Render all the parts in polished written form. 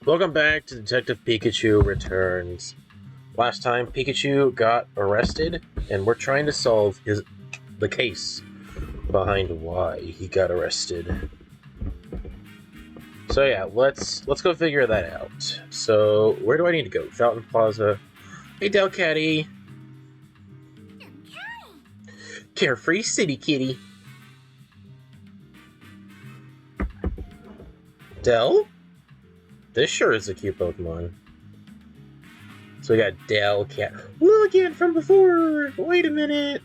Welcome back to Detective Pikachu Returns. Last time, Pikachu got arrested, and we're trying to solve the case behind why he got arrested. So yeah, let's go figure that out. So where do I need to go? Fountain Plaza. Hey, Delcatty. Carefree City Kitty. Del? This sure is a cute Pokemon. So we got Delcat. Lilligant from before! Wait a minute!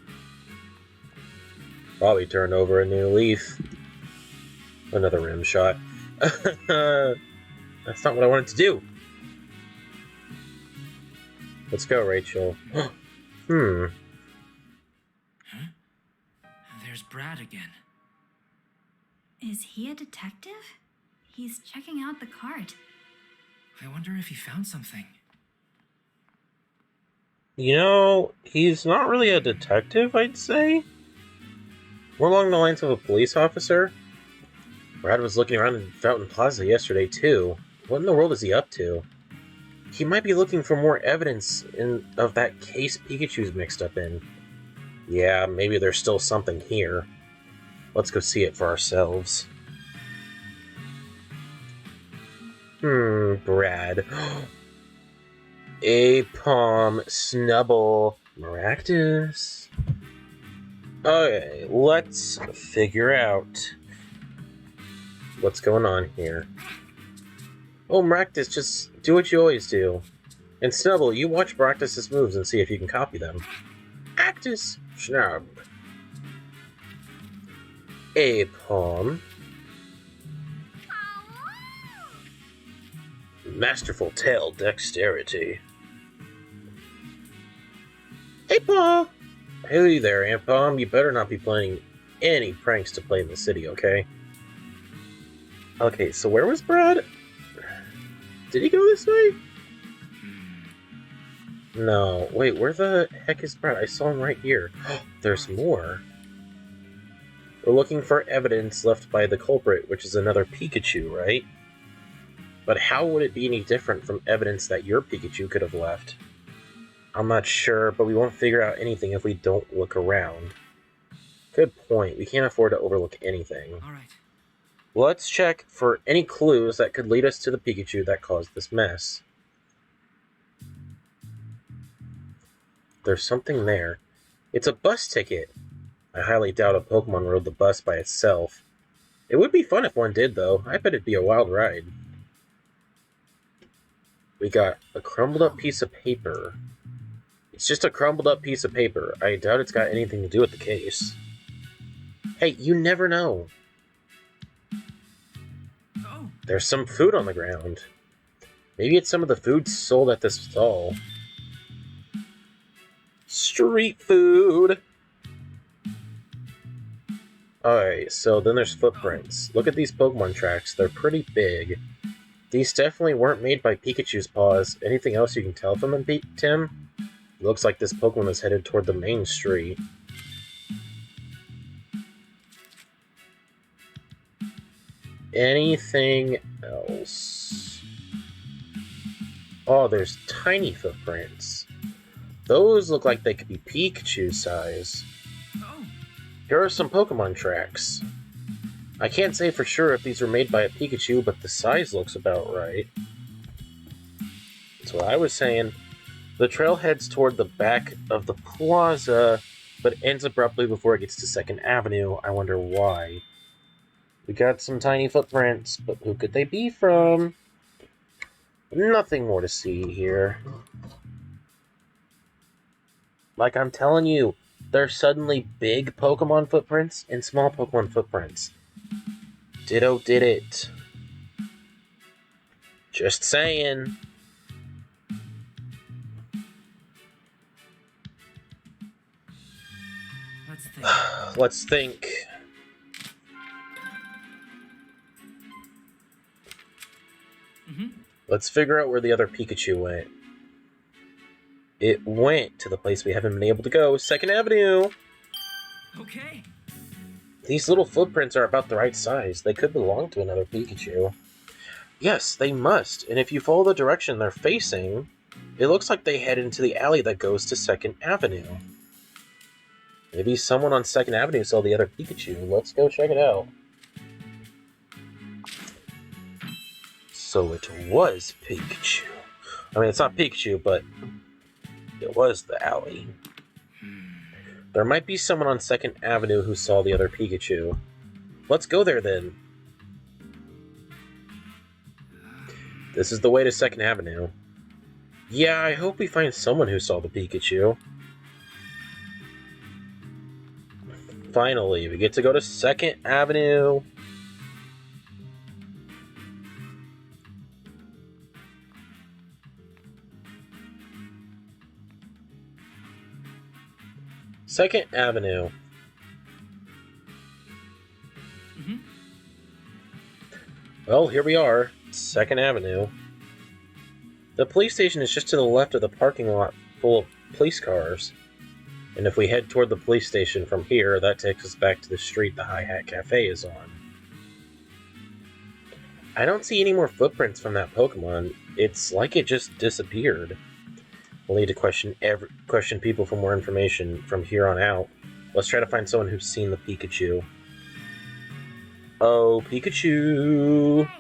Probably turned over a new leaf. Another rim shot. That's not what I wanted to do. Let's go, Rachel. Huh? There's Brad again. Is he a detective? He's checking out the cart. I wonder if he found something. You know, he's not really a detective, I'd say. More along the lines of a police officer. Brad was looking around in Fountain Plaza yesterday, too. What in the world is he up to? He might be looking for more evidence of that case Pikachu's mixed up in. Yeah, maybe there's still something here. Let's go see it for ourselves. Brad. Apom, Snubble, Maractus. Okay, let's figure out what's going on here. Oh, Maractus, just do what you always do. And Snubble, you watch Maractus' moves and see if you can copy them. Actus, Schnub. Apom. Masterful tail dexterity. Apom! Hey there, Ampom. You better not be planning any pranks to play in the city, okay? Okay, so where was Brad? Did he go this way? No. Wait, where the heck is Brad? I saw him right here. There's more. We're looking for evidence left by the culprit, which is another Pikachu, right? But how would it be any different from evidence that your Pikachu could have left? I'm not sure, but we won't figure out anything if we don't look around. Good point. We can't afford to overlook anything. Alright. Let's check for any clues that could lead us to the Pikachu that caused this mess. There's something there. It's a bus ticket. I highly doubt a Pokemon rode the bus by itself. It would be fun if one did, though. I bet it'd be a wild ride. We got a crumbled up piece of paper. It's just a crumbled up piece of paper. I doubt it's got anything to do with the case. Hey, you never know. Oh! There's some food on the ground. Maybe it's some of the food sold at this stall. Street food! Alright, so then there's footprints. Look at these Pokemon tracks. They're pretty big. These definitely weren't made by Pikachu's paws. Anything else you can tell from them, Tim? It looks like this Pokemon is headed toward the main street. Anything else? Oh, there's tiny footprints. Those look like they could be Pikachu size. Oh! Here are some Pokemon tracks. I can't say for sure if these were made by a Pikachu, but the size looks about right. That's what I was saying. The trail heads toward the back of the plaza, but ends abruptly before it gets to 2nd Avenue. I wonder why. We got some tiny footprints, but who could they be from? Nothing more to see here. Like I'm telling you, there's suddenly big Pokemon footprints and small Pokemon footprints. Ditto did it. Just saying. Let's think. Let's think. Let's figure out where the other Pikachu went. It went to the place we haven't been able to go, 2nd Avenue! Okay. These little footprints are about the right size. They could belong to another Pikachu. Yes, they must, and if you follow the direction they're facing, it looks like they head into the alley that goes to 2nd Avenue. Maybe someone on 2nd Avenue saw the other Pikachu. Let's go check it out. So it was Pikachu. I mean, it's not Pikachu, but it was the alley. There might be someone on 2nd Avenue who saw the other Pikachu. Let's go there then. This is the way to 2nd Avenue. Yeah, I hope we find someone who saw the Pikachu. Finally, we get to go to 2nd Avenue. Second Avenue. Well, here we are. 2nd Avenue. The police station is just to the left of the parking lot full of police cars. And if we head toward the police station from here, that takes us back to the street the Hi Hat Cafe is on. I don't see any more footprints from that Pokemon. It's like it just disappeared. We'll need to question people for more information from here on out. Let's try to find someone who's seen the Pikachu. Oh, Pikachu!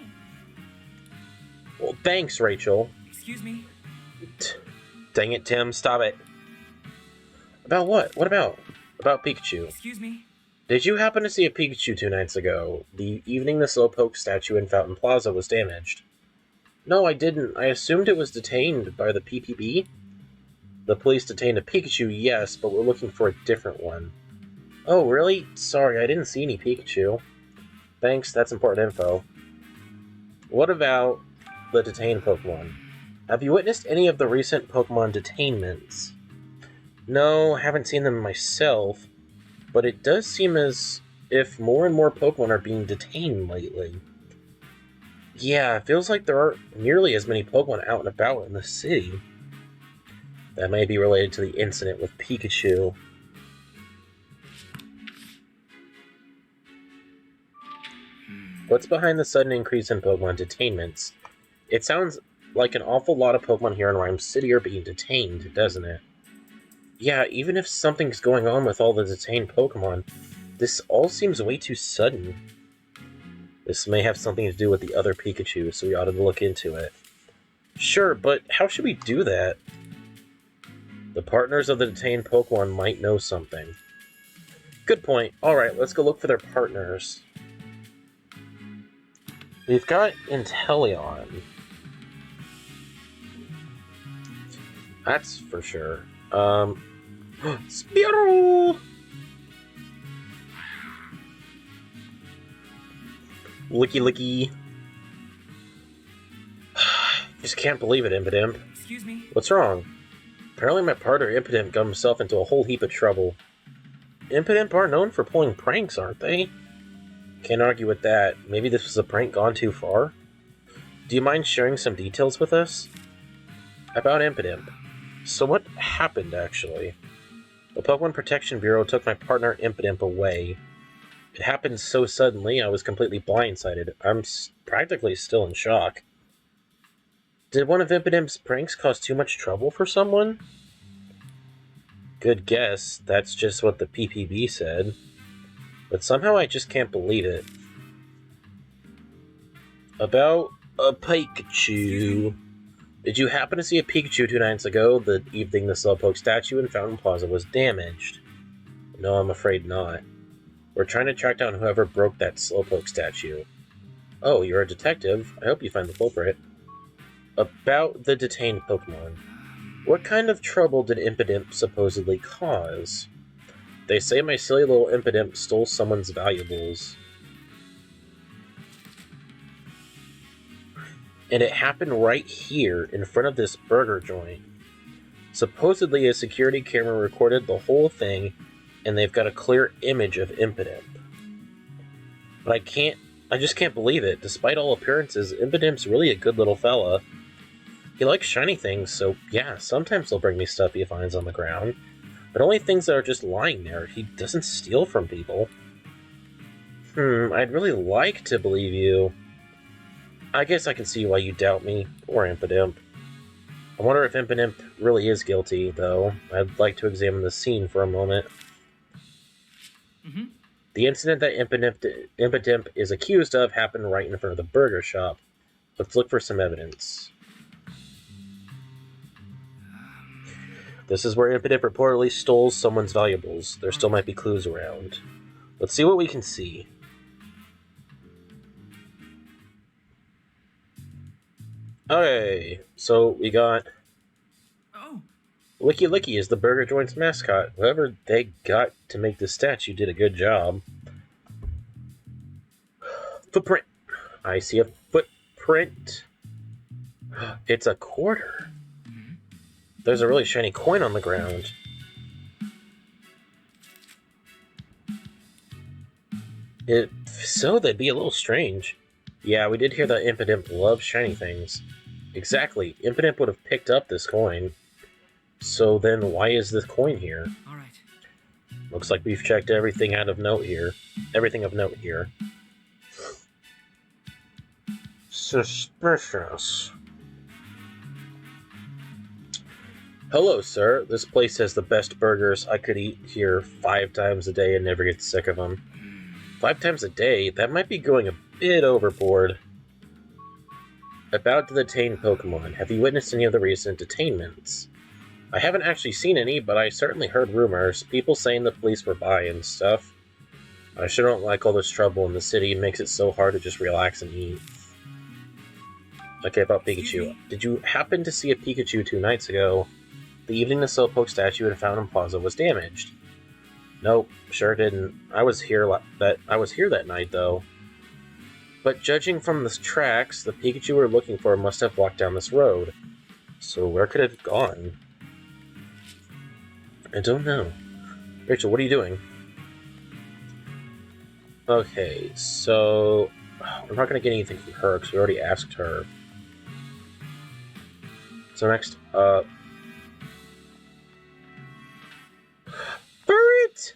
Well, thanks, Rachel. Excuse me. Dang it, Tim, stop it. About what? What about? About Pikachu. Excuse me. Did you happen to see a Pikachu 2 nights ago, the evening the Slowpoke statue in Fountain Plaza was damaged? No, I didn't. I assumed it was detained by the PPB. The police detained a Pikachu, yes, but we're looking for a different one. Oh, really? Sorry, I didn't see any Pikachu. Thanks, that's important info. What about the detained Pokemon? Have you witnessed any of the recent Pokemon detainments? No, haven't seen them myself, but it does seem as if more and more Pokemon are being detained lately. Yeah, it feels like there aren't nearly as many Pokemon out and about in the city. That may be related to the incident with Pikachu. What's behind the sudden increase in Pokemon detainments? It sounds like an awful lot of Pokemon here in Rhyme City are being detained, doesn't it? Yeah, even if something's going on with all the detained Pokemon, this all seems way too sudden. This may have something to do with the other Pikachu, so we ought to look into it. Sure, but how should we do that? The partners of the detained Pokemon might know something. Good point. Alright, let's go look for their partners. We've got Inteleon. That's for sure. Spearow! Licky licky. Just can't believe it, Impidimp. Excuse me. What's wrong? Apparently my partner Impidimp got himself into a whole heap of trouble. Impidimp are known for pulling pranks, aren't they? Can't argue with that. Maybe this was a prank gone too far? Do you mind sharing some details with us? About Impidimp. So what happened, actually? The Pokemon Protection Bureau took my partner Impidimp away. It happened so suddenly, I was completely blindsided. I'm practically still in shock. Did one of Impidimp's pranks cause too much trouble for someone? Good guess. That's just what the PPB said. But somehow I just can't believe it. About a Pikachu. Did you happen to see a Pikachu 2 nights ago, the evening the Slowpoke statue in Fountain Plaza was damaged? No, I'm afraid not. We're trying to track down whoever broke that Slowpoke statue. Oh, you're a detective. I hope you find the culprit. About the detained Pokemon. What kind of trouble did Impidimp supposedly cause? They say my silly little Impidimp stole someone's valuables. And it happened right here, in front of this burger joint. Supposedly a security camera recorded the whole thing, and they've got a clear image of Impidimp. But I just can't believe it. Despite all appearances, Impidimp's really a good little fella. He likes shiny things, so yeah, sometimes he'll bring me stuff he finds on the ground. But only things that are just lying there. He doesn't steal from people. I'd really like to believe you. I guess I can see why you doubt me. Poor Impidimp. I wonder if Impidimp really is guilty, though. I'd like to examine the scene for a moment. Mm-hmm. The incident that Impidimp is accused of happened right in front of the burger shop. Let's look for some evidence. This is where Impidimp reportedly stole someone's valuables. There still might be clues around. Let's see what we can see. Okay, so we got... Oh, Licky Licky is the burger joint's mascot. Whoever they got to make this statue did a good job. Footprint. I see a footprint. It's a quarter. There's a really shiny coin on the ground. If so, that'd be a little strange. Yeah, we did hear that Impidimp loves shiny things. Exactly. Impidimp would have picked up this coin. So then why is this coin here? all right. Looks like we've checked everything of note here. Suspicious. Hello, sir. This place has the best burgers. I could eat here 5 times a day and never get sick of them. 5 times a day? That might be going a bit overboard. About to detain Pokemon. Have you witnessed any of the recent detainments? I haven't actually seen any, but I certainly heard rumors. People saying the police were by and stuff. I sure don't like all this trouble in the city. It makes it so hard to just relax and eat. Okay, about Pikachu. Did you happen to see a Pikachu 2 nights ago? The evening the Slowpoke statue in Fountain Plaza was damaged. Nope, sure didn't. I was here that night, though. But judging from the tracks, the Pikachu we're looking for must have walked down this road. So where could it have gone? I don't know. Rachel, what are you doing? Okay, so... we're not going to get anything from her, because we already asked her. So next, Furret!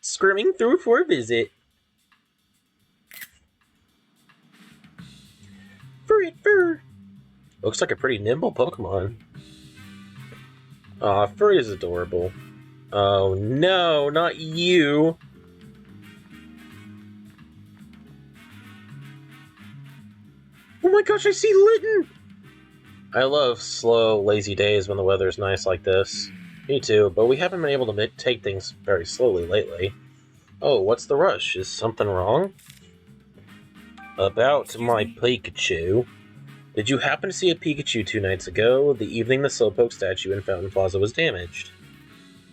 Screaming through for a visit. Furret, fur! Looks like a pretty nimble Pokemon. Aw, Furret is adorable. Oh no, not you! Oh my gosh, I see Litten! I love slow, lazy days when the weather's nice like this. Me too, but we haven't been able to take things very slowly lately. Oh, what's the rush? Is something wrong? About my Pikachu. Did you happen to see a Pikachu 2 nights ago, the evening the Slowpoke statue in Fountain Plaza was damaged?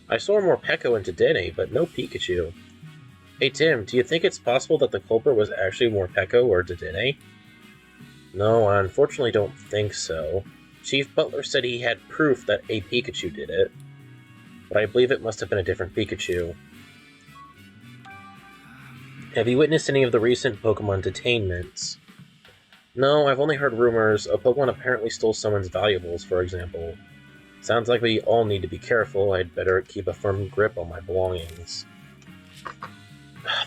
I saw more Peko and Dedenne, but no Pikachu. Hey Tim, do you think it's possible that the culprit was actually more Peko or Dedenne? No, I unfortunately don't think so. Chief Butler said he had proof that a Pikachu did it, but I believe it must have been a different Pikachu. Have you witnessed any of the recent Pokemon detainments? No, I've only heard rumors. A Pokemon apparently stole someone's valuables, for example. Sounds like we all need to be careful. I'd better keep a firm grip on my belongings.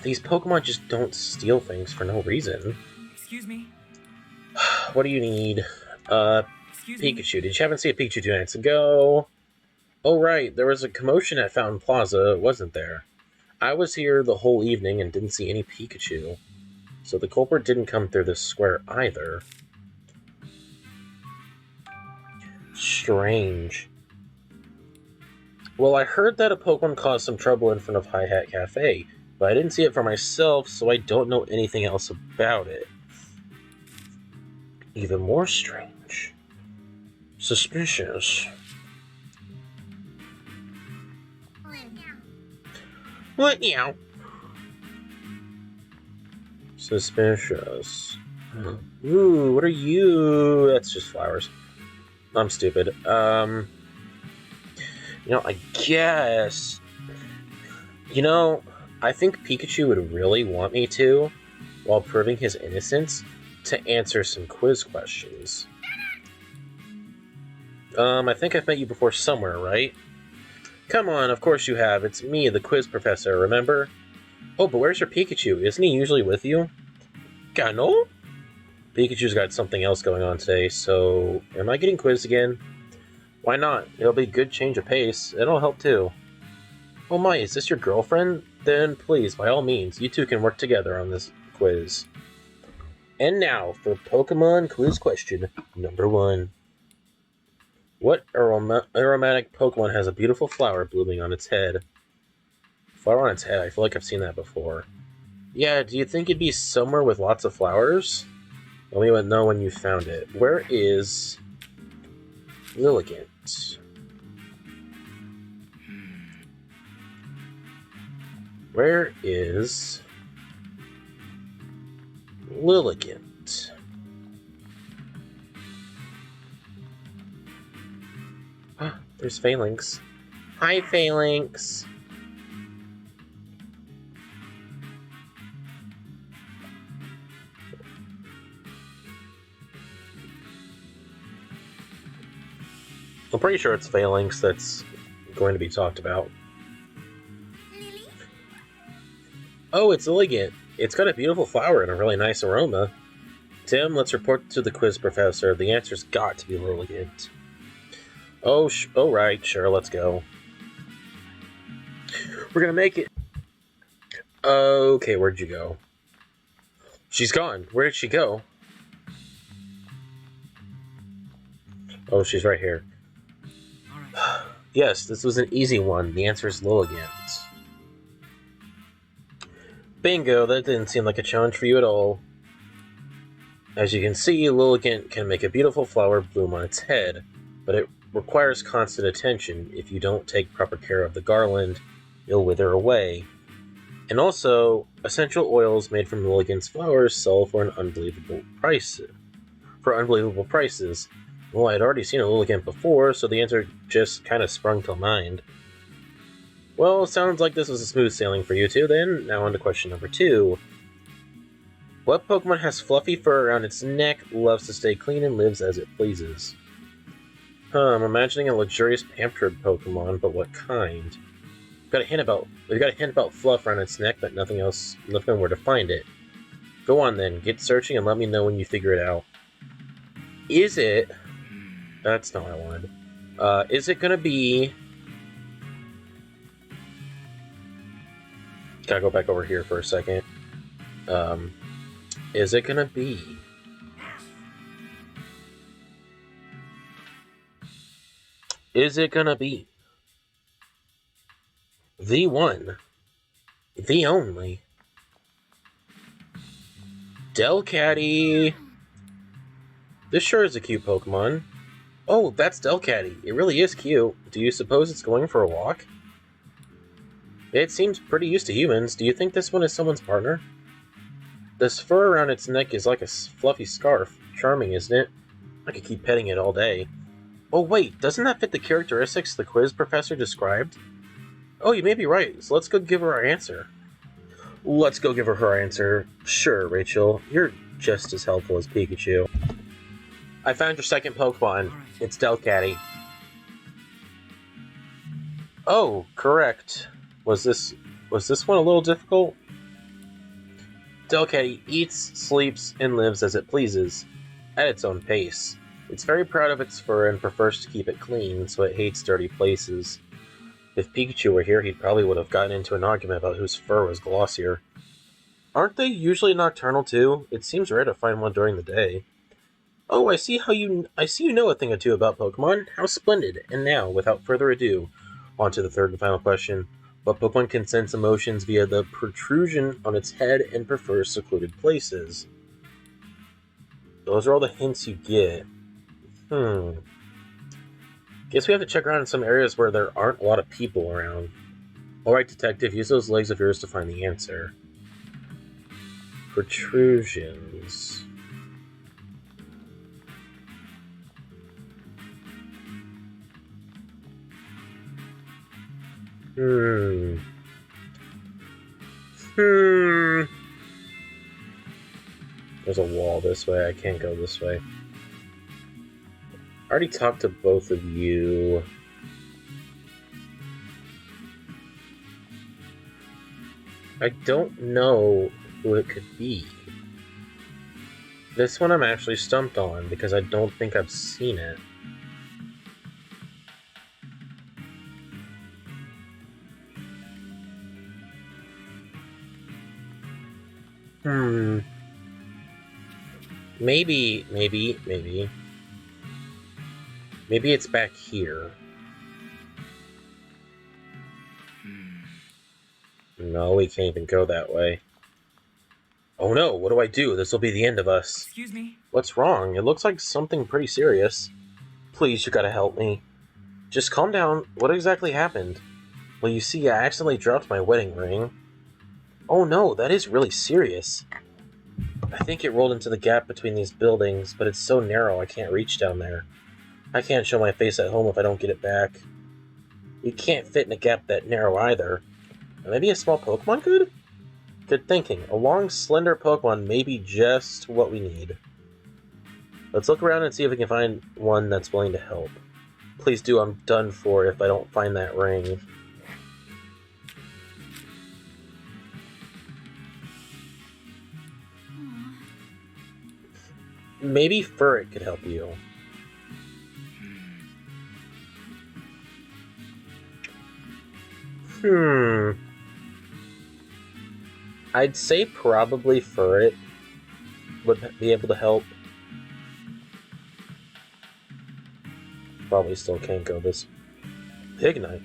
These Pokemon just don't steal things for no reason. Excuse me. What do you need? Excuse me. Pikachu. Did you happen to see a Pikachu 2 nights ago? Oh, right. There was a commotion at Fountain Plaza, wasn't there? I was here the whole evening and didn't see any Pikachu. So the culprit didn't come through this square either. Strange. Well, I heard that a Pokemon caused some trouble in front of Hi Hat Cafe, but I didn't see it for myself, so I don't know anything else about it. Even more strange. Suspicious. What now? Suspicious. Ooh, what are you? That's just flowers. I'm stupid. I guess... I think Pikachu would really want me to, while proving his innocence, to answer some quiz questions. I think I've met you before somewhere, right? Come on, of course you have. It's me, the quiz professor, remember? Oh, but where's your Pikachu? Isn't he usually with you? no? Pikachu's got something else going on today, so am I getting quizzed again? Why not? It'll be a good change of pace. It'll help too. Oh my, is this your girlfriend? Then please, by all means, you two can work together on this quiz. And now for Pokemon quiz question number 1. What aromatic Pokemon has a beautiful flower blooming on its head? Flower on its head, I feel like I've seen that before. Yeah, do you think it'd be somewhere with lots of flowers? Let me know when you found it. Where is Lilligant? Where is Lilligant? There's Phalanx. Hi, Phalanx. I'm pretty sure it's Phalanx that's going to be talked about. Lily? Oh, it's Lilligant. It's got a beautiful flower and a really nice aroma. Tim, let's report to the quiz professor. The answer's got to be Lilligant. Oh, right, sure, let's go. We're gonna make it. Okay, where'd you go? She's gone. Where did she go? Oh, she's right here. All right. Yes, this was an easy one. The answer is Lilligant. Bingo, that didn't seem like a challenge for you at all. As you can see, Lilligant can make a beautiful flower bloom on its head, but it requires constant attention. If you don't take proper care of the garland, it'll wither away. And also, essential oils made from Lilligant's flowers sell for unbelievable prices. Well, I'd already seen a Lilligant before, so the answer just kind of sprung to mind. Well, sounds like this was a smooth sailing for you two then. Now on to question number 2. What Pokemon has fluffy fur around its neck, loves to stay clean, and lives as it pleases? I'm imagining a luxurious pampered Pokemon, but what kind? We've got a hint about fluff around its neck, but nothing where to find it. Go on then, get searching and let me know when you figure it out. Is it... That's not what I wanted. Is it gonna be... Gotta go back over here for a second. Is it gonna be... Is it gonna be... the one, the only, Delcatty? This sure is a cute Pokemon. Oh, that's Delcatty. It really is cute. Do you suppose it's going for a walk? It seems pretty used to humans. Do you think this one is someone's partner? This fur around its neck is like a fluffy scarf. Charming, isn't it? I could keep petting it all day. Oh wait, doesn't that fit the characteristics the quiz professor described? Oh, you may be right, so let's go give her our answer. Let's go give her answer. Sure, Rachel, you're just as helpful as Pikachu. I found your second Pokemon. Right. It's Delcatty. Oh, correct. Was this one a little difficult? Delcatty eats, sleeps, and lives as it pleases, at its own pace. It's very proud of its fur and prefers to keep it clean, so it hates dirty places. If Pikachu were here, he probably would have gotten into an argument about whose fur was glossier. Aren't they usually nocturnal too? It seems rare to find one during the day. Oh, I see you know a thing or two about Pokemon. How splendid! And now, without further ado, on to the third and final question. What Pokemon can sense emotions via the protrusion on its head and prefers secluded places? Those are all the hints you get. Guess we have to check around in some areas where there aren't a lot of people around. Alright, detective, use those legs of yours to find the answer. Protrusions. There's a wall this way. I can't go this way. I already talked to both of you. I don't know who it could be. This one I'm actually stumped on, because I don't think I've seen it. Maybe it's back here. No, we can't even go that way. Oh no, what do I do? This will be the end of us. Excuse me? What's wrong? It looks like something pretty serious. Please, you gotta help me. Just calm down. What exactly happened? Well, you see, I accidentally dropped my wedding ring. Oh no, that is really serious. I think it rolled into the gap between these buildings, but it's so narrow I can't reach down there. I can't show my face at home if I don't get it back. You can't fit in a gap that narrow either. Maybe a small Pokemon could? Good thinking. A long, slender Pokemon may be just what we need. Let's look around and see if we can find one that's willing to help. Please do, I'm done for if I don't find that ring. Maybe Furret could help you. I'd say probably Furret would be able to help. Probably still can't go this. Pignite.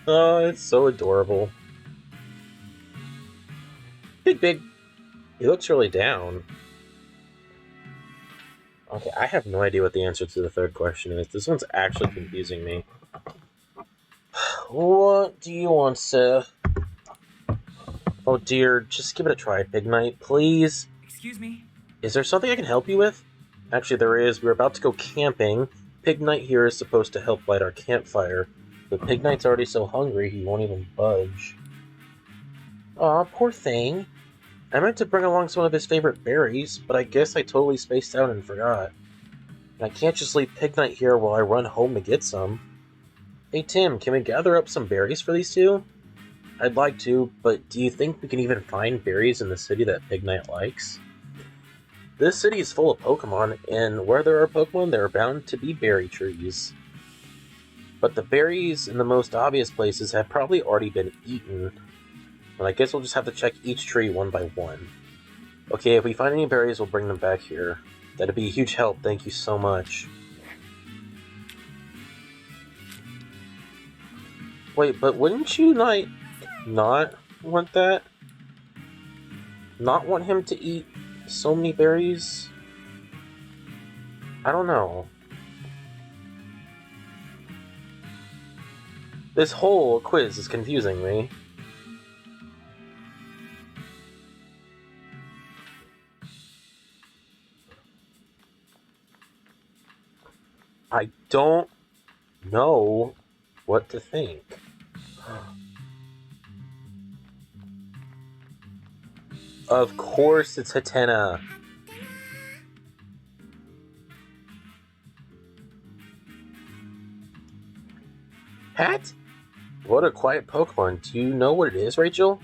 Oh, it's so adorable. Big. He looks really down. Okay, I have no idea what the answer to the third question is. This one's actually confusing me. What do you want, sir? Oh dear, just give it a try, Pignite, please. Excuse me? Is there something I can help you with? Actually, there is. We're about to go camping. Pignite here is supposed to help light our campfire, but Pignite's already so hungry he won't even budge. Aw, poor thing. I meant to bring along some of his favorite berries, but I guess I totally spaced out and forgot. And I can't just leave Pignite here while I run home to get some. Hey Tim, can we gather up some berries for these two? I'd like to, but do you think we can even find berries in the city that Pignite likes? This city is full of Pokemon, and where there are Pokemon, there are bound to be berry trees. But the berries in the most obvious places have probably already been eaten. And I guess we'll just have to check each tree one by one. Okay, if we find any berries, we'll bring them back here. That'd be a huge help, thank you so much. Wait, but wouldn't you, like, not want that? Not want him to eat so many berries? I don't know. This whole quiz is confusing me. I don't know what to think. Of course it's Hatena. Hat? What a quiet Pokemon. Do you know what it is, Rachel?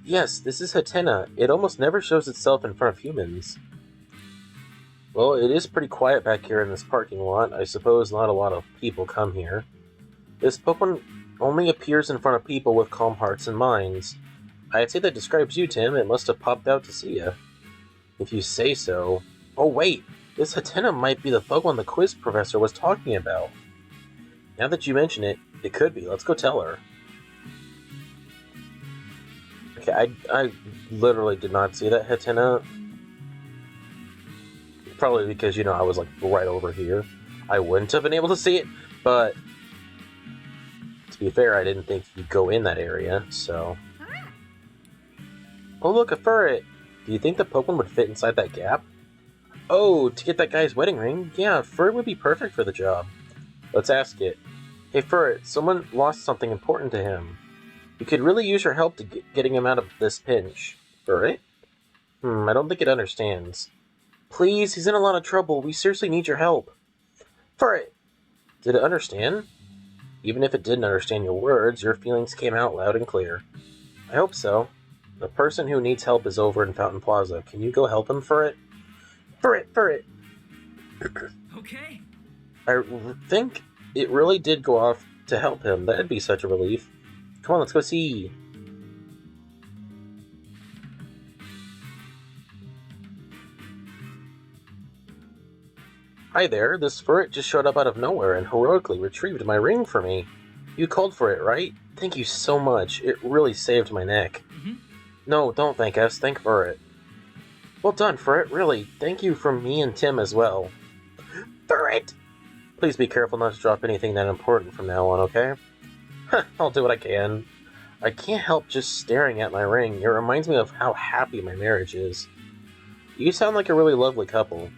Yes, this is Hatena. It almost never shows itself in front of humans. Well, it is pretty quiet back here in this parking lot. I suppose not a lot of people come here. This Pokemon only appears in front of people with calm hearts and minds. I'd say that describes you, Tim. It must have popped out to see you. If you say so. Oh wait, this Hatena might be the Pokemon the quiz professor was talking about. Now that you mention it, it could be. Let's go tell her. Okay, I literally did not see that Hatena. Probably because, you know, I was like right over here. I wouldn't have been able to see it, but to be fair, I didn't think you'd go in that area, so. Oh look, a Furret! Do you think the Pokemon would fit inside that gap? Oh, to get that guy's wedding ring? Yeah, Furret would be perfect for the job. Let's ask it. Hey Furret, someone lost something important to him. We could really use your help to getting him out of this pinch. Furret? I don't think it understands. Please, he's in a lot of trouble. We seriously need your help. Furret! Did it understand? Even if it didn't understand your words, your feelings came out loud and clear. I hope so. The person who needs help is over in Fountain Plaza. Can you go help him, Furret? Furret! Okay. I think it really did go off to help him. That'd be such a relief. Come on, let's go see. Hi there, this Furret just showed up out of nowhere and heroically retrieved my ring for me. You called for it, right? Thank you so much. It really saved my neck. Mm-hmm. No, don't thank us. Thank Furret. Well done, Furret. Really. Thank you from me and Tim as well. Furret! Please be careful not to drop anything that important from now on, okay? I'll do what I can. I can't help just staring at my ring. It reminds me of how happy my marriage is. You sound like a really lovely couple.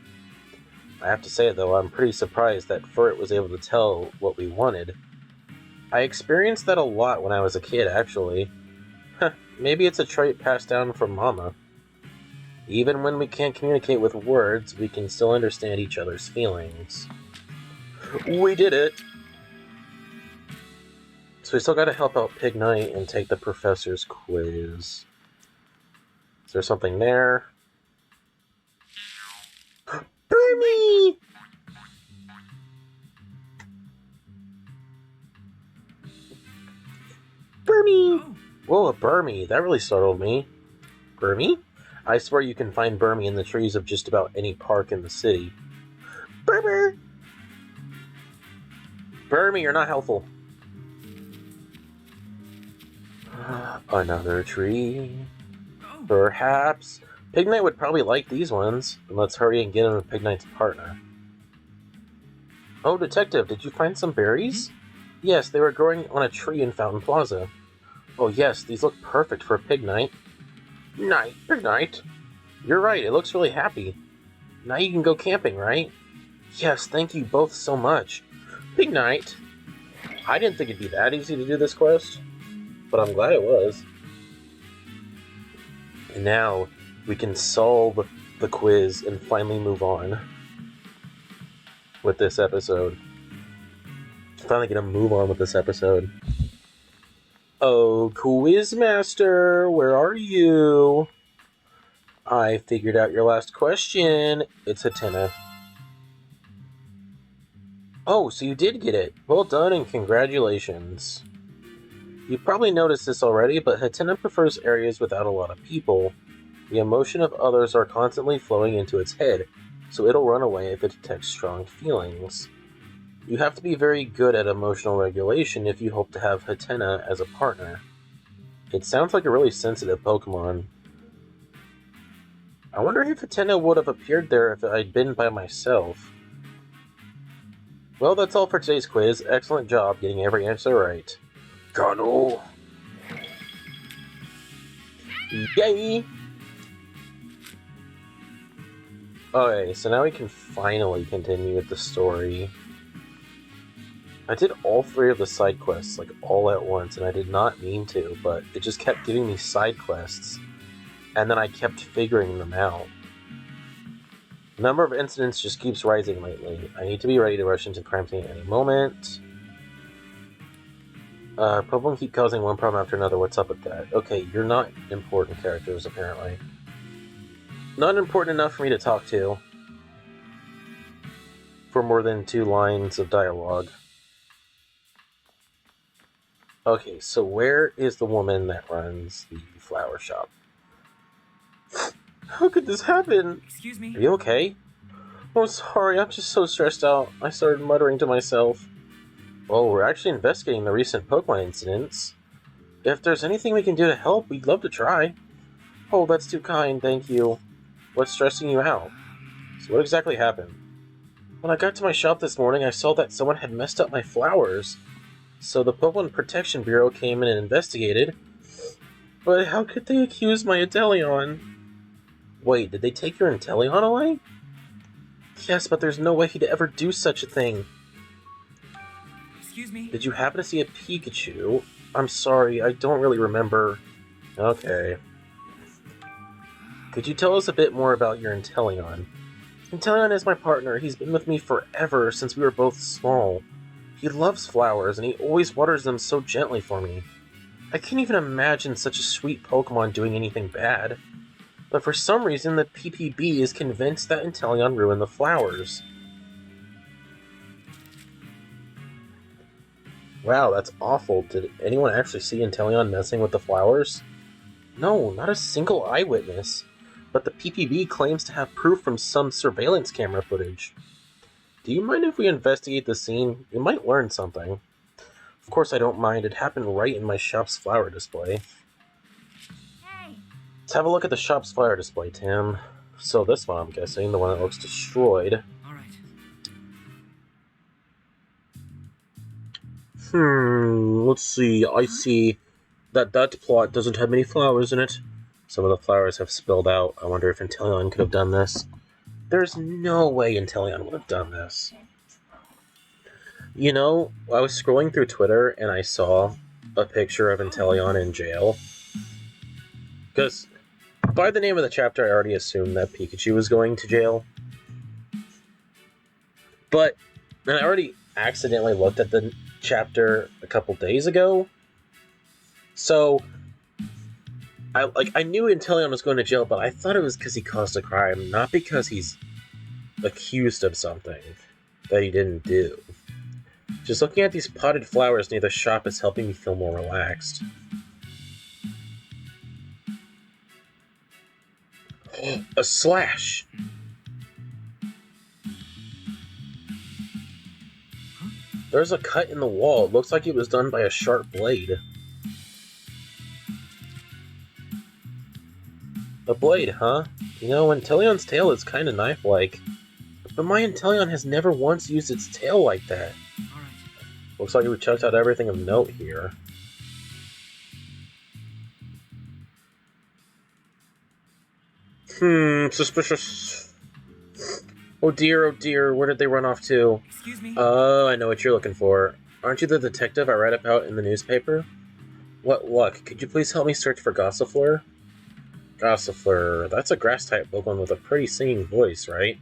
I have to say, though, I'm pretty surprised that Furret was able to tell what we wanted. I experienced that a lot when I was a kid, actually. Maybe it's a trait passed down from Mama. Even when we can't communicate with words, we can still understand each other's feelings. We did it! So we still gotta help out Pig Knight and take the professor's quiz. Is there something there? Burmy! Burmy! Oh. Whoa, a Burmy. That really startled me. Burmy? I swear you can find Burmy in the trees of just about any park in the city. Burmer! Burmy, you're not helpful. Another tree. Oh. Perhaps. Pig Knight would probably like these ones. And let's hurry and get him a Pig Knight's partner. Oh, Detective, did you find some berries? Yes, they were growing on a tree in Fountain Plaza. Oh yes, these look perfect for a Pig Knight. Pig Knight. You're right, it looks really happy. Now you can go camping, right? Yes, thank you both so much. Pig Knight. I didn't think it'd be that easy to do this quest, but I'm glad it was. And now we can solve the quiz and finally move on with this episode. Finally gonna move on with this episode. Oh, Quizmaster, where are you? I figured out your last question. It's Hatena. Oh, so you did get it. Well done and congratulations. You probably noticed this already, but Hatena prefers areas without a lot of people. The emotion of others are constantly flowing into its head, so it'll run away if it detects strong feelings. You have to be very good at emotional regulation if you hope to have Hatena as a partner. It sounds like a really sensitive Pokemon. I wonder if Hatena would have appeared there if I'd been by myself. Well, that's all for today's quiz. Excellent job getting every answer right. Kano! Yay! Okay, so now we can finally continue with the story. I did all 3 of the side quests, like, all at once, and I did not mean to, but it just kept giving me side quests, and then I kept figuring them out. The number of incidents just keeps rising lately. I need to be ready to rush into the crime scene at any moment. Pokemon keep causing one problem after another. What's up with that? Okay, you're not important characters, apparently. Not important enough for me to talk to. For more than 2 lines of dialogue. Okay, so where is the woman that runs the flower shop? How could this happen? Excuse me? Are you okay? Oh, sorry, I'm just so stressed out. I started muttering to myself. Well, we're actually investigating the recent Pokemon incidents. If there's anything we can do to help, we'd love to try. Oh, that's too kind, thank you. What's stressing you out? So what exactly happened? When I got to my shop this morning, I saw that someone had messed up my flowers. So the Pokemon Protection Bureau came in and investigated. But how could they accuse my Inteleon? Wait, did they take your Inteleon away? Yes, but there's no way he'd ever do such a thing. Excuse me? Did you happen to see a Pikachu? I'm sorry, I don't really remember. Okay. Could you tell us a bit more about your Inteleon? Inteleon is my partner. He's been with me forever, since we were both small. He loves flowers, and he always waters them so gently for me. I can't even imagine such a sweet Pokemon doing anything bad. But for some reason, the PPB is convinced that Inteleon ruined the flowers. Wow, that's awful. Did anyone actually see Inteleon messing with the flowers? No, not a single eyewitness. But the PPB claims to have proof from some surveillance camera footage. Do you mind if we investigate the scene? We might learn something. Of course I don't mind. It happened right in my shop's flower display. Hey! Let's have a look at the shop's flower display, Tim. So this one, I'm guessing, the one that looks destroyed. All right. Let's see. I see that plot doesn't have many flowers in it. Some of the flowers have spilled out. I wonder if Inteleon could have done this. There's no way Inteleon would have done this. You know, I was scrolling through Twitter and I saw a picture of Inteleon in jail. Because by the name of the chapter, I already assumed that Pikachu was going to jail. But then I already accidentally looked at the chapter a couple days ago. So I knew Inteleon was going to jail, but I thought it was because he caused a crime, not because he's accused of something that he didn't do. Just looking at these potted flowers near the shop is helping me feel more relaxed. A slash! There's a cut in the wall. It looks like it was done by a sharp blade. A blade, huh? You know, Inteleon's tail is kinda knife-like. But my Inteleon has never once used its tail like that. All right. Looks like we checked out everything of note here. Suspicious. Oh dear, where did they run off to? Excuse me? Oh, I know what you're looking for. Aren't you the detective I read about in the newspaper? What luck. Could you please help me search for Gossifleur? Gossifleur. That's a grass-type Pokemon with a pretty singing voice, right?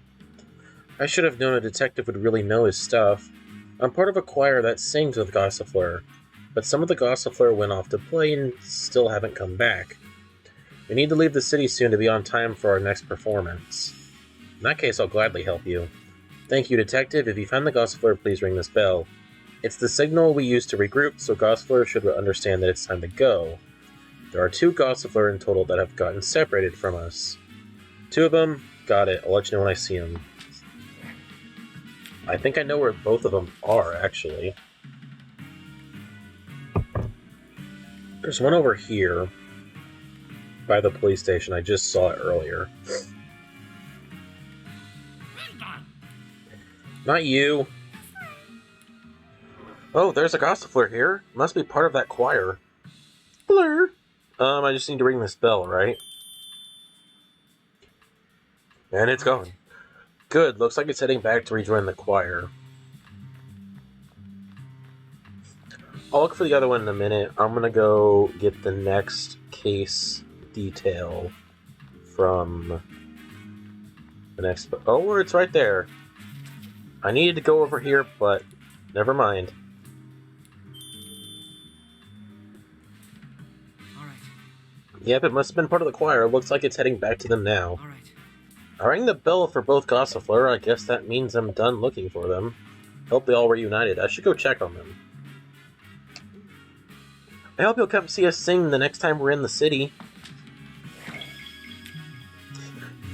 I should have known a detective would really know his stuff. I'm part of a choir that sings with Gossifleur, but some of the Gossifleur went off to play and still haven't come back. We need to leave the city soon to be on time for our next performance. In that case, I'll gladly help you. Thank you, Detective. If you find the Gossifleur, please ring this bell. It's the signal we use to regroup, so Gossifleur should understand that it's time to go. There are 2 Gossifleur in total that have gotten separated from us. 2 of them? Got it. I'll let you know when I see them. I think I know where both of them are, actually. There's one over here, by the police station. I just saw it earlier. Not you. Oh, there's a Gossifleur here. Must be part of that choir. Blur. I just need to ring this bell, right? And it's gone. Good, looks like it's heading back to rejoin the choir. I'll look for the other one in a minute. I'm gonna go get the next case detail from the next... Oh, it's right there. I needed to go over here, but never mind. Alright. Yep, it must have been part of the choir. Looks like it's heading back to them now. Alright. I rang the bell for both Gossifleur. I guess that means I'm done looking for them. Hope they all reunited. I should go check on them. I hope you'll come see us sing the next time we're in the city.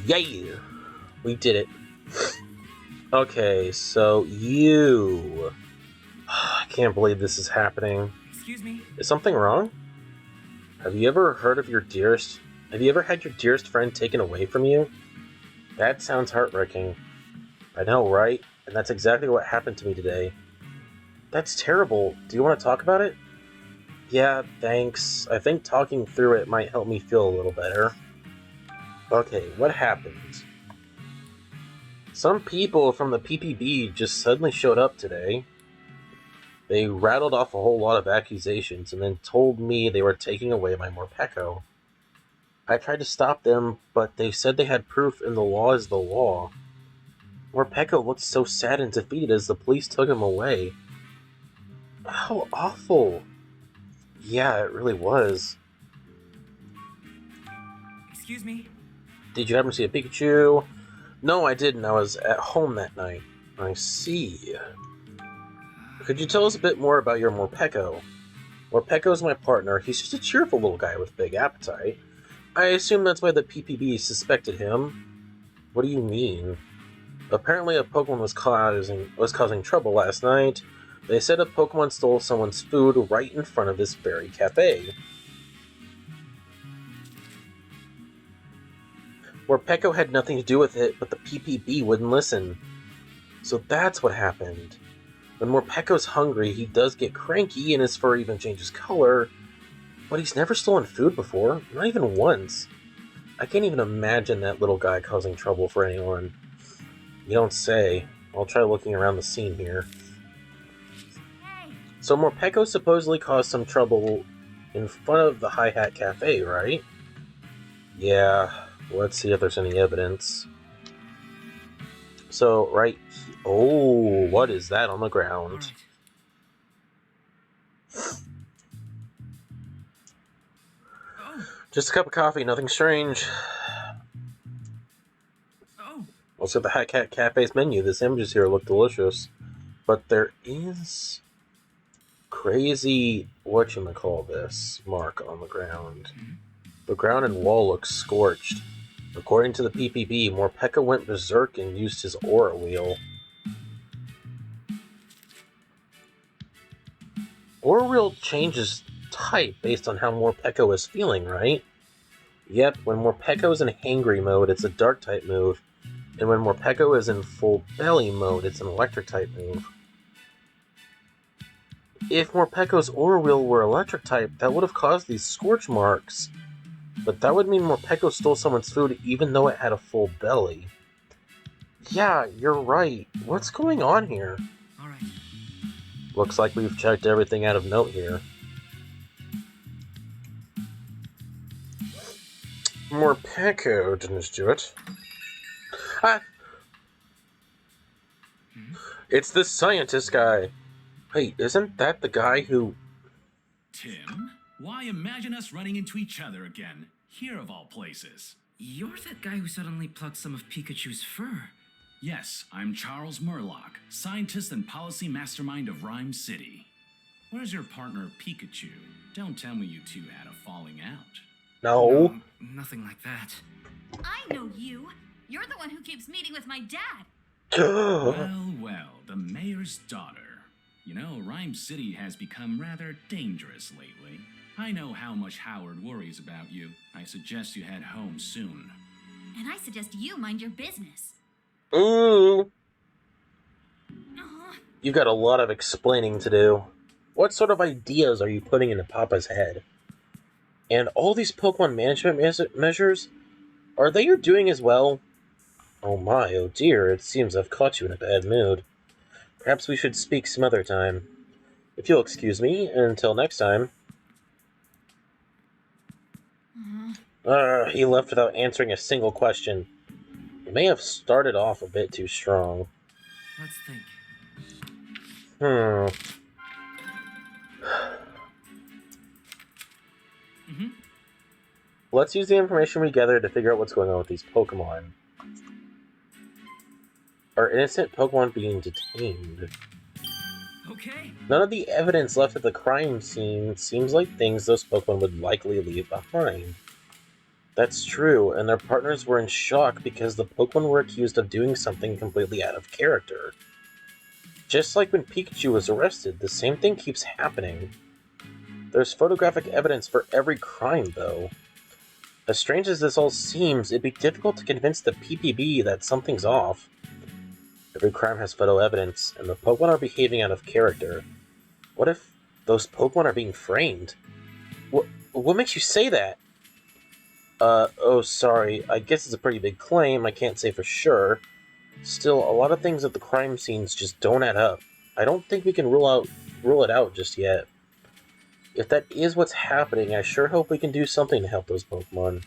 Yay! We did it. Okay, so you... I can't believe this is happening. Excuse me? Is something wrong? Have you ever heard of your dearest... Have you ever had your dearest friend taken away from you? That sounds heartbreaking. I know, right? And that's exactly what happened to me today. That's terrible. Do you want to talk about it? Yeah, thanks. I think talking through it might help me feel a little better. Okay, what happened? Some people from the PPB just suddenly showed up today. They rattled off a whole lot of accusations and then told me they were taking away my Morpeko. I tried to stop them, but they said they had proof and the law is the law. Morpeko looked so sad and defeated as the police took him away. How awful. Yeah, it really was. Excuse me. Did you ever see a Pikachu? No, I didn't. I was at home that night. I see. Could you tell us a bit more about your Morpeko? Morpeko's my partner. He's just a cheerful little guy with a big appetite. I assume that's why the PPB suspected him. What do you mean? Apparently a Pokemon was causing trouble last night. They said a Pokemon stole someone's food right in front of this very cafe. Morpeko had nothing to do with it, but the PPB wouldn't listen. So that's what happened. When Morpeko's hungry, he does get cranky and his fur even changes color, but he's never stolen food before, not even once. I can't even imagine that little guy causing trouble for anyone. You don't say. I'll try looking around the scene here. Hey, So Morpeko supposedly caused some trouble in front of the Hi Hat Cafe, right? Yeah, let's see if there's any evidence. So, right... Oh, what is that on the ground? Alright. Oh, Just a cup of coffee, nothing strange. oh. Let's look at the Hat Cat Cafe's menu. The sandwiches here look delicious. But there is... crazy... whatchamacallthis mark on the ground. The ground and wall looks scorched. According to the PPB, Morpeko went berserk and used his aura wheel. Aura wheel changes type based on how Morpeko is feeling, right? Yep, when Morpeko is in hangry mode, it's a dark type move. And when Morpeko is in full belly mode, it's an electric type move. If Morpeko's aura wheel were electric type, that would have caused these scorch marks. But that would mean Morpeko stole someone's food even though it had a full belly. Yeah, you're right. What's going on here? Alright. Looks like we've checked everything out of note here. Morpeko didn't do it. Ah! It's the scientist guy. Wait, isn't that the guy who... Tim, why imagine us running into each other again? Here of all places. You're that guy who suddenly plucked some of Pikachu's fur. Yes, I'm Charles Murlock, scientist and policy mastermind of Rhyme City. Where's your partner, Pikachu? Don't tell me you two had a falling out. No. Nothing like that. I know you. You're the one who keeps meeting with my dad. Well, the mayor's daughter. You know, Rhyme City has become rather dangerous lately. I know how much Howard worries about you. I suggest you head home soon. And I suggest you mind your business. Ooh. Aw, You've got a lot of explaining to do. What sort of ideas are you putting into Papa's head? And all these Pokemon management measures, are they your doing as well? Oh my, oh dear, it seems I've caught you in a bad mood. Perhaps we should speak some other time. If you'll excuse me, until next time. He left without answering a single question. He may have started off a bit too strong. Let's think. Let's use the information we gathered to figure out what's going on with these Pokemon. Are innocent Pokemon being detained? Okay. None of the evidence left at the crime scene seems like things those Pokemon would likely leave behind. That's true, and their partners were in shock because the Pokemon were accused of doing something completely out of character. Just like when Pikachu was arrested, the same thing keeps happening. There's photographic evidence for every crime, though. As strange as this all seems, it'd be difficult to convince the PPB that something's off. Every crime has photo evidence, and the Pokemon are behaving out of character. What if those Pokemon are being framed? What makes you say that? Oh, sorry. I guess it's a pretty big claim. I can't say for sure. Still, a lot of things at the crime scenes just don't add up. I don't think we can rule it out just yet. If that is what's happening, I sure hope we can do something to help those Pokemon.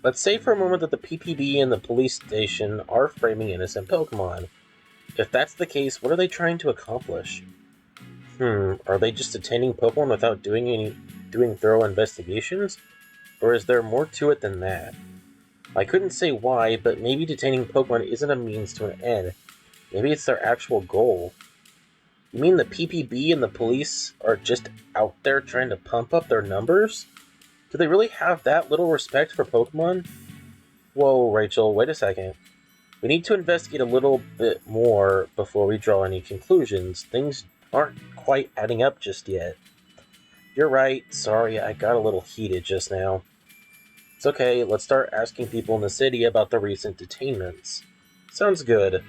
Let's say for a moment that the PPB and the police station are framing innocent Pokemon. If that's the case, what are they trying to accomplish? Are they just detaining Pokemon without doing thorough investigations? Or is there more to it than that? I couldn't say why, but maybe detaining Pokemon isn't a means to an end. Maybe it's their actual goal. You mean the PPB and the police are just out there trying to pump up their numbers? Do they really have that little respect for Pokemon? Whoa, Rachel, wait a second. We need to investigate a little bit more before we draw any conclusions. Things aren't quite adding up just yet. You're right, sorry, I got a little heated just now. It's okay, let's start asking people in the city about the recent detainments. Sounds good.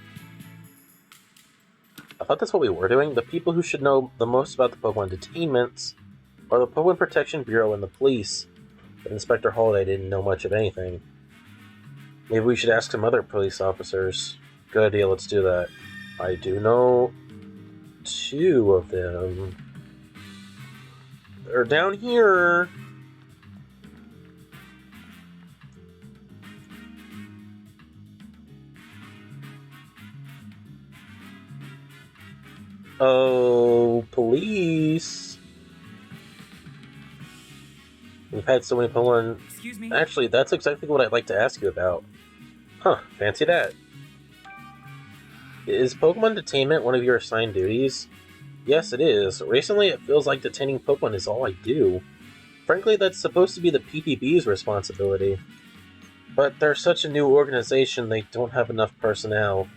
I thought that's what we were doing. The people who should know the most about the Pokemon detainments are the Pokemon Protection Bureau and the police. But Inspector Holiday didn't know much of anything. Maybe we should ask some other police officers. Good idea, let's do that. I do know 2 of them. They're down here. Oh, police. We've had so many Pokemon. Excuse me? Actually, that's exactly what I'd like to ask you about. Huh, fancy that. Is Pokemon detainment one of your assigned duties? Yes, it is. Recently, it feels like detaining Pokemon is all I do. Frankly, that's supposed to be the PPB's responsibility. But they're such a new organization, they don't have enough personnel,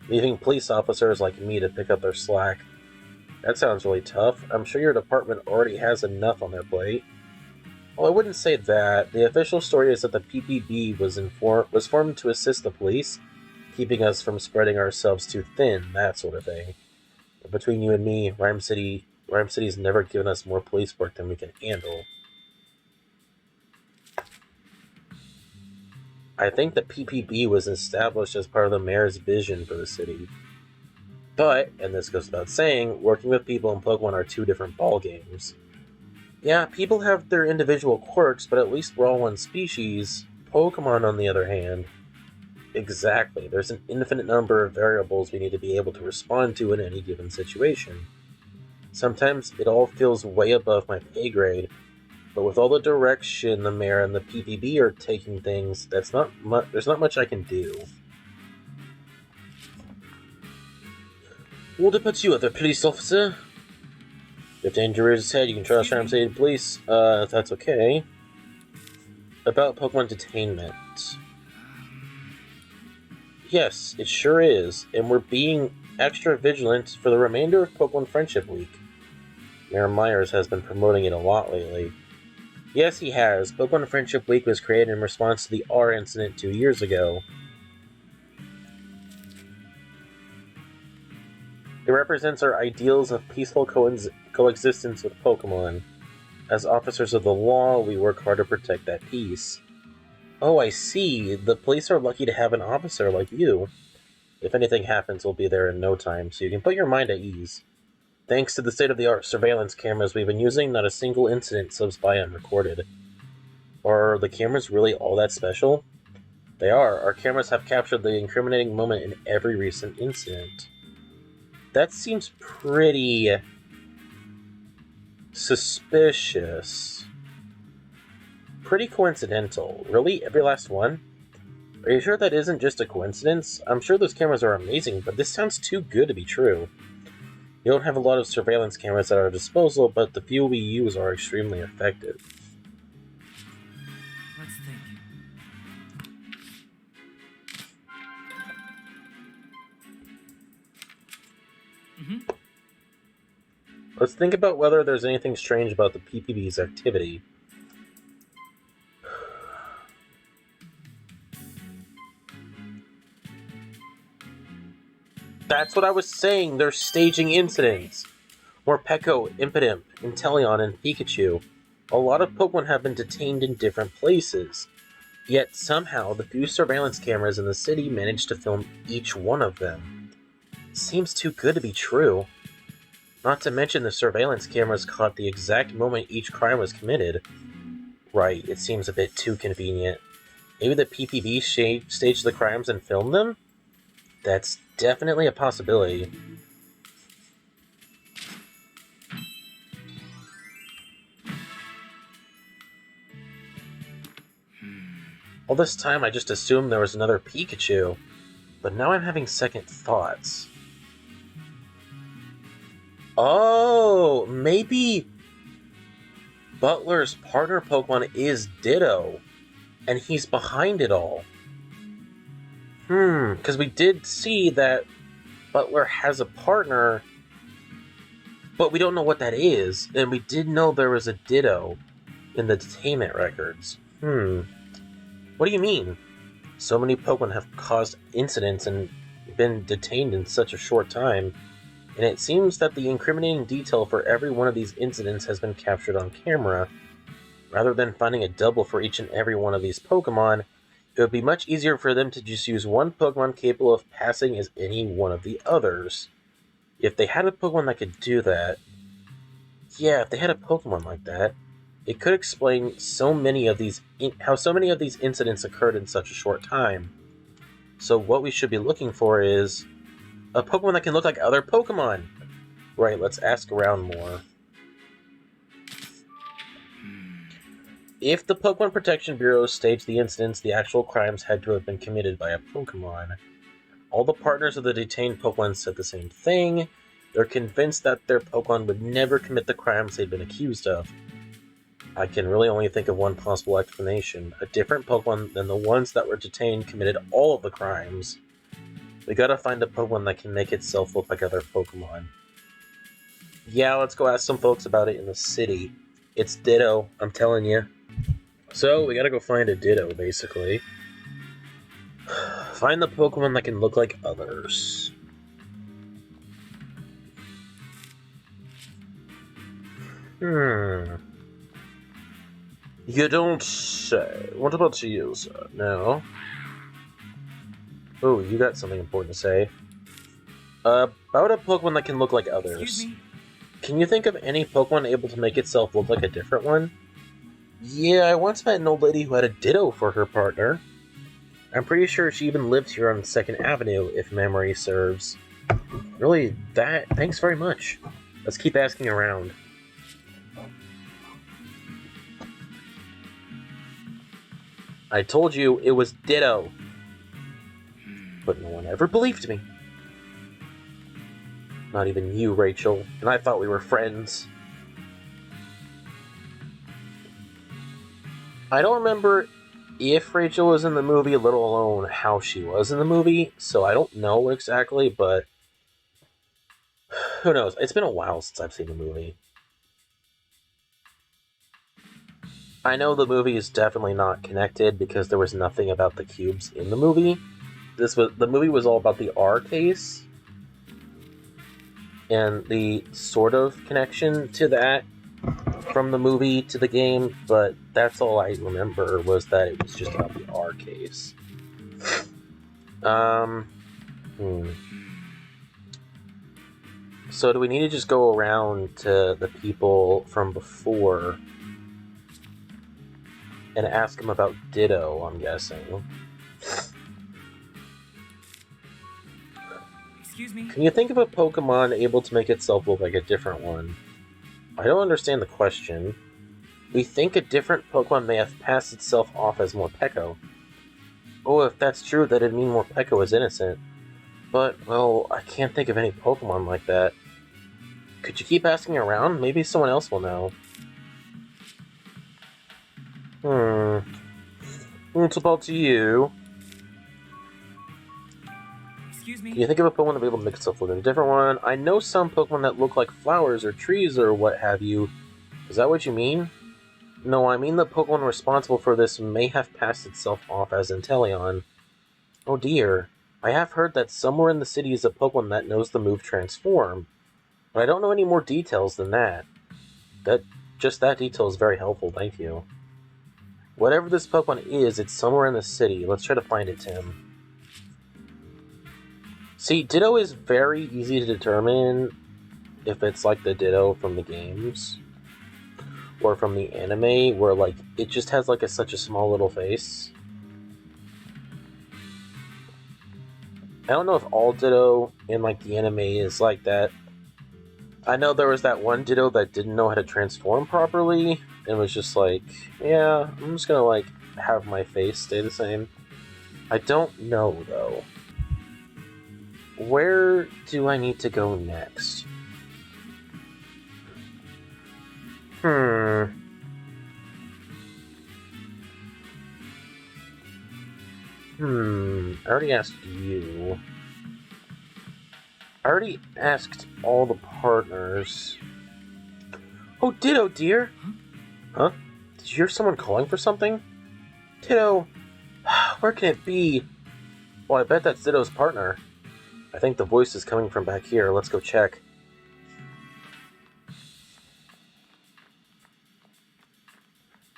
leaving police officers like me to pick up their slack. That sounds really tough. I'm sure your department already has enough on their plate. Well, I wouldn't say that. The official story is that the PPB was formed to assist the police, keeping us from spreading ourselves too thin, that sort of thing. But between you and me, Rhyme City's never given us more police work than we can handle. I think the PPB was established as part of the mayor's vision for the city. But, and this goes without saying, working with people and Pokemon are 2 different ballgames. Yeah, people have their individual quirks, but at least we're all one species. Pokemon, on the other hand... Exactly, there's an infinite number of variables we need to be able to respond to in any given situation. Sometimes it all feels way above my pay grade, but with all the direction the mayor and the PPB are taking things, there's not much I can do. What about you, other police officer? If danger is ahead, you can trust Rhyme City Police, if that's okay. About Pokemon detainment. Yes, it sure is, and we're being extra vigilant for the remainder of Pokemon Friendship Week. Mayor Myers has been promoting it a lot lately. Yes, he has. Pokemon Friendship Week was created in response to the R incident 2 years ago. It represents our ideals of peaceful coexistence with Pokemon. As officers of the law, we work hard to protect that peace. Oh, I see. The police are lucky to have an officer like you. If anything happens, we'll be there in no time, so you can put your mind at ease. Thanks to the state-of-the-art surveillance cameras we've been using, not a single incident slips by unrecorded. Are the cameras really all that special? They are. Our cameras have captured the incriminating moment in every recent incident. That seems pretty... suspicious. Pretty coincidental. Really? Every last one? Are you sure that isn't just a coincidence? I'm sure those cameras are amazing, but this sounds too good to be true. We don't have a lot of surveillance cameras at our disposal, but the few we use are extremely effective. Let's think. Let's think about whether there's anything strange about the PPB's activity. That's what I was saying, they're staging incidents. Morpeko, Impidimp, Inteleon, and Pikachu. A lot of Pokemon have been detained in different places. Yet somehow, the few surveillance cameras in the city managed to film each one of them. Seems too good to be true. Not to mention the surveillance cameras caught the exact moment each crime was committed. Right, it seems a bit too convenient. Maybe the PPB staged the crimes and filmed them? That's definitely a possibility. All this time I just assumed there was another Pikachu, but now I'm having second thoughts. Oh, maybe Butler's partner Pokemon is Ditto, and he's behind it all. Because we did see that Butler has a partner, but we don't know what that is, and we did know there was a Ditto in the detainment records. What do you mean? So many Pokemon have caused incidents and been detained in such a short time, and it seems that the incriminating detail for every one of these incidents has been captured on camera. Rather than finding a double for each and every one of these Pokemon, it would be much easier for them to just use one Pokemon capable of passing as any one of the others. If they had a Pokemon that could do that, if they had a Pokemon like that, it could explain how so many of these incidents occurred in such a short time. So what we should be looking for is a Pokemon that can look like other Pokemon. Right, let's ask around more. If the Pokemon Protection Bureau staged the incidents, the actual crimes had to have been committed by a Pokemon. All the partners of the detained Pokemon said the same thing. They're convinced that their Pokemon would never commit the crimes they'd been accused of. I can really only think of one possible explanation. A different Pokemon than the ones that were detained committed all of the crimes. We gotta find a Pokemon that can make itself look like other Pokemon. Yeah, let's go ask some folks about it in the city. It's Ditto, I'm telling you. So, we gotta go find a Ditto, basically. Find the Pokemon that can look like others. You don't say. What about you, sir? No? Oh, you got something important to say. About a Pokemon that can look like others. Excuse me? Can you think of any Pokemon able to make itself look like a different one? Yeah, I once met an old lady who had a Ditto for her partner. I'm pretty sure she even lived here on 2nd Avenue, if memory serves. Really, thanks very much. Let's keep asking around. I told you it was Ditto. But no one ever believed me. Not even you, Rachel, and I thought we were friends. I don't remember if Rachel was in the movie, let alone how she was in the movie, so I don't know exactly, but who knows? It's been a while since I've seen the movie. I know the movie is definitely not connected because there was nothing about the cubes in the movie. The movie was all about the R case, and the sort of connection to that from the movie to the game, but that's all I remember was that it was just about the R case. So do we need to just go around to the people from before and ask them about Ditto, I'm guessing? Excuse me? Can you think of a Pokemon able to make itself look like a different one? I don't understand the question. We think a different Pokemon may have passed itself off as Morpeko. Oh, if that's true, that'd mean Morpeko is innocent. But, well, I can't think of any Pokemon like that. Could you keep asking around? Maybe someone else will know. It's about you. Excuse me? Can you think of a Pokemon to be able to make itself look like a different one? I know some Pokemon that look like flowers or trees or what have you. Is that what you mean? No, I mean the Pokemon responsible for this may have passed itself off as Inteleon. Oh dear. I have heard that somewhere in the city is a Pokemon that knows the move Transform. But I don't know any more details than that. Just that detail is very helpful, thank you. Whatever this Pokemon is, it's somewhere in the city. Let's try to find it, Tim. See, Ditto is very easy to determine if it's like the Ditto from the games. Or from the anime, where, like, it just has, like, such a small little face. I don't know if all Ditto in like the anime is like that. I know there was that one Ditto that didn't know how to transform properly and was just like, yeah, I'm just gonna like have my face stay the same. I don't know though. Where do I need to go next? I already asked you. I already asked all the partners. Oh, Ditto, dear! Huh? Did you hear someone calling for something? Ditto! Where can it be? Well, I bet that's Ditto's partner. I think the voice is coming from back here. Let's go check.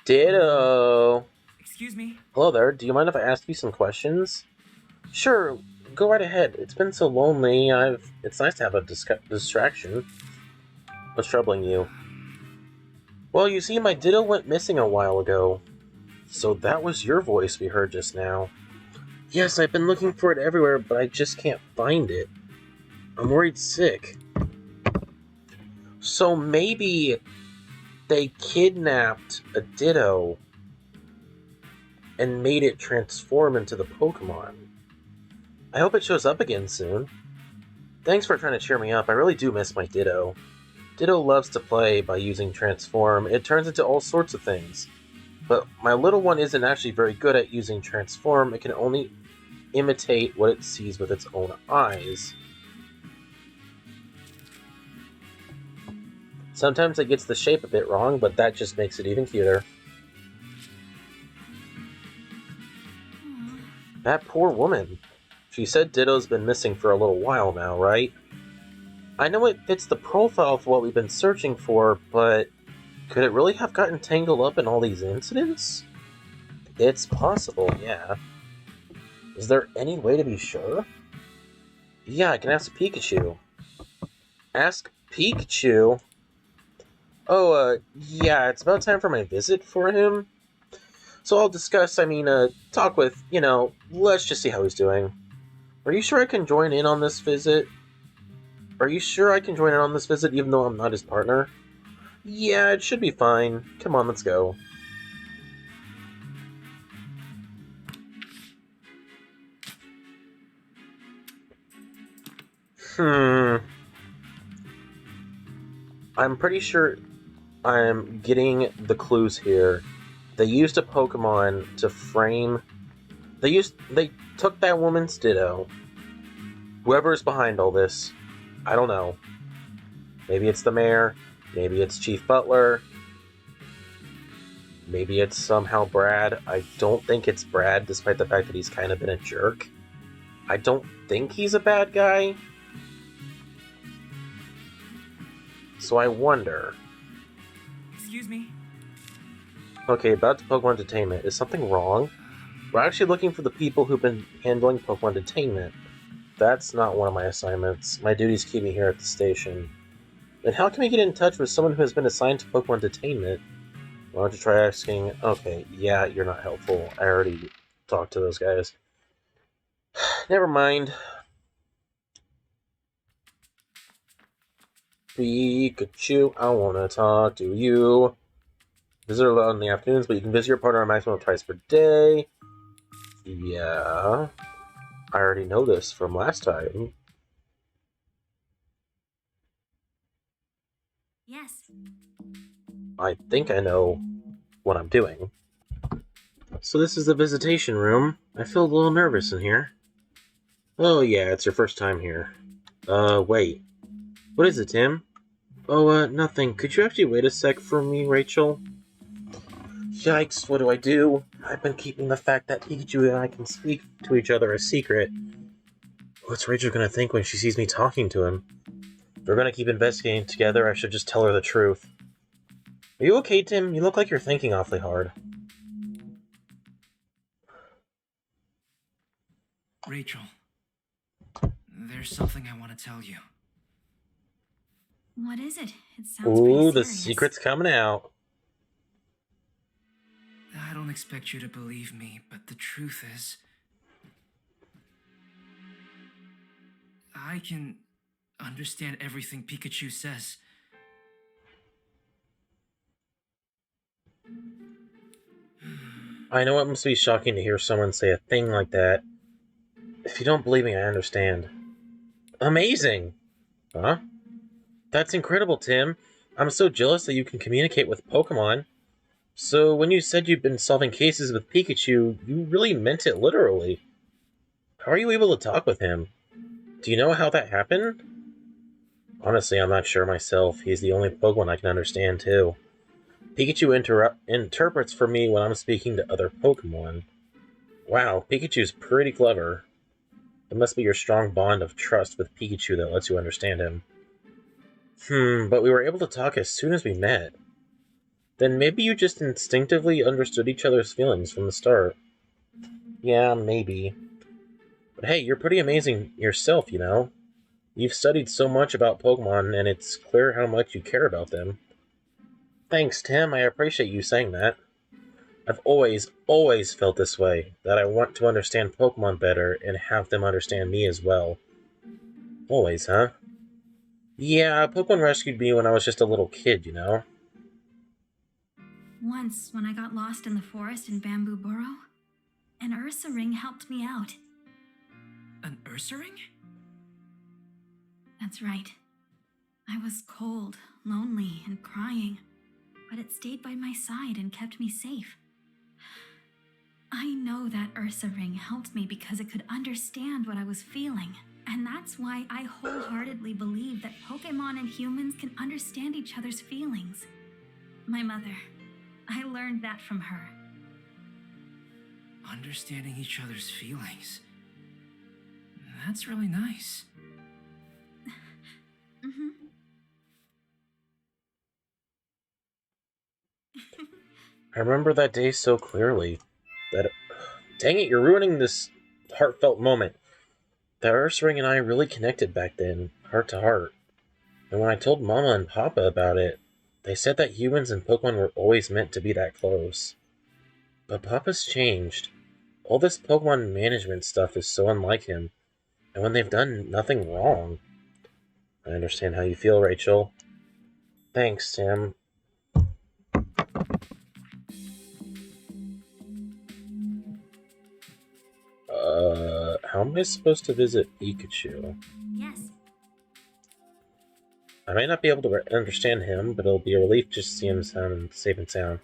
Ditto! Excuse me? Hello there, do you mind if I ask you some questions? Sure, go right ahead. It's been so lonely, It's nice to have a distraction. What's troubling you? Well, you see, my Ditto went missing a while ago. So that was your voice we heard just now. Yes, I've been looking for it everywhere, but I just can't find it. I'm worried sick. So maybe they kidnapped a Ditto and made it transform into the Pokemon. I hope it shows up again soon. Thanks for trying to cheer me up. I really do miss my Ditto. Ditto loves to play by using Transform. It turns into all sorts of things. But my little one isn't actually very good at using Transform. It can only imitate what it sees with its own eyes. Sometimes it gets the shape a bit wrong, but that just makes it even cuter. That poor woman. She said Ditto's been missing for a little while now, right? I know it fits the profile of what we've been searching for, but could it really have gotten tangled up in all these incidents? It's possible, yeah. Is there any way to be sure? Yeah, I can ask Pikachu. Ask Pikachu? Oh, yeah, it's about time for my visit for him. So I'll talk with, let's just see how he's doing. Are you sure I can join in on this visit? Are you sure I can join in on this visit even though I'm not his partner? Yeah, it should be fine. Come on, let's go. I'm pretty sure I'm getting the clues here. They used a Pokemon to frame... They took that woman's Ditto. Whoever's behind all this, I don't know. Maybe it's the mayor, maybe it's Chief Butler, maybe it's somehow Brad. I don't think it's Brad, despite the fact that he's kind of been a jerk. I don't think he's a bad guy. So I wonder... Excuse me? Okay, about the Pokemon Detainment. Is something wrong? We're actually looking for the people who've been handling Pokemon Detainment. That's not one of my assignments. My duties keep me here at the station. Then how can we get in touch with someone who has been assigned to Pokemon Detainment? Why don't you try asking... Okay, yeah, you're not helpful. I already talked to those guys. Never mind. Pikachu, I wanna talk to you. Visit allowed in the afternoons, but you can visit your partner a maximum of twice per day. Yeah. I already know this from last time. Yes. I think I know what I'm doing. So this is the visitation room. I feel a little nervous in here. Oh yeah, it's your first time here. Wait. What is it, Tim? Oh, nothing. Could you actually wait a sec for me, Rachel? Yikes, what do I do? I've been keeping the fact that Pikachu and I can speak to each other a secret. What's Rachel gonna think when she sees me talking to him? If we're gonna keep investigating together, I should just tell her the truth. Are you okay, Tim? You look like you're thinking awfully hard. Rachel, there's something I want to tell you. What is it? It sounds pretty Ooh, serious. the secret's coming out. I don't expect you to believe me, but the truth is... I can understand everything Pikachu says. I know it must be shocking to hear someone say a thing like that. If you don't believe me, I understand. Amazing! Huh? That's incredible, Tim. I'm so jealous that you can communicate with Pokemon. So, when you said you'd been solving cases with Pikachu, you really meant it literally. How are you able to talk with him? Do you know how that happened? Honestly, I'm not sure myself. He's the only Pokemon I can understand, too. Pikachu interprets for me when I'm speaking to other Pokemon. Wow, Pikachu's pretty clever. It must be your strong bond of trust with Pikachu that lets you understand him. But we were able to talk as soon as we met. Then maybe you just instinctively understood each other's feelings from the start. Yeah, maybe. But hey, you're pretty amazing yourself, you know? You've studied so much about Pokemon, and it's clear how much you care about them. Thanks, Tim. I appreciate you saying that. I've always felt this way, that I want to understand Pokemon better and have them understand me as well. Always, huh? Yeah, Pokemon rescued me when I was just a little kid, you know? Once, when I got lost in the forest in Bamboo Burrow, an Ursa ring helped me out. An Ursa ring? That's right. I was cold, lonely, and crying, but it stayed by my side and kept me safe. I know that Ursa ring helped me because it could understand what I was feeling, and that's why I wholeheartedly believe that Pokemon and humans can understand each other's feelings. My mother, I learned that from her. Understanding each other's feelings. That's really nice. Mm-hmm. I remember that day so clearly. Dang it, you're ruining this heartfelt moment. The Ursa Ring and I really connected back then, heart to heart. And when I told Mama and Papa about it, they said that humans and Pokemon were always meant to be that close. But Papa's changed. All this Pokemon management stuff is so unlike him, and when they've done nothing wrong. I understand how you feel, Rachel. Thanks, Tim. How am I supposed to visit Pikachu? Yes. I might not be able to understand him, but it'll be a relief just to see him safe and sound.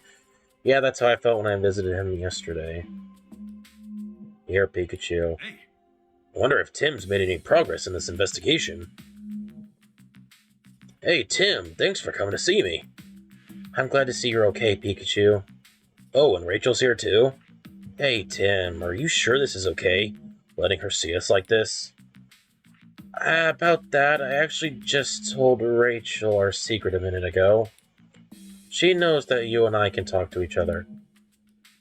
Yeah, that's how I felt when I visited him yesterday. Here, Pikachu. Hey, I wonder if Tim's made any progress in this investigation. Hey, Tim, thanks for coming to see me. I'm glad to see you're okay, Pikachu. Oh, and Rachel's here too? Hey, Tim, are you sure this is okay? Letting her see us like this? About that, I actually just told Rachel our secret a minute ago. She knows that you and I can talk to each other.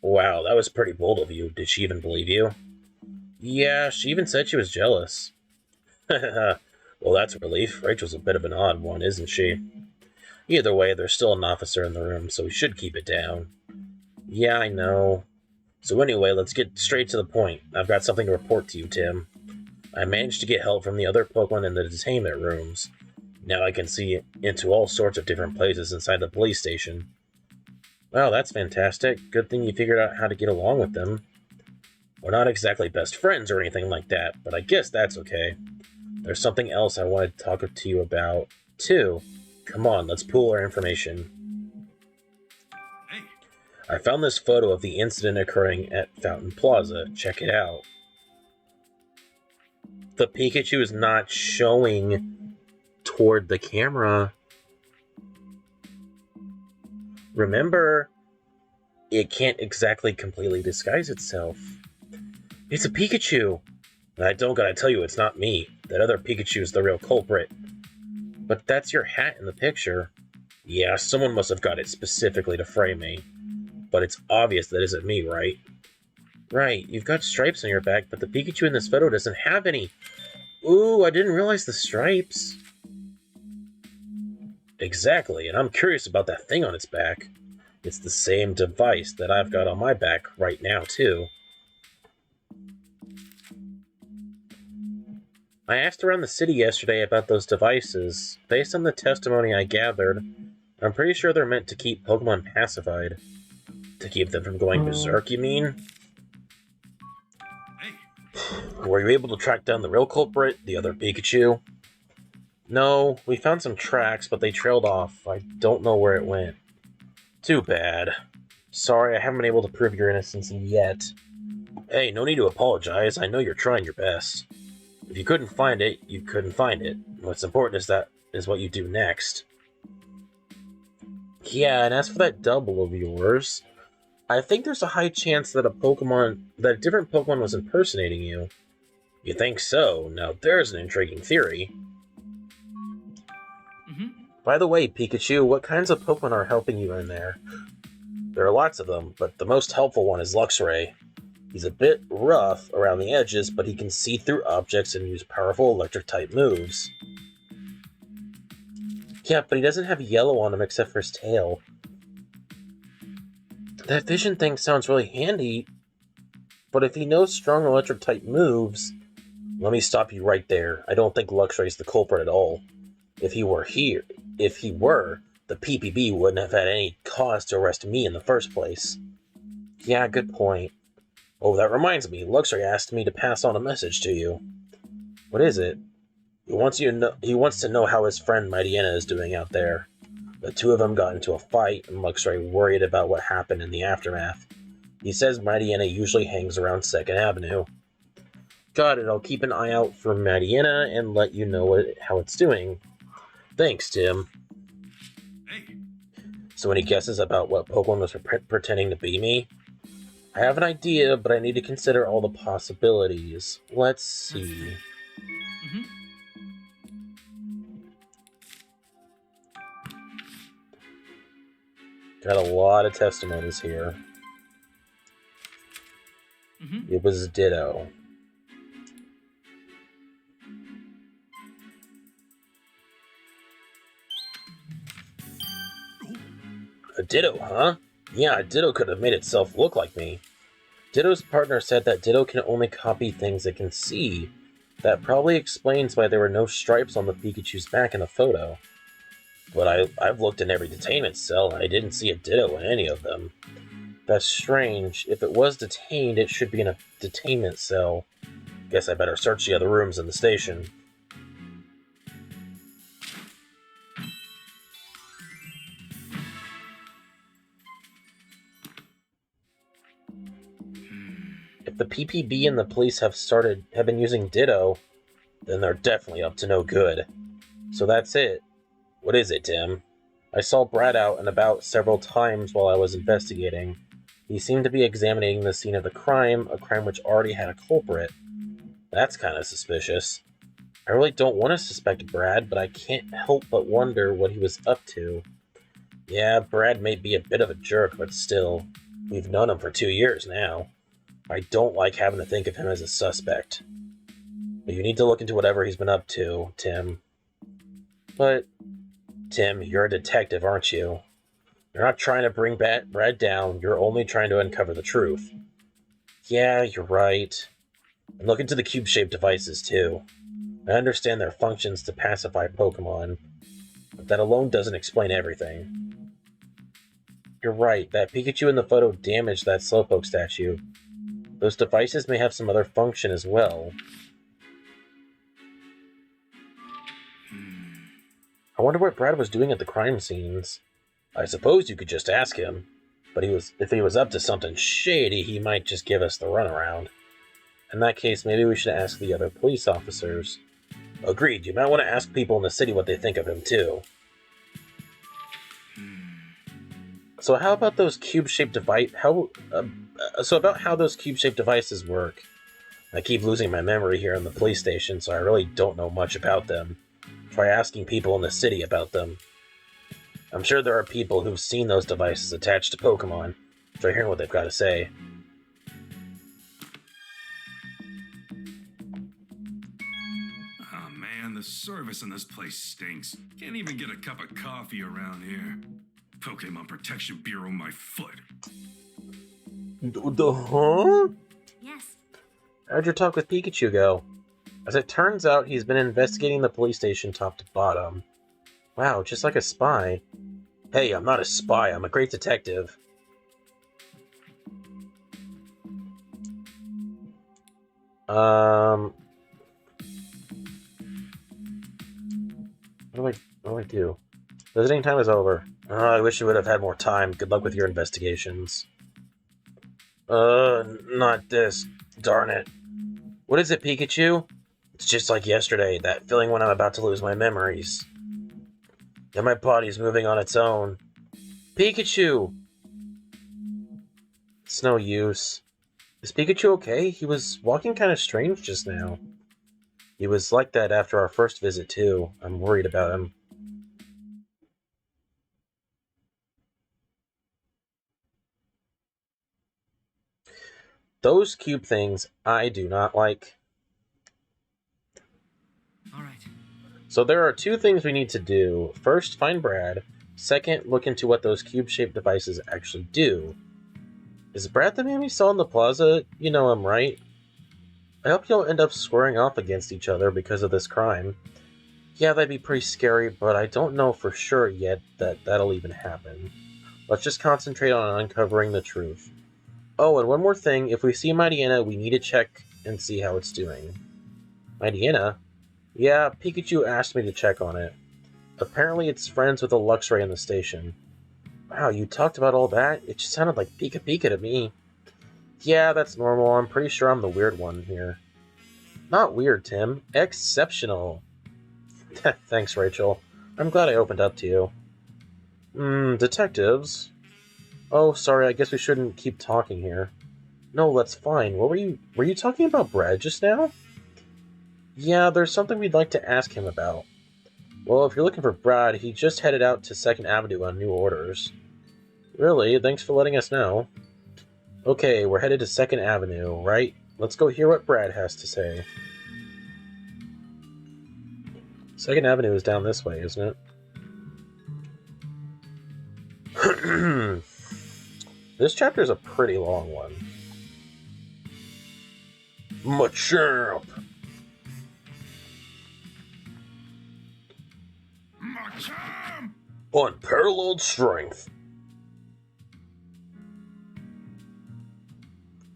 Wow, that was pretty bold of you. Did she even believe you? Yeah, she even said she was jealous. Well, that's a relief. Rachel's a bit of an odd one, isn't she? Either way, there's still an officer in the room, so we should keep it down. Yeah, I know. So anyway, let's get straight to the point. I've got something to report to you, Tim. I managed to get help from the other Pokemon in the detainment rooms. Now I can see into all sorts of different places inside the police station. Wow, that's fantastic. Good thing you figured out how to get along with them. We're not exactly best friends or anything like that, but I guess that's okay. There's something else I wanted to talk to you about, too. Come on, let's pool our information. hey, I found this photo of the incident occurring at Fountain Plaza. Check it out. The Pikachu is not showing toward the camera. Remember, it can't exactly completely disguise itself. It's a Pikachu! And I don't gotta tell you it's not me. That other Pikachu is the real culprit. But that's your hat in the picture. Yeah, someone must have got it specifically to frame me. But it's obvious that isn't me, right? Right, you've got stripes on your back, but the Pikachu in this photo doesn't have any. Ooh, I didn't realize the stripes. Exactly, and I'm curious about that thing on its back. It's the same device that I've got on my back right now, too. I asked around the city yesterday about those devices. Based on the testimony I gathered, I'm pretty sure they're meant to keep Pokemon pacified. To keep them from going berserk, you mean? Hey, Were you able to track down the real culprit, the other Pikachu? No, we found some tracks, but they trailed off. I don't know where it went. Too bad. Sorry, I haven't been able to prove your innocence yet. Hey, no need to apologize. I know you're trying your best. If you couldn't find it, you couldn't find it. What's important is what you do next. Yeah, and as for that double of yours, I think there's a high chance that a different Pokemon was impersonating you. You think so? Now there's an intriguing theory. By the way, Pikachu, what kinds of Pokemon are helping you in there? There are lots of them, but the most helpful one is Luxray. He's a bit rough around the edges, but he can see through objects and use powerful electric-type moves. Yeah, but he doesn't have yellow on him except for his tail. That vision thing sounds really handy, but if he knows strong electric-type moves... Let me stop you right there. I don't think Luxray's the culprit at all. If he were, the PPB wouldn't have had any cause to arrest me in the first place. Yeah, good point. Oh, that reminds me, Luxray asked me to pass on a message to you. What is it? He wants to know how his friend Mightyena is doing out there. The two of them got into a fight, and Luxray worried about what happened in the aftermath. He says Mightyena usually hangs around 2nd Avenue. Got it, I'll keep an eye out for Mightyena and let you know how it's doing. Thanks, Tim. hey. So any guesses about what Pokemon was pretending to be me? I have an idea, but I need to consider all the possibilities. Let's see. Got a lot of testimonies here. It was Ditto. A Ditto, huh? Yeah, Ditto could have made itself look like me. Ditto's partner said that Ditto can only copy things it can see. That probably explains why there were no stripes on the Pikachu's back in the photo. But I've looked in every detainment cell, and I didn't see a Ditto in any of them. That's strange. If it was detained, it should be in a detainment cell. Guess I better search the other rooms in the station. If the PPB and the police have been using Ditto, then they're definitely up to no good. So that's it. What is it, Tim? I saw Brad out and about several times while I was investigating. He seemed to be examining the scene of the crime, a crime which already had a culprit. That's kind of suspicious. I really don't want to suspect Brad, but I can't help but wonder what he was up to. Yeah, Brad may be a bit of a jerk, but still, we've known him for 2 years now. I don't like having to think of him as a suspect. But you need to look into whatever he's been up to, Tim. But, Tim, you're a detective, aren't you? You're not trying to bring Brad down, you're only trying to uncover the truth. Yeah, you're right. And look into the cube-shaped devices, too. I understand their functions to pacify Pokemon, but that alone doesn't explain everything. You're right, that Pikachu in the photo damaged that Slowpoke statue. Those devices may have some other function as well. I wonder what Brad was doing at the crime scenes. I suppose you could just ask him, but if he was up to something shady, he might just give us the runaround. In that case, maybe we should ask the other police officers. Agreed, you might want to ask people in the city what they think of him, too. So how about those cube-shaped how those cube-shaped devices work? I keep losing my memory here in the police station, so I really don't know much about them. Try asking people in the city about them. I'm sure there are people who've seen those devices attached to Pokemon. Try hearing what they've got to say. Oh man, the service in this place stinks. Can't even get a cup of coffee around here. Pokemon Protection Bureau my foot. Huh? Yes. How'd your talk with Pikachu go? As it turns out, he's been investigating the police station top to bottom. Wow, just like a spy. Hey, I'm not a spy, I'm a great detective. What do I do? Visiting time is over. I wish you would have had more time. Good luck with your investigations. Not this. Darn it. What is it, Pikachu? It's just like yesterday, that feeling when I'm about to lose my memories. And my body's moving on its own. Pikachu! It's no use. Is Pikachu okay? He was walking kind of strange just now. He was like that after our first visit, too. I'm worried about him. Those cube things I do not like. Alright. So there are two things we need to do. First, find Brad. Second, look into what those cube-shaped devices actually do. Is Brad the man we saw in the plaza? You know him, right? I hope you don't end up squaring off against each other because of this crime. Yeah, that'd be pretty scary, but I don't know for sure yet that that'll even happen. Let's just concentrate on uncovering the truth. Oh, and one more thing. If we see Mightyena, we need to check and see how it's doing. Mightyena? Yeah, Pikachu asked me to check on it. Apparently it's friends with a Luxray in the station. Wow, you talked about all that? It just sounded like Pika Pika to me. Yeah, that's normal. I'm pretty sure I'm the weird one here. Not weird, Tim. Exceptional. Thanks, Rachel. I'm glad I opened up to you. Detectives? Oh, sorry, I guess we shouldn't keep talking here. No, that's fine. Were you talking about Brad just now? Yeah, there's something we'd like to ask him about. Well, if you're looking for Brad, he just headed out to 2nd Avenue on new orders. Really? Thanks for letting us know. Okay, we're headed to 2nd Avenue, right? Let's go hear what Brad has to say. 2nd Avenue is down this way, isn't it? This chapter is a pretty long one. Machamp! Machamp! Unparalleled strength.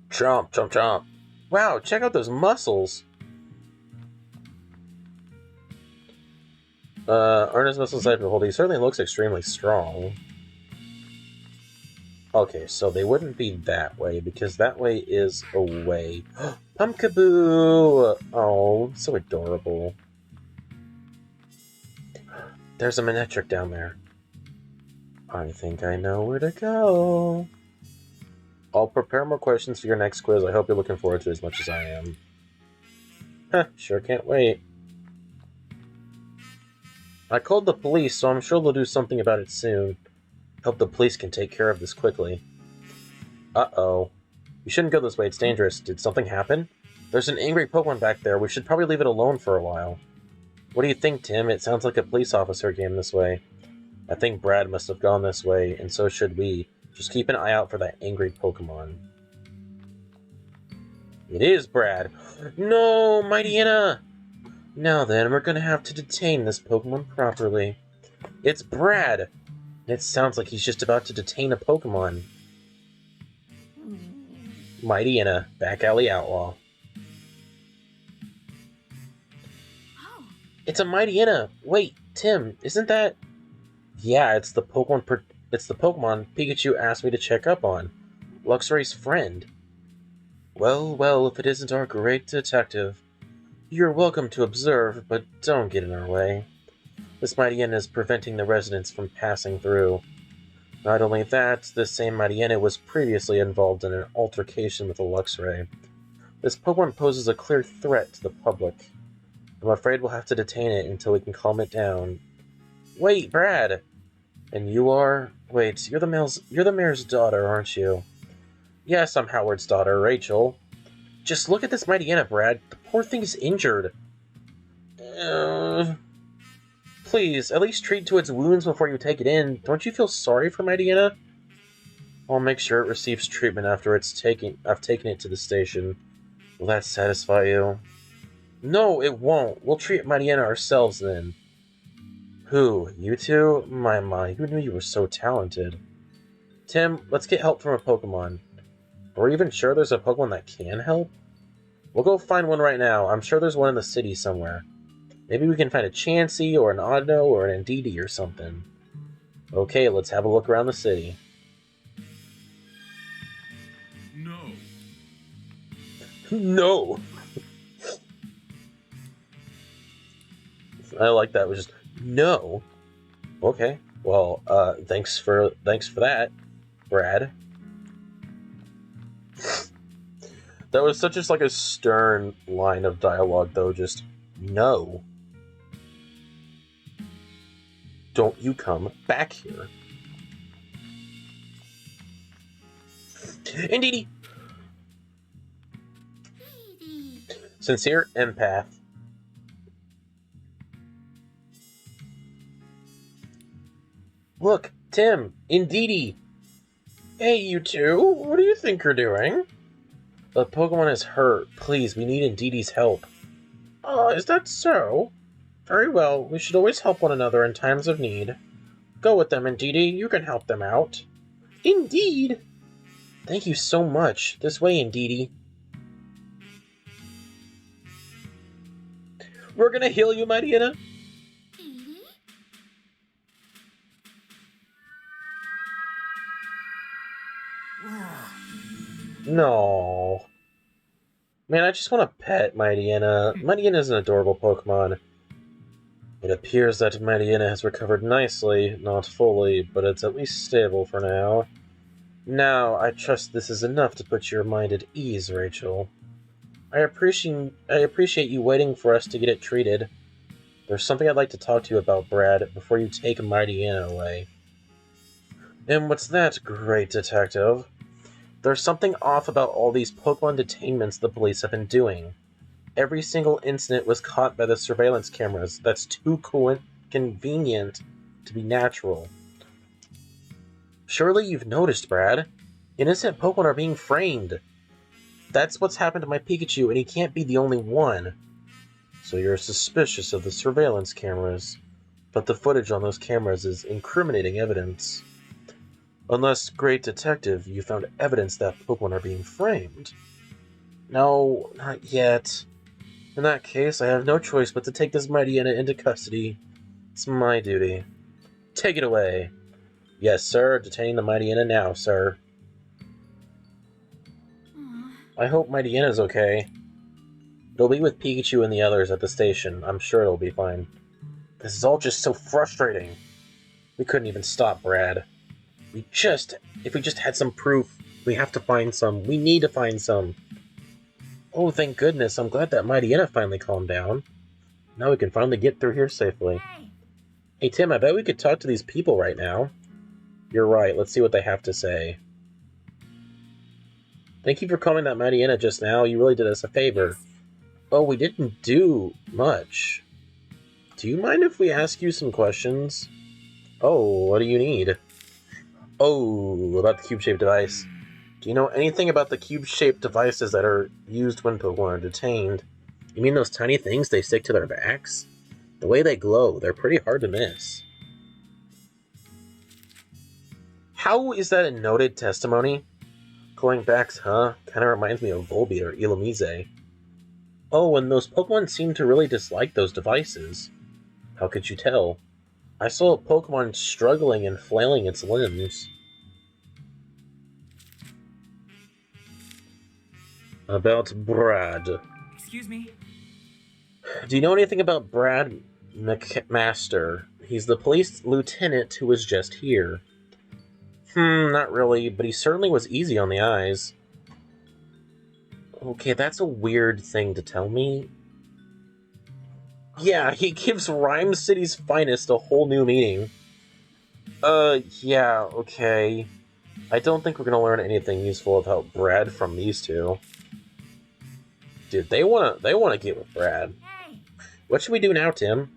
Chomp, chomp, chomp. Wow, check out those muscles. Aren't his muscles safe to hold? He certainly looks extremely strong. Okay, so they wouldn't be that way, because that way is away. Pumpkaboo! Oh, so adorable. There's a Manectric down there. I think I know where to go. I'll prepare more questions for your next quiz. I hope you're looking forward to it as much as I am. Heh, sure can't wait. I called the police, so I'm sure they'll do something about it soon. Hope the police can take care of this quickly. Uh-oh. You shouldn't go this way, it's dangerous. Did something happen? There's an angry Pokemon back there. We should probably leave it alone for a while. What do you think, Tim? It sounds like a police officer came this way. I think Brad must have gone this way, and so should we. Just keep an eye out for that angry Pokemon. It is Brad. No, Mightyena! Now then, we're gonna have to detain this Pokemon properly. It's Brad! It sounds like he's just about to detain a Pokemon. Mightyena, Back Alley Outlaw. Oh, It's a Mightyena! Wait, Tim, isn't that... Yeah, it's the Pokemon Pikachu asked me to check up on. Luxray's friend. Well, well, if it isn't our great detective. You're welcome to observe, but don't get in our way. This Mightyena is preventing the residents from passing through. Not only that, this same Mightyena was previously involved in an altercation with a Luxray. This Pokemon poses a clear threat to the public. I'm afraid we'll have to detain it until we can calm it down. Wait, Brad! And you are... Wait, you're the mayor's daughter, aren't you? Yes, I'm Howard's daughter, Rachel. Just look at this Mightyena, Brad. The poor thing is injured. Please, at least treat to its wounds before you take it in. Don't you feel sorry for Mightyena? I'll make sure it receives treatment after I've taken it to the station. Will that satisfy you? No, it won't. We'll treat Mariana ourselves then. Who? You two? My, who knew you were so talented? Tim, let's get help from a Pokemon. Are we even sure there's a Pokemon that can help? We'll go find one right now. I'm sure there's one in the city somewhere. Maybe we can find a Chansey, or an Audino, or an Indeedee or something. Okay, let's have a look around the city. No. No! I like that. It was just, no. Okay. Well, thanks for that, Brad. That was such just like a stern line of dialogue, though. Just, no. Don't you come back here. Indeedy! Sincere empath. Look, Tim, Indeedee. Hey, you two, what do you think you're doing? The Pokemon is hurt. Please, we need Indeedee's help. Is that so? Very well, we should always help one another in times of need. Go with them, Indeedee. You can help them out. Indeed! Thank you so much. This way, Indeedee. We're gonna heal you, Mariana. No. Man, I just want to pet Mariana. Mariana's an adorable Pokemon. It appears that Mariana has recovered nicely, not fully, but it's at least stable for now. Now, I trust this is enough to put your mind at ease, Rachel. I appreciate you waiting for us to get it treated. There's something I'd like to talk to you about, Brad, before you take Mariana away. And what's that, great detective? There's something off about all these Pokemon detainments the police have been doing. Every single incident was caught by the surveillance cameras. That's too convenient to be natural. Surely you've noticed, Brad. Innocent Pokemon are being framed. That's what's happened to my Pikachu, and he can't be the only one. So you're suspicious of the surveillance cameras. But the footage on those cameras is incriminating evidence. Unless, great detective, you found evidence that Pokemon are being framed. No, not yet. In that case, I have no choice but to take this Mariana into custody. It's my duty. Take it away. Yes, sir. Detaining the Mariana now, sir. I hope Mariana's okay. It'll be with Pikachu and the others at the station. I'm sure it'll be fine. This is all just so frustrating. We couldn't even stop Brad. If we just had some proof, we have to find some. We need to find some. Oh, thank goodness. I'm glad that Mariana finally calmed down. Now we can finally get through here safely. Hey, Tim, I bet we could talk to these people right now. You're right. Let's see what they have to say. Thank you for calming that Mariana just now. You really did us a favor. Oh, we didn't do much. Do you mind if we ask you some questions? Oh, what do you need? Oh, about the cube-shaped device. Do you know anything about the cube-shaped devices that are used when Pokemon are detained? You mean those tiny things they stick to their backs? The way they glow, they're pretty hard to miss. How is that a noted testimony? Glowing backs, huh? Kinda reminds me of Volbeat or Illumise. Oh, and those Pokemon seem to really dislike those devices. How could you tell? I saw a Pokemon struggling and flailing its limbs. About Brad. Excuse me? Do you know anything about Brad McMaster? He's the police lieutenant who was just here. Not really, but he certainly was easy on the eyes. Okay, that's a weird thing to tell me. Yeah, he gives Rhyme City's finest a whole new meaning. Yeah, okay. I don't think we're gonna learn anything useful about Brad from these two. Dude, they wanna get with Brad. Hey! What should we do now, Tim?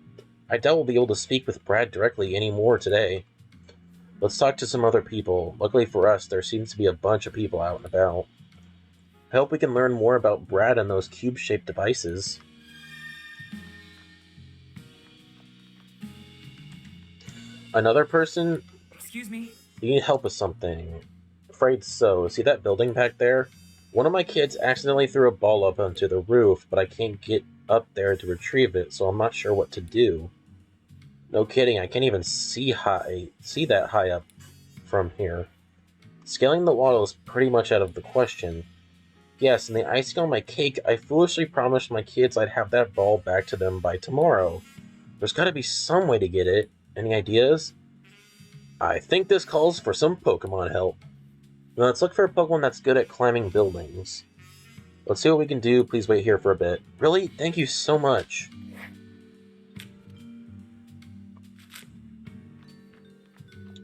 I doubt we'll be able to speak with Brad directly anymore today. Let's talk to some other people. Luckily for us, there seems to be a bunch of people out and about. I hope we can learn more about Brad and those cube-shaped devices. Another person? Excuse me? You need help with something. Afraid so. See that building back there? One of my kids accidentally threw a ball up onto the roof, but I can't get up there to retrieve it, so I'm not sure what to do. No kidding, I can't even see that high up from here. Scaling the wall is pretty much out of the question. Yes, and the icing on my cake, I foolishly promised my kids I'd have that ball back to them by tomorrow. There's gotta be some way to get it. Any ideas? I think this calls for some Pokemon help. Now let's look for a Pokemon that's good at climbing buildings. Let's see what we can do. Please wait here for a bit. Really? Thank you so much.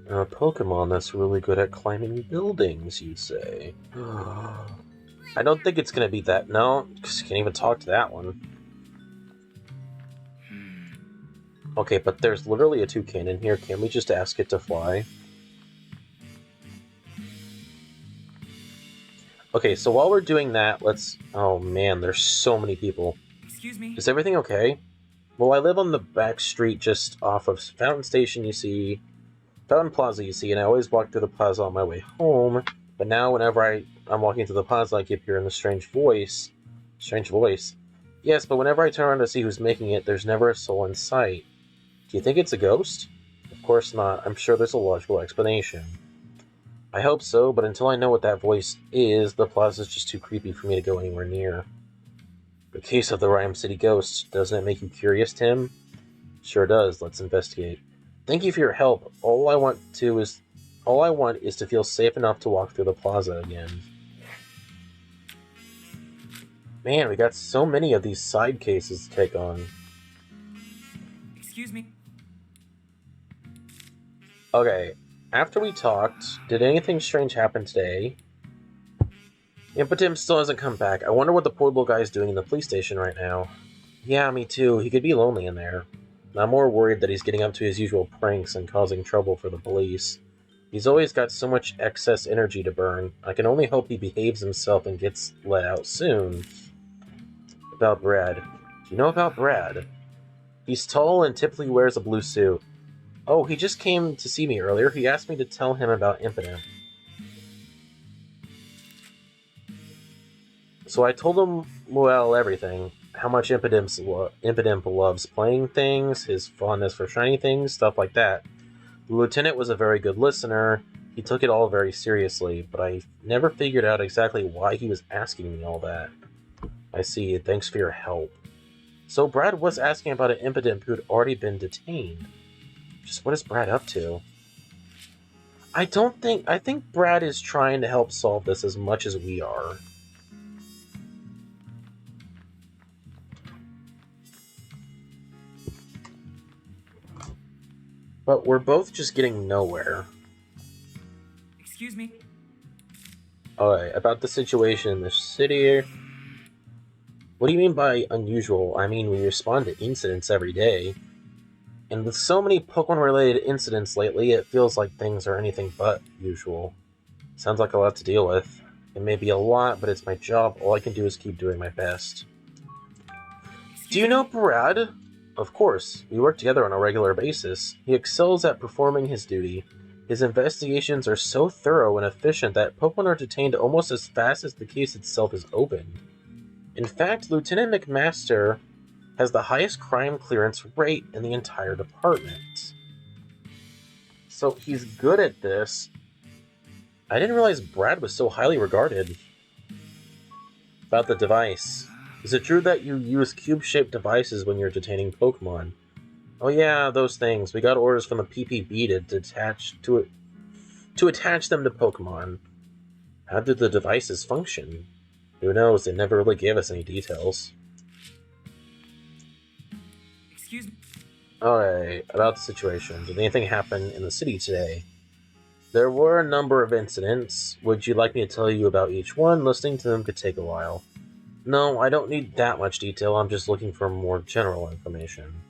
A Pokemon that's really good at climbing buildings, you say? I don't think it's gonna be that. No, because you can't even talk to that one. Okay, but there's literally a toucan in here. Can we just ask it to fly? Okay, so while we're doing that, let's... Oh man, there's so many people. Excuse me? Is everything okay? Well, I live on the back street just off of Fountain Station, you see. Fountain Plaza, you see, and I always walk through the plaza on my way home. But now, whenever I'm walking through the plaza, I keep hearing the strange voice. Strange voice? Yes, but whenever I turn around to see who's making it, there's never a soul in sight. Do you think it's a ghost? Of course not. I'm sure there's a logical explanation. I hope so, but until I know what that voice is, the plaza's just too creepy for me to go anywhere near. The case of the Rhyme City Ghost, doesn't it make you curious, Tim? Sure does. Let's investigate. Thank you for your help. All I want is to feel safe enough to walk through the plaza again. Man, we got so many of these side cases to take on. Excuse me? Okay, after we talked, did anything strange happen today? Impotim still hasn't come back. I wonder what the poor little guy's doing in the police station right now. Yeah, me too. He could be lonely in there. I'm more worried that he's getting up to his usual pranks and causing trouble for the police. He's always got so much excess energy to burn. I can only hope he behaves himself and gets let out soon. About Brad. Do you know about Brad? He's tall and typically wears a blue suit. Oh, he just came to see me earlier. He asked me to tell him about Impotent. So I told him, well, everything. How much Impotent loves playing things, his fondness for shiny things, stuff like that. The lieutenant was a very good listener. He took it all very seriously, but I never figured out exactly why he was asking me all that. I see. Thanks for your help. So Brad was asking about an Impotent who had already been detained. Just what is Brad up to? I think Brad is trying to help solve this as much as we are. But we're both just getting nowhere. Excuse me? Alright, about the situation in the city. What do you mean by unusual? I mean, we respond to incidents every day. And with so many Pokemon-related incidents lately, it feels like things are anything but usual. Sounds like a lot to deal with. It may be a lot, but it's my job. All I can do is keep doing my best. Do you know Brad? Of course. We work together on a regular basis. He excels at performing his duty. His investigations are so thorough and efficient that Pokemon are detained almost as fast as the case itself is opened. In fact, Lieutenant McMaster has the highest crime clearance rate in the entire department. So he's good at this. I didn't realize Brad was so highly regarded. About the device. Is it true that you use cube-shaped devices when you're detaining Pokemon? Oh yeah, those things. We got orders from the PPB to attach them to Pokemon. How did the devices function? Who knows, they never really gave us any details. Excuse me? Alright, about the situation. Did anything happen in the city today? There were a number of incidents. Would you like me to tell you about each one? Listening to them could take a while. No, I don't need that much detail. I'm just looking for more general information.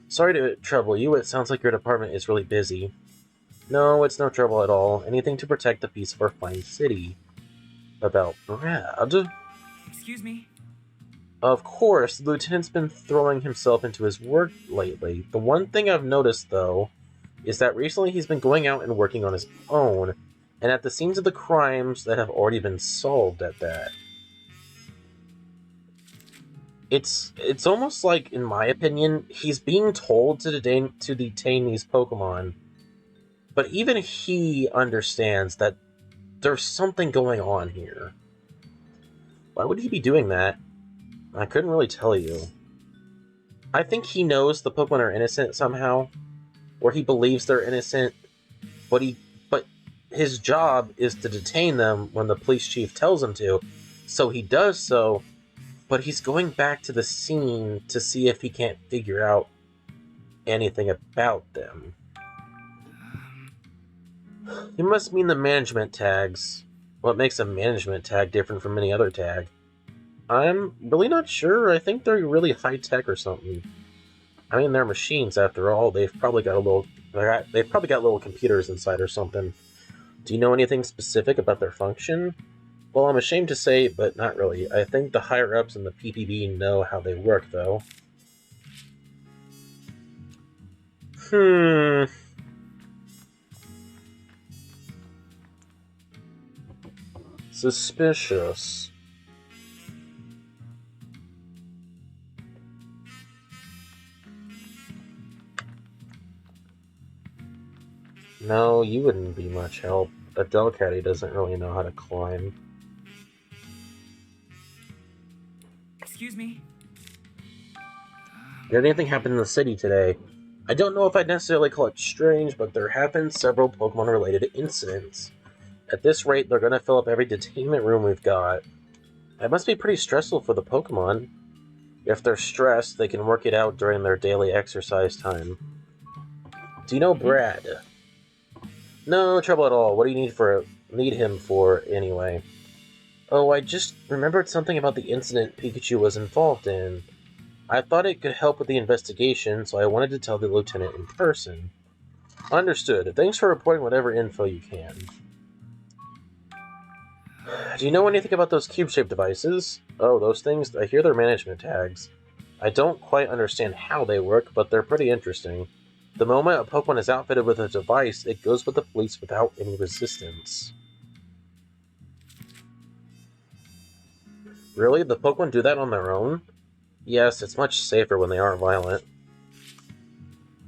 Sorry to trouble you. It sounds like your department is really busy. No, it's no trouble at all. Anything to protect the peace of our fine city. About Brad? Excuse me? Of course, the lieutenant's been throwing himself into his work lately. The one thing I've noticed, though, is that recently he's been going out and working on his own, and at the scenes of the crimes that have already been solved at that. It's almost like, in my opinion, he's being told to detain these Pokemon, but even he understands that there's something going on here. Why would he be doing that? I couldn't really tell you. I think he knows the Pokemon are innocent somehow, or he believes they're innocent, but his job is to detain them when the police chief tells him to, so he does so, but he's going back to the scene to see if he can't figure out anything about them. You must mean the management tags. What makes a management tag different from any other tag? I'm really not sure. I think they're really high-tech or something. I mean, they're machines after all. They've probably got little computers inside or something. Do you know anything specific about their function? Well, I'm ashamed to say, but not really. I think the higher-ups in the PPB know how they work, though. Suspicious. No, you wouldn't be much help. A Delcatty doesn't really know how to climb. Excuse me? Did anything happen in the city today? I don't know if I'd necessarily call it strange, but there have been several Pokemon-related incidents. At this rate, they're going to fill up every detainment room we've got. That must be pretty stressful for the Pokemon. If they're stressed, they can work it out during their daily exercise time. Do you know Brad? No trouble at all. What do you need him for, anyway? Oh, I just remembered something about the incident Pikachu was involved in. I thought it could help with the investigation, so I wanted to tell the lieutenant in person. Understood. Thanks for reporting whatever info you can. Do you know anything about those cube-shaped devices? Oh, those things? I hear they're management tags. I don't quite understand how they work, but they're pretty interesting. The moment a Pokemon is outfitted with a device, it goes with the police without any resistance. Really? The Pokemon do that on their own? Yes, it's much safer when they aren't violent.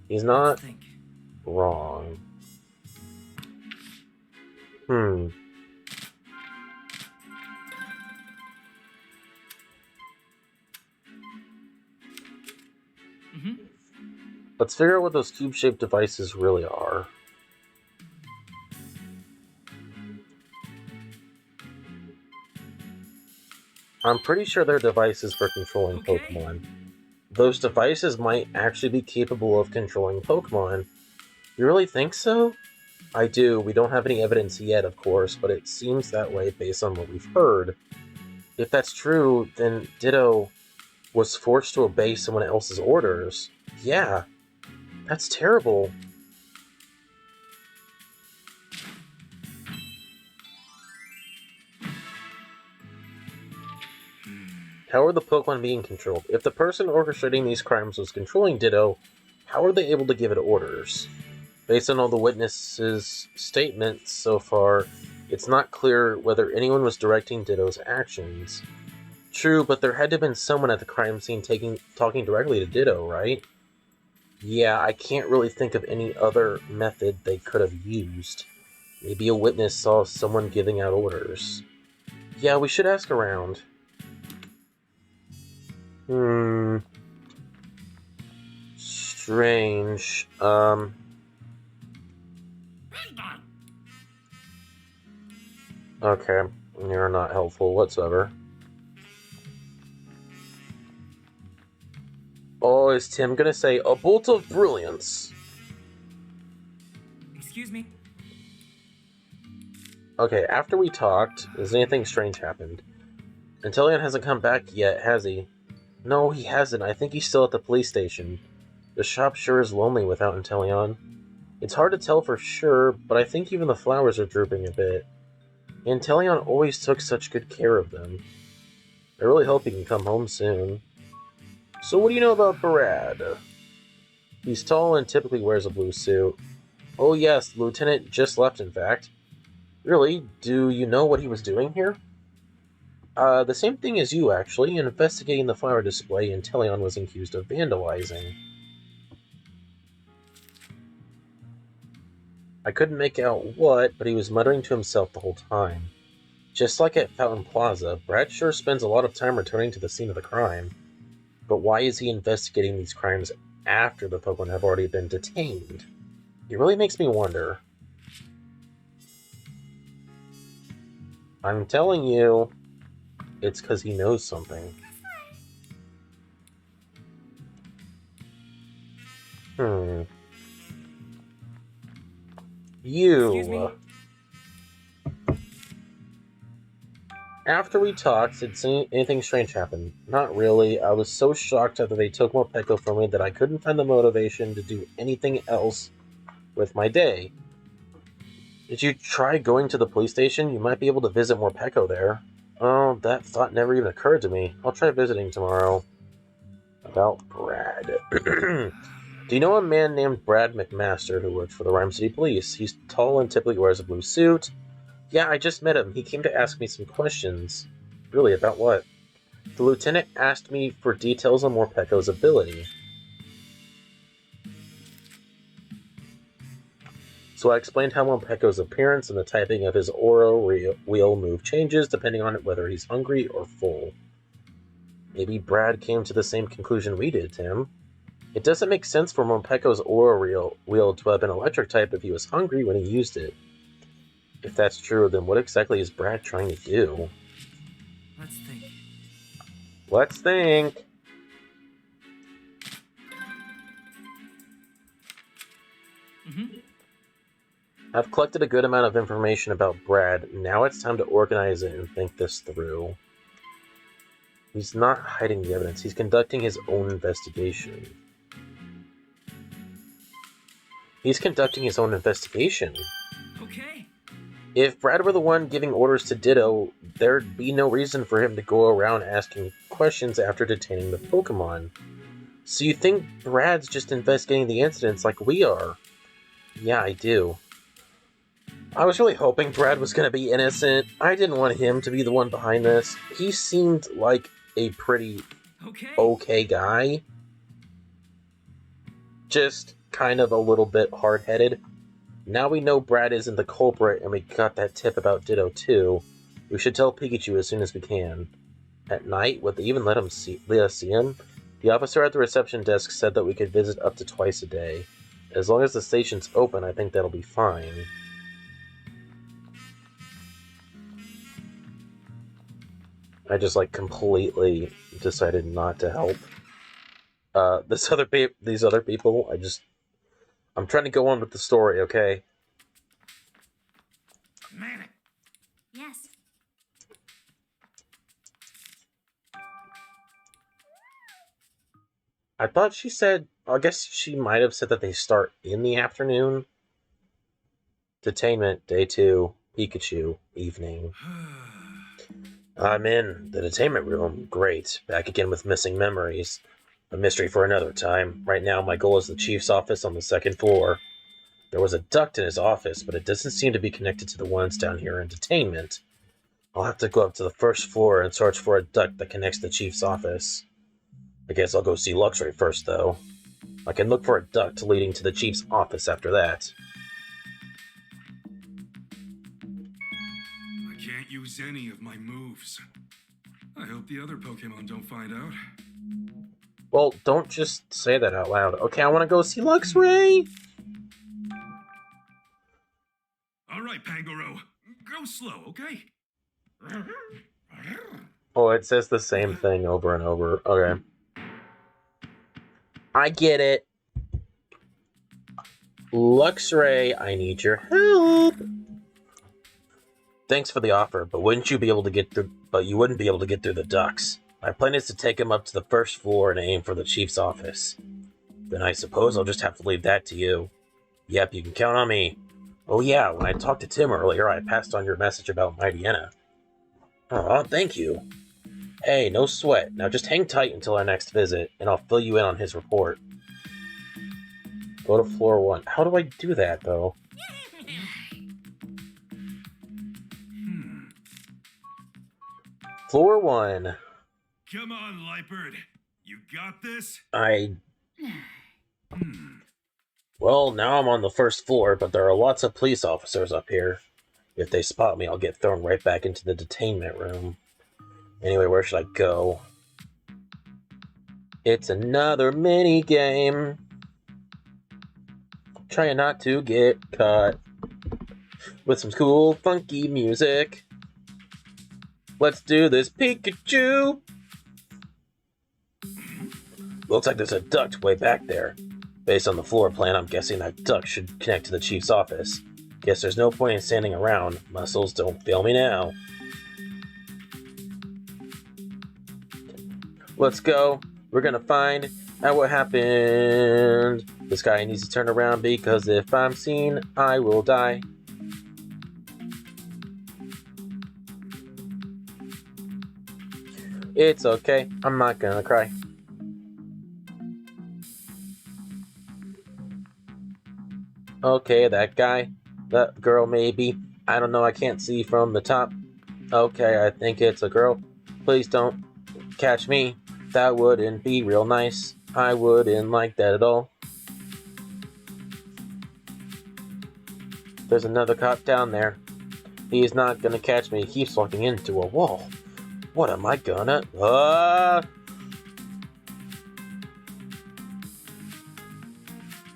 He's not wrong. Let's figure out what those cube-shaped devices really are. I'm pretty sure they're devices for controlling Pokemon. Those devices might actually be capable of controlling Pokemon. You really think so? I do. We don't have any evidence yet, of course, but it seems that way based on what we've heard. If that's true, then Ditto was forced to obey someone else's orders. Yeah, that's terrible. How are the Pokemon being controlled? If the person orchestrating these crimes was controlling Ditto, how are they able to give it orders? Based on all the witnesses' statements so far, it's not clear whether anyone was directing Ditto's actions. True, but there had to have been someone at the crime scene talking directly to Ditto, right? Yeah, I can't really think of any other method they could have used. Maybe a witness saw someone giving out orders. Yeah, we should ask around. Strange. Okay, you're not helpful whatsoever. Oh, is Tim gonna say, a bolt of brilliance? Excuse me? Okay, after we talked, has anything strange happened? Inteleon hasn't come back yet, has he? No, he hasn't. I think he's still at the police station. The shop sure is lonely without Inteleon. It's hard to tell for sure, but I think even the flowers are drooping a bit. Inteleon always took such good care of them. I really hope he can come home soon. So what do you know about Brad? He's tall and typically wears a blue suit. Oh yes, the lieutenant just left, in fact. Really? Do you know what he was doing here? The same thing as you, actually, investigating the flower display Inteleon was accused of vandalizing. I couldn't make out what, but he was muttering to himself the whole time. Just like at Fountain Plaza, Brad sure spends a lot of time returning to the scene of the crime. But why is he investigating these crimes after the Pokemon have already been detained? It really makes me wonder. I'm telling you, it's because he knows something. Excuse me? After we talked, did anything strange happen? Not really. I was so shocked after they took Morpeko from me that I couldn't find the motivation to do anything else with my day. Did you try going to the police station? You might be able to visit Morpeko there. Oh, that thought never even occurred to me. I'll try visiting tomorrow. About Brad. Do you know a man named Brad McMaster who works for the Rhyme City Police? He's tall and typically wears a blue suit. Yeah, I just met him. He came to ask me some questions. Really, about what? The lieutenant asked me for details on Morpeko's ability. So I explained how Morpeko's appearance and the typing of his aura wheel move changes depending on whether he's hungry or full. Maybe Brad came to the same conclusion we did, Tim. It doesn't make sense for Morpeko's aura wheel to have been electric type if he was hungry when he used it. If that's true, then what exactly is Brad trying to do? Let's think. Let's think. I've collected a good amount of information about Brad. Now it's time to organize it and think this through. He's not hiding the evidence. He's conducting his own investigation. Okay. If Brad were the one giving orders to Ditto, there'd be no reason for him to go around asking questions after detaining the Pokemon. So you think Brad's just investigating the incidents like we are? Yeah, I do. I was really hoping Brad was going to be innocent. I didn't want him to be the one behind this. He seemed like a pretty okay guy. Just kind of a little bit hard-headed. Now we know Brad isn't the culprit, and we got that tip about Ditto too. We should tell Pikachu as soon as we can. At night, would they even let us see him? The officer at the reception desk said that we could visit up to twice a day. As long as the station's open, I think that'll be fine. I just, completely decided not to help. These other people, I'm trying to go on with the story, okay? Yes. I thought she said, I guess she might have said that they start in the afternoon. Detainment, day 2, Pikachu, evening. I'm in the detainment room. Great. Back again with missing memories. A mystery for another time. Right now, my goal is the chief's office on the 2nd floor. There was a duct in his office, but it doesn't seem to be connected to the ones down here in detainment. I'll have to go up to the 1st floor and search for a duct that connects the chief's office. I guess I'll go see Luxray first, though. I can look for a duct leading to the chief's office after that. I can't use any of my moves. I hope the other Pokemon don't find out. Well, don't just say that out loud. Okay, I want to go see Luxray! Alright, Pangoro. Go slow, okay? Oh, it says the same thing over and over. Okay. I get it. Luxray, I need your help. Thanks for the offer, but you wouldn't be able to get through the ducts. My plan is to take him up to the 1st floor and aim for the chief's office. Then I suppose I'll just have to leave that to you. Yep, you can count on me. Oh yeah, when I talked to Tim earlier, I passed on your message about Mightyena. Aw, thank you. Hey, no sweat. Now just hang tight until our next visit, and I'll fill you in on his report. Go to floor 1. How do I do that, though? Floor 1. Come on, Leipard. You got this? Well, now I'm on the first floor, but there are lots of police officers up here. If they spot me, I'll get thrown right back into the detainment room. Anyway, where should I go? It's another mini game. Trying not to get caught. With some cool, funky music. Let's do this, Pikachu! Looks like there's a duct way back there. Based on the floor plan, I'm guessing that duct should connect to the chief's office. Guess there's no point in standing around. Muscles, don't fail me now. Let's go. We're gonna find out what happened. This guy needs to turn around because if I'm seen, I will die. It's okay. I'm not gonna cry. Okay, that guy. That girl, maybe. I don't know, I can't see from the top. Okay, I think it's a girl. Please don't catch me. That wouldn't be real nice. I wouldn't like that at all. There's another cop down there. He's not gonna catch me. He keeps walking into a wall. What am I gonna...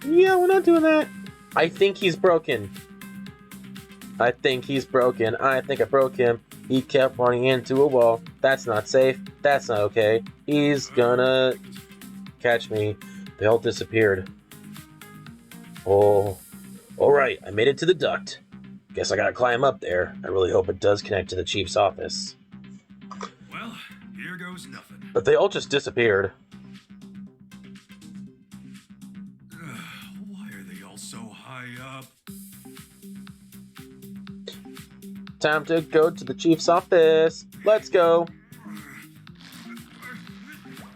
Yeah, we're not doing that. I think he's broken. I think I broke him. He kept running into a wall. That's not safe. That's not okay. He's gonna catch me. They all disappeared. Oh. Alright, I made it to the duct. Guess I gotta climb up there. I really hope it does connect to the chief's office. Well, here goes nothing. But they all just disappeared. Why are they all so high up? Time to go to the chief's office. Let's go.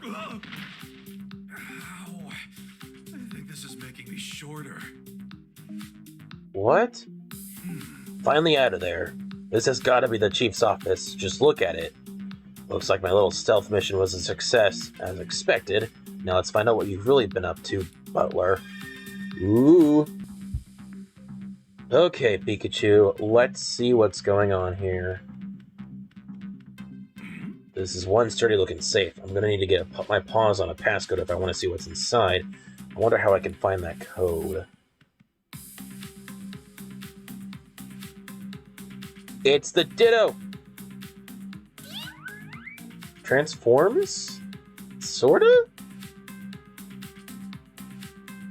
Ow. I think this is making me shorter. What? Finally out of there. This has got to be the chief's office. Just look at it. Looks like my little stealth mission was a success, as expected. Now let's find out what you've really been up to, Butler. Ooh. Okay, Pikachu, let's see what's going on here. This is one sturdy-looking safe. I'm gonna need to get my paws on a passcode if I want to see what's inside. I wonder how I can find that code. It's the Ditto! Transforms? Sorta?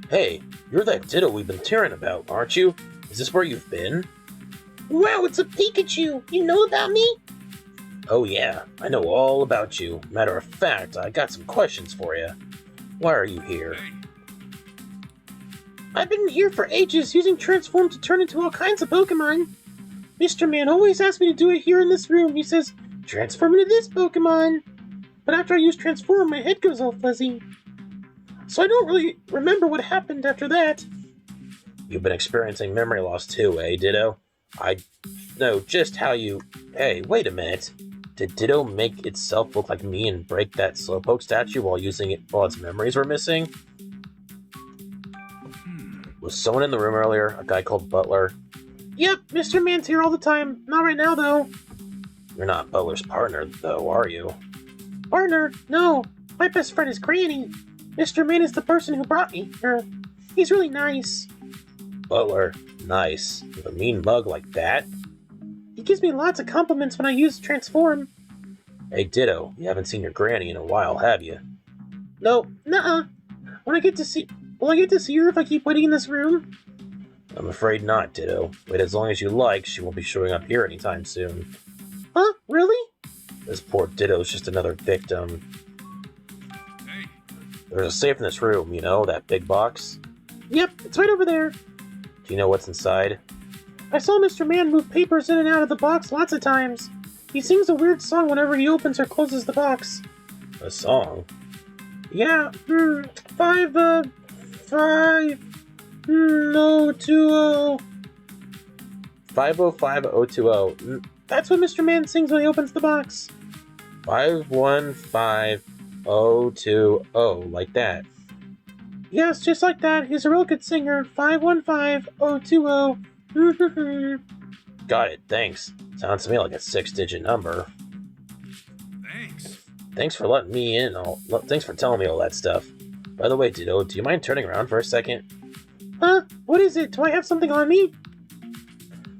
Hey, you're that Ditto we've been tearing about, aren't you? Is this where you've been? Wow, it's a Pikachu! You know about me? Oh yeah, I know all about you. Matter of fact, I got some questions for you. Why are you here? Hey, I've been here for ages, using Transform to turn into all kinds of Pokemon. Mr. Man always asks me to do it here in this room. He says, transform into this Pokemon. But after I use Transform, my head goes all fuzzy. So I don't really remember what happened after that. You've been experiencing memory loss too, eh, Ditto? I know just how you... Hey, wait a minute. Did Ditto make itself look like me and break that Slowpoke statue while using it while its memories were missing? Was someone in the room earlier? A guy called Butler? Yep, Mr. Man's here all the time. Not right now, though. You're not Butler's partner, though, are you? Partner? No. My best friend is Granny. Mr. Man is the person who brought me here. He's really nice. Butler, nice. With a mean mug like that? He gives me lots of compliments when I use Transform. Hey, Ditto, you haven't seen your granny in a while, have you? No, nuh-uh. Will I get to see her if I keep waiting in this room? I'm afraid not, Ditto. Wait as long as you like, she won't be showing up here anytime soon. Huh? Really? This poor Ditto's just another victim. hey, There's a safe in this room, you know, that big box? Yep, it's right over there. Do you know what's inside? I saw Mr. Man move papers in and out of the box lots of times. He sings a weird song whenever he opens or closes the box. A song? Yeah, 020. 505020. That's what Mr. Man sings when he opens the box. 515020, like that. Yes, just like that. He's a real good singer. 515020. Got it, thanks. Sounds to me like a 6-digit number. Thanks. Thanks for letting me in. Thanks for telling me all that stuff. By the way, Ditto, do you mind turning around for a second? Huh? What is it? Do I have something on me?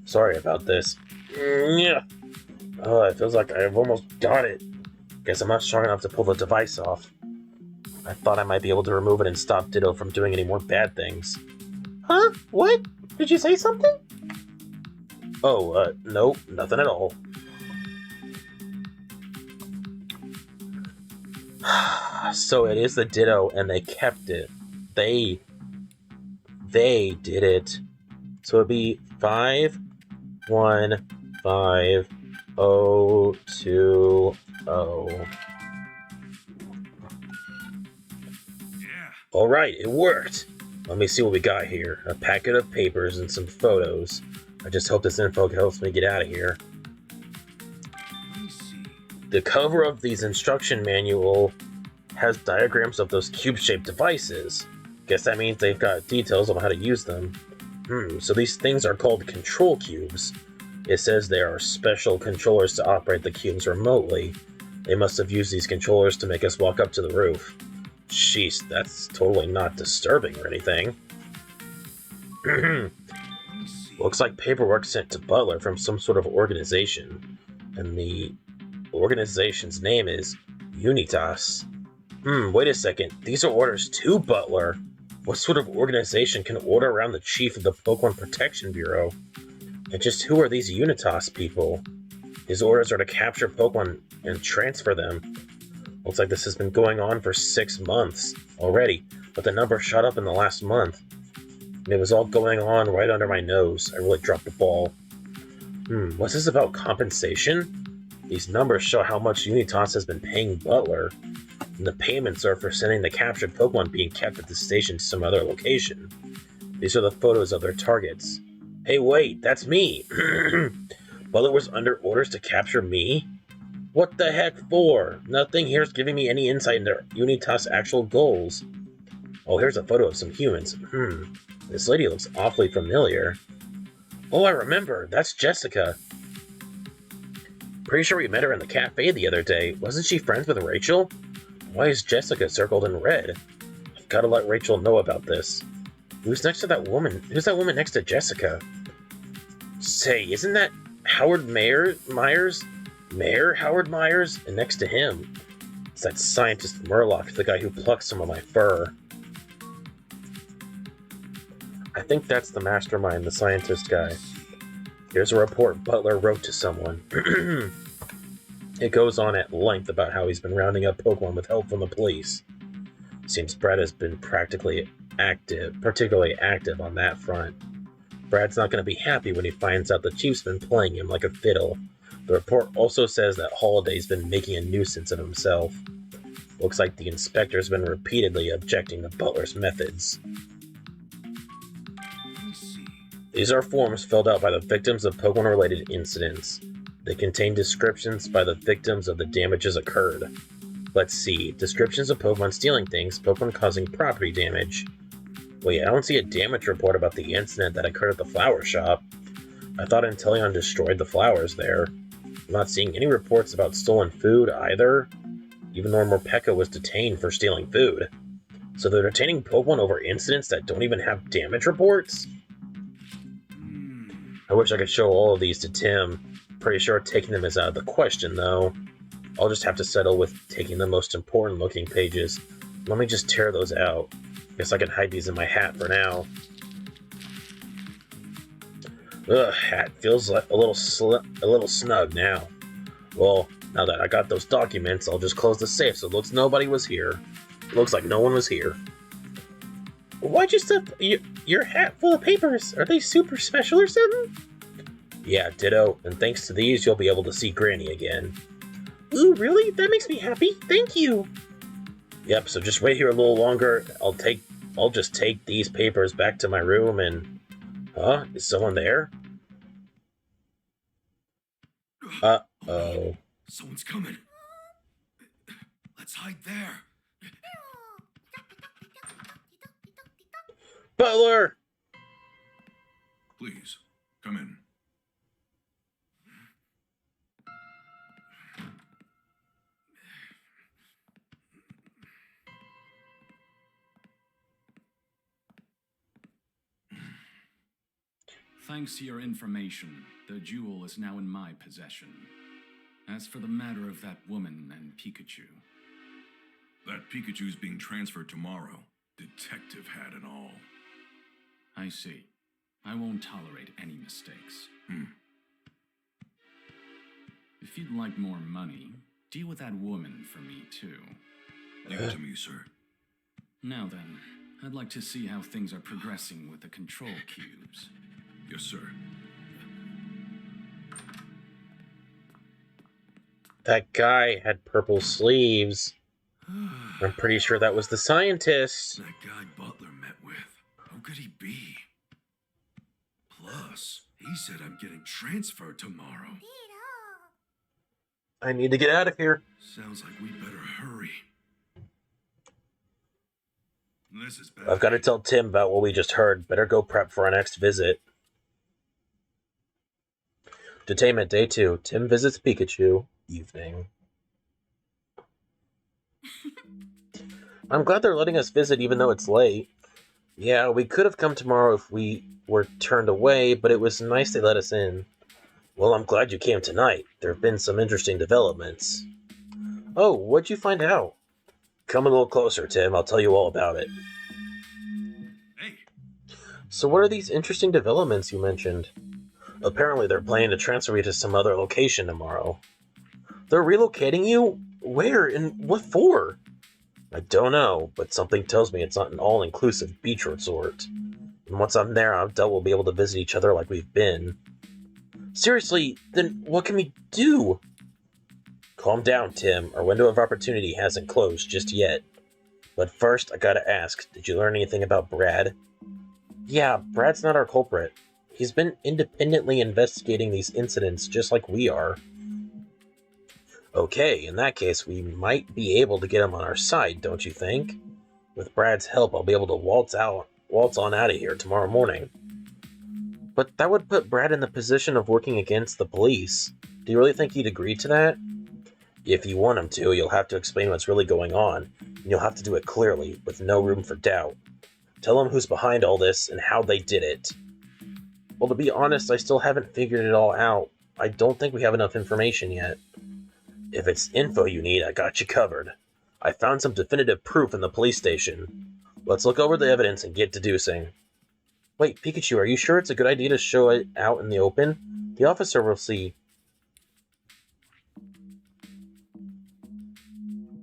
Sorry about this. Yeah. Oh, it feels like I've almost got it. Guess I'm not strong enough to pull the device off. I thought I might be able to remove it and stop Ditto from doing any more bad things. Huh? What? Did you say something? Oh, nope, nothing at all. So it is the Ditto, and they kept it. They did it. So it'd be 515020. Yeah. Alright, it worked! Let me see what we got here. A packet of papers and some photos. I just hope this info helps me get out of here. Let me see. The cover of these instruction manual has diagrams of those cube-shaped devices. Guess that means they've got details on how to use them. So these things are called control cubes. It says there are special controllers to operate the cubes remotely. They must have used these controllers to make us walk up to the roof. Sheesh, that's totally not disturbing or anything. Looks like paperwork sent to Butler from some sort of organization. And the organization's name is Unitas. Wait a second. These are orders to Butler. What sort of organization can order around the chief of the Pokemon Protection Bureau? And just who are these Unitas people? His orders are to capture Pokemon and transfer them. Looks like this has been going on for 6 months already, but the number shot up in the last month. And it was all going on right under my nose. I really dropped the ball. What's this about compensation? These numbers show how much Unitas has been paying Butler. And the payments are for sending the captured Pokemon being kept at the station to some other location. These are the photos of their targets. Hey wait, that's me! Butler was under orders to capture me? What the heck for? Nothing here's giving me any insight into Unitas' actual goals. Oh, here's a photo of some humans. This lady looks awfully familiar. Oh, I remember. That's Jessica. Pretty sure we met her in the cafe the other day. Wasn't she friends with Rachel? Why is Jessica circled in red? I've got to let Rachel know about this. Who's next to that woman? Who's that woman next to Jessica? Say, isn't that Howard Myers? Mayor Howard Myers? And next to him, it's that scientist Murloc, the guy who plucked some of my fur. I think that's the mastermind, the scientist guy. Here's a report Butler wrote to someone. It goes on at length about how he's been rounding up Pokemon with help from the police. Seems Brad has been particularly active on that front. Brad's not going to be happy when he finds out the chief's been playing him like a fiddle. The report also says that Holiday's been making a nuisance of himself. Looks like the inspector's been repeatedly objecting to Butler's methods. These are forms filled out by the victims of Pokemon-related incidents. They contain descriptions by the victims of the damages occurred. Let's see. Descriptions of Pokemon stealing things, Pokemon causing property damage. Wait, I don't see a damage report about the incident that occurred at the flower shop. I thought Inteleon destroyed the flowers there. I'm not seeing any reports about stolen food either. Even though Morpeko was detained for stealing food. So they're detaining Pokemon over incidents that don't even have damage reports? I wish I could show all of these to Tim. Pretty sure taking them is out of the question, though. I'll just have to settle with taking the most important looking pages. Let me just tear those out. Guess I can hide these in my hat for now. Ugh, hat feels like a little snug now. Well, now that I got those documents, I'll just close the safe so it looks nobody was here. It looks like no one was here. Why'd you stuff your hat full of papers? Are they super special or something? Yeah, ditto. And thanks to these, you'll be able to see Granny again. Ooh, really? That makes me happy. Thank you. Yep, so just wait here a little longer. I'll I'll just take these papers back to my room and... Huh? Is someone there? Uh-oh. Someone's coming. Let's hide there. Butler! Please, come in. Thanks to your information, the jewel is now in my possession. As for the matter of that woman and Pikachu... That Pikachu's being transferred tomorrow. Detective hat and all. I see. I won't tolerate any mistakes. If you'd like more money, deal with that woman for me, too. Leave it to me, sir. Now then, I'd like to see how things are progressing with the control cubes. Yes, sir. That guy had purple sleeves. I'm pretty sure that was the scientist. That guy Butler met with. Who could he be? Plus, he said I'm getting transferred tomorrow. I need to get out of here. Sounds like we better hurry. This is bad. I've got to tell Tim about what we just heard. Better go prep for our next visit. Detainment Day 2. Tim visits Pikachu. Evening. I'm glad they're letting us visit even though it's late. Yeah, we could have come tomorrow if we were turned away, but it was nice they let us in. Well, I'm glad you came tonight. There have been some interesting developments. Oh, what'd you find out? Come a little closer, Tim. I'll tell you all about it. Hey. So what are these interesting developments you mentioned? Apparently they're planning to transfer you to some other location tomorrow. They're relocating you? Where and what for? I don't know, but something tells me it's not an all-inclusive beach resort. And once I'm there, I doubt we'll be able to visit each other like we've been. Seriously, then what can we do? Calm down, Tim. Our window of opportunity hasn't closed just yet. But first, I gotta ask, did you learn anything about Brad? Yeah, Brad's not our culprit. He's been independently investigating these incidents just like we are. Okay, in that case, we might be able to get him on our side, don't you think? With Brad's help, I'll be able to waltz on out of here tomorrow morning. But that would put Brad in the position of working against the police. Do you really think he'd agree to that? If you want him to, you'll have to explain what's really going on, and you'll have to do it clearly, with no room for doubt. Tell him who's behind all this and how they did it. Well, to be honest, I still haven't figured it all out. I don't think we have enough information yet. If it's info you need, I got you covered. I found some definitive proof in the police station. Let's look over the evidence and get deducing. Wait, Pikachu, are you sure it's a good idea to show it out in the open? The officer will see.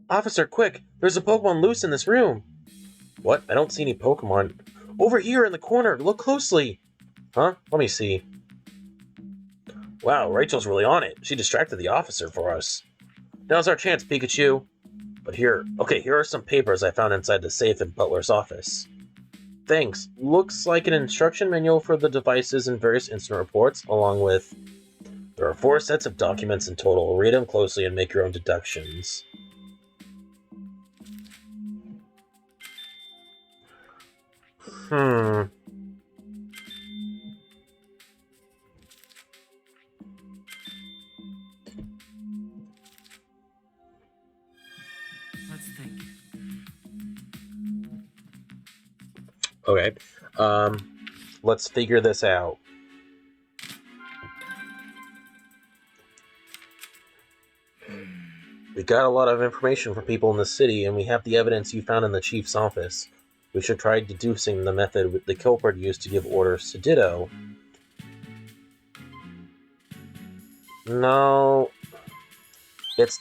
Officer, quick! There's a Pokemon loose in this room! What? I don't see any Pokemon. Over here in the corner! Look closely! Huh? Let me see. Wow, Rachel's really on it. She distracted the officer for us. Now's our chance, Pikachu. But here are some papers I found inside the safe in Butler's office. Thanks. Looks like an instruction manual for the devices and various incident reports, along with... There are 4 sets of documents in total. Read them closely and make your own deductions. Let's think. Okay. Let's figure this out. We got a lot of information from people in the city, and we have the evidence you found in the chief's office. We should try deducing the method the culprit used to give orders to Ditto. No.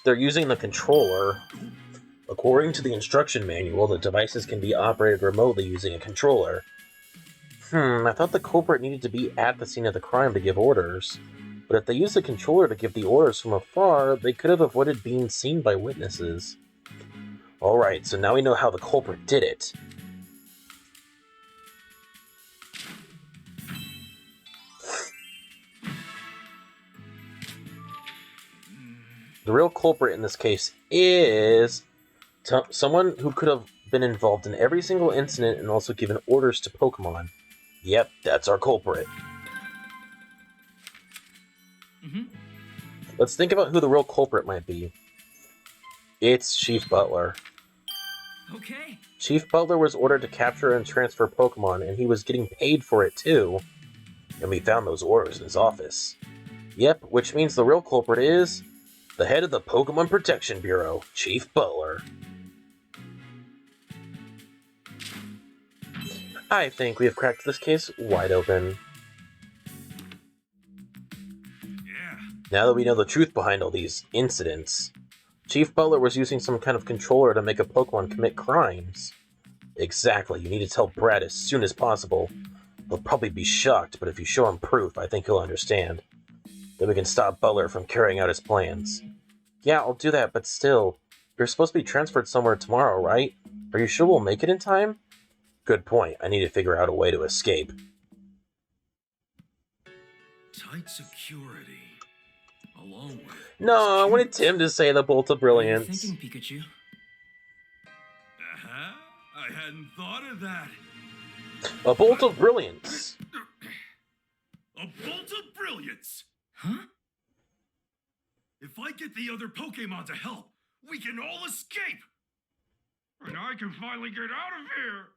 They're using the controller. According to the instruction manual, the devices can be operated remotely using a controller. I thought the culprit needed to be at the scene of the crime to give orders. But if they used the controller to give the orders from afar, they could have avoided being seen by witnesses. Alright, so now we know how the culprit did it. The real culprit in this case is someone who could have been involved in every single incident and also given orders to Pokemon. Yep, that's our culprit. Let's think about who the real culprit might be. It's Chief Butler. Okay. Chief Butler was ordered to capture and transfer Pokemon, and he was getting paid for it too. And we found those orders in his office. Yep, which means the real culprit is the head of the Pokemon Protection Bureau, Chief Butler. I think we have cracked this case wide open. Yeah. Now that we know the truth behind all these incidents, Chief Butler was using some kind of controller to make a Pokemon commit crimes. Exactly, you need to tell Brad as soon as possible. He'll probably be shocked, but if you show him proof, I think he'll understand. Then we can stop Butler from carrying out his plans. Yeah, I'll do that, but still, you're supposed to be transferred somewhere tomorrow, right? Are you sure we'll make it in time? Good point. I need to figure out a way to escape. Tight security. Along with... No, I wanted Tim to say the Bolt of What are you Brilliance. thinking, Pikachu? I hadn't thought of that. A Bolt of Brilliance! A bolt of brilliance! Huh? If I get the other Pokemon to help, we can all escape! And I can finally get out of here!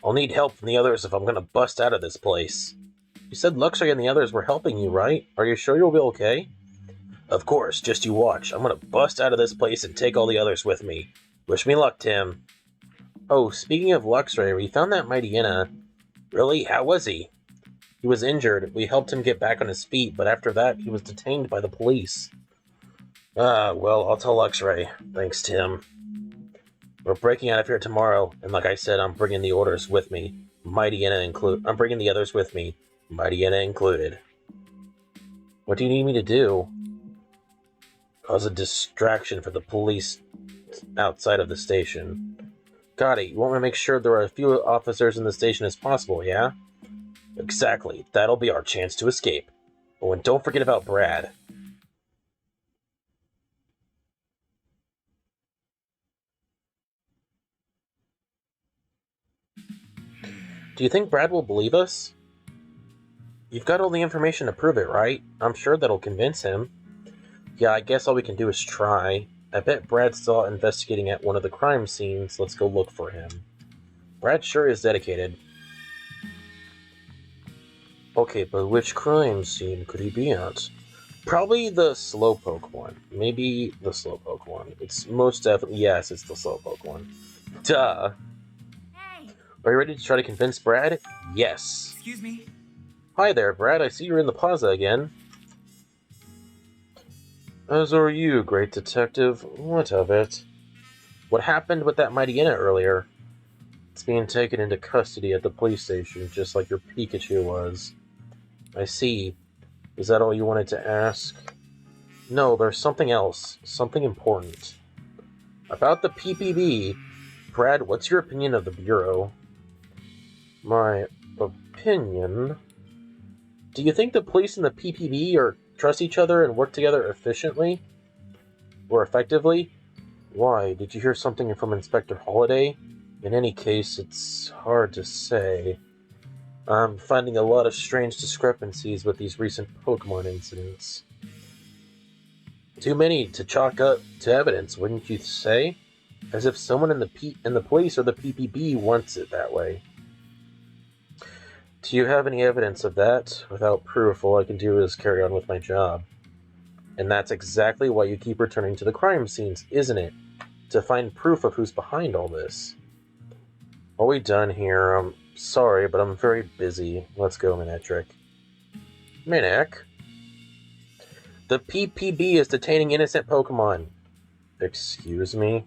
I'll need help from the others if I'm gonna bust out of this place. You said Luxray and the others were helping you, right? Are you sure you'll be okay? Of course, just you watch. I'm gonna bust out of this place and take all the others with me. Wish me luck, Tim. Oh, speaking of Luxray, we found that Mightyena. Really? How was he? He was injured. We helped him get back on his feet, but after that, he was detained by the police. Well, I'll tell Luxray. Thanks, Tim. We're breaking out of here tomorrow, and like I said, I'm bringing the orders with me. I'm bringing the others with me. Mightyena included. What do you need me to do? Cause a distraction for the police outside of the station. Got it. You want me to make sure there are as few officers in the station as possible, yeah? Exactly. That'll be our chance to escape. Oh, and don't forget about Brad. Do you think Brad will believe us? You've got all the information to prove it, right? I'm sure that'll convince him. Yeah, I guess all we can do is try. I bet Brad's still out investigating at one of the crime scenes. Let's go look for him. Brad sure is dedicated. Okay, but which crime scene could he be at? Probably the Slowpoke one. Maybe the Slowpoke one. It's most definitely... Yes, it's the Slowpoke one. Duh! Hey! Are you ready to try to convince Brad? Yes. Excuse me. Hi there, Brad. I see you're in the plaza again. As are you, great detective. What of it? What happened with that Mightyena earlier? It's being taken into custody at the police station, just like your Pikachu was. I see. Is that all you wanted to ask? No, there's something else. Something important. About the PPB, Brad, what's your opinion of the Bureau? My opinion? Do you think the police and the PPB trust each other and work together efficiently? Or effectively? Why, did you hear something from Inspector Holliday? In any case, it's hard to say. I'm finding a lot of strange discrepancies with these recent Pokemon incidents. Too many to chalk up to evidence, wouldn't you say? As if someone in the police or the PPB wants it that way. Do you have any evidence of that? Without proof, all I can do is carry on with my job. And that's exactly why you keep returning to the crime scenes, isn't it? To find proof of who's behind all this. Are we done here? I'm sorry, but I'm very busy. Let's go, Manectric. Minek? The PPB is detaining innocent Pokemon. Excuse me?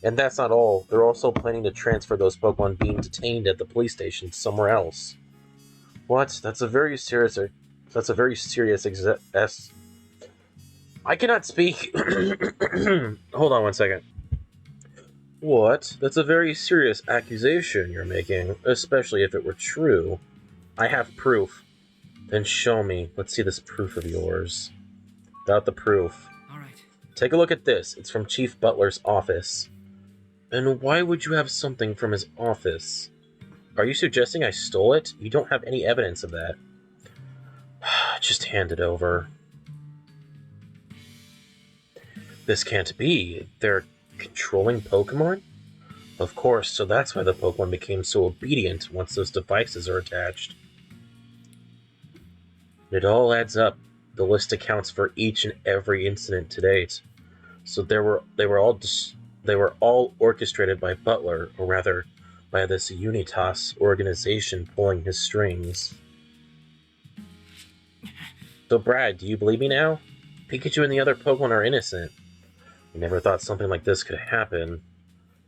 And that's not all. They're also planning to transfer those Pokemon being detained at the police station somewhere else. What? That's a very serious I cannot speak. Hold on one second. What? That's a very serious accusation you're making, especially if it were true. I have proof. Then show me. Let's see this proof of yours. Without the proof. All right. Take a look at this. It's from Chief Butler's office. And why would you have something from his office? Are you suggesting I stole it? You don't have any evidence of that. Just hand it over. This can't be. They're controlling Pokemon? Of course, so that's why the Pokemon became so obedient once those devices are attached. It all adds up. The list accounts for each and every incident to date. So they were all orchestrated by Butler, or rather, by this Unitas organization pulling his strings. So Brad, do you believe me now? Pikachu and the other Pokemon are innocent. We never thought something like this could happen.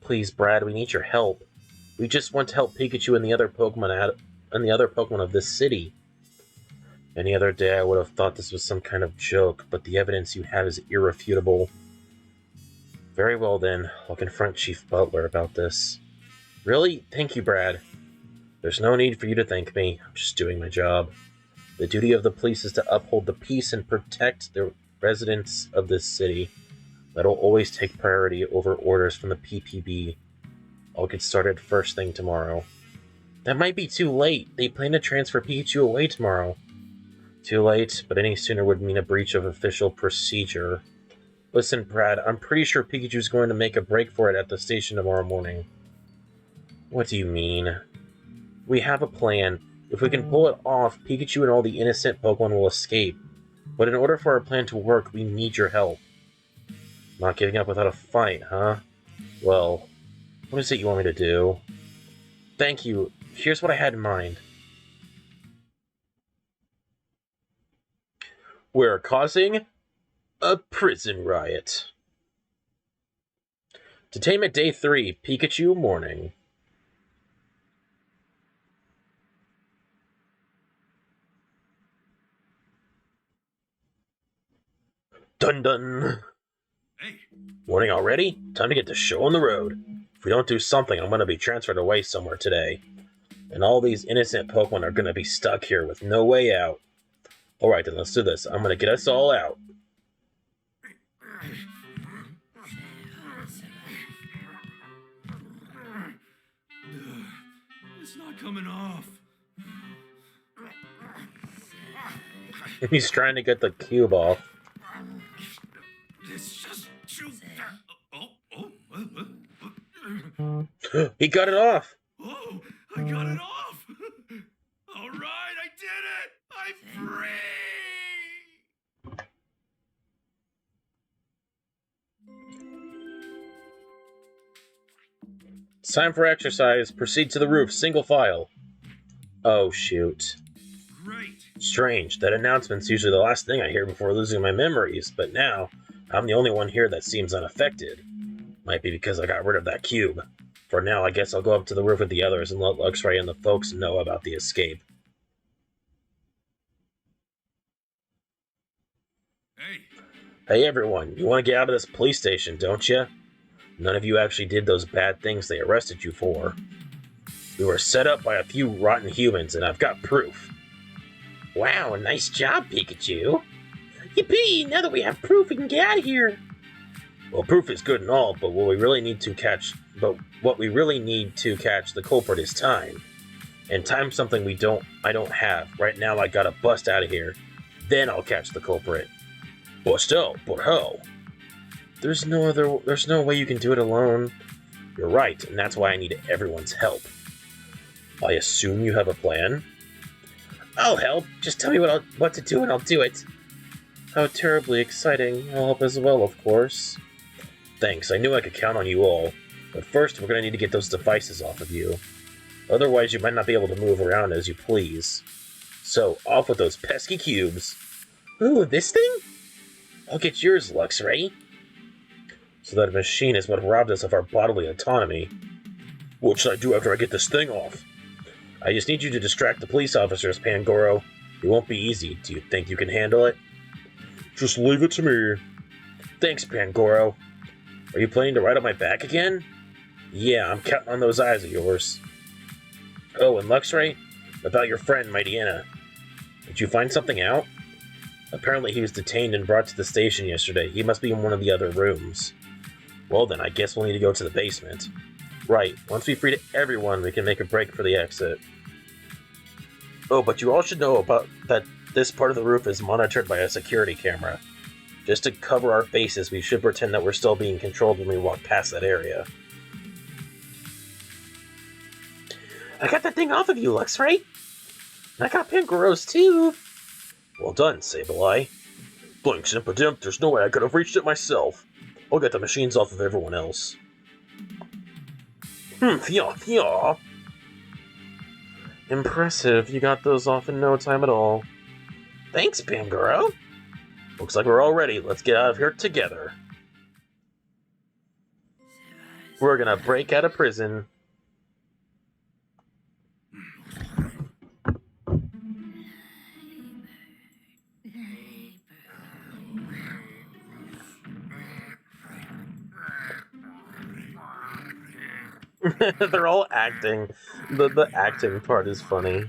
Please, Brad, we need your help. We just want to help Pikachu and the other Pokemon of this city. Any other day I would have thought this was some kind of joke, but the evidence you have is irrefutable. Very well then, I'll confront Chief Butler about this. Really? Thank you, Brad. There's no need for you to thank me. I'm just doing my job. The duty of the police is to uphold the peace and protect the residents of this city. That'll always take priority over orders from the PPB. I'll get started first thing tomorrow. That might be too late. They plan to transfer Pikachu away tomorrow. Too late, but any sooner would mean a breach of official procedure. Listen, Brad, I'm pretty sure Pikachu's going to make a break for it at the station tomorrow morning. What do you mean? We have a plan. If we can pull it off, Pikachu and all the innocent Pokemon will escape. But in order for our plan to work, we need your help. Not giving up without a fight, huh? Well, what is it you want me to do? Thank you. Here's what I had in mind. We're causing a prison riot. Detainment Day 3, Pikachu morning. Dun dun! Hey, Morning already? Time to get the show on the road. If we don't do something, I'm gonna be transferred away somewhere today. And all these innocent Pokemon are gonna be stuck here with no way out. Alright then, let's do this. I'm gonna get us all out. it's not coming off. He's trying to get the cube off. It's just too. Oh, He got it off! oh, I got it off. All right, I did it. I'm free. It's time for exercise. Proceed to the roof, single file. Oh, shoot. Great. Strange. That announcement's usually the last thing I hear before losing my memories, but now, I'm the only one here that seems unaffected. Might be because I got rid of that cube. For now, I guess I'll go up to the roof with the others and let Luxray and the folks know about the escape. Hey, Hey everyone, you want to get out of this police station, don't you? None of you actually did those bad things they arrested you for. We were set up by a few rotten humans, and I've got proof. Wow, nice job, Pikachu. Yippee! Now that we have proof, we can get out of here. Well, proof is good and all, but what we really need to catch the culprit is time. And time's something I don't have. Right now I gotta bust out of here. Then I'll catch the culprit. Bust out? But how? There's no way you can do it alone. You're right, and that's why I need everyone's help. I assume you have a plan? I'll help. Just tell me what to do and I'll do it. How terribly exciting. I'll help as well, of course. Thanks, I knew I could count on you all. But first, we're gonna need to get those devices off of you. Otherwise, you might not be able to move around as you please. So, off with those pesky cubes. Ooh, this thing? I'll get yours, Luxray. So that machine is what robbed us of our bodily autonomy. What should I do after I get this thing off? I just need you to distract the police officers, Pangoro. It won't be easy. Do you think you can handle it? Just leave it to me. Thanks, Pangoro. Are you planning to ride on my back again? Yeah, I'm counting on those eyes of yours. Oh, and Luxray, about your friend, Mightyena. Did you find something out? Apparently he was detained and brought to the station yesterday. He must be in one of the other rooms. Well then, I guess we'll need to go to the basement. Right, once we freed everyone, we can make a break for the exit. Oh, but you all should know about that this part of the roof is monitored by a security camera. Just to cover our faces, we should pretend that we're still being controlled when we walk past that area. I got that thing off of you, Lux, right? I got Pangoros too. Well done, Sableye. Blinks impidimp, there's no way I could have reached it myself. I'll get the machines off of everyone else. Fya. Impressive, you got those off in no time at all. Thanks, Pangoro. Looks like we're all ready. Let's get out of here together. We're gonna break out of prison. They're all acting. The acting part is funny.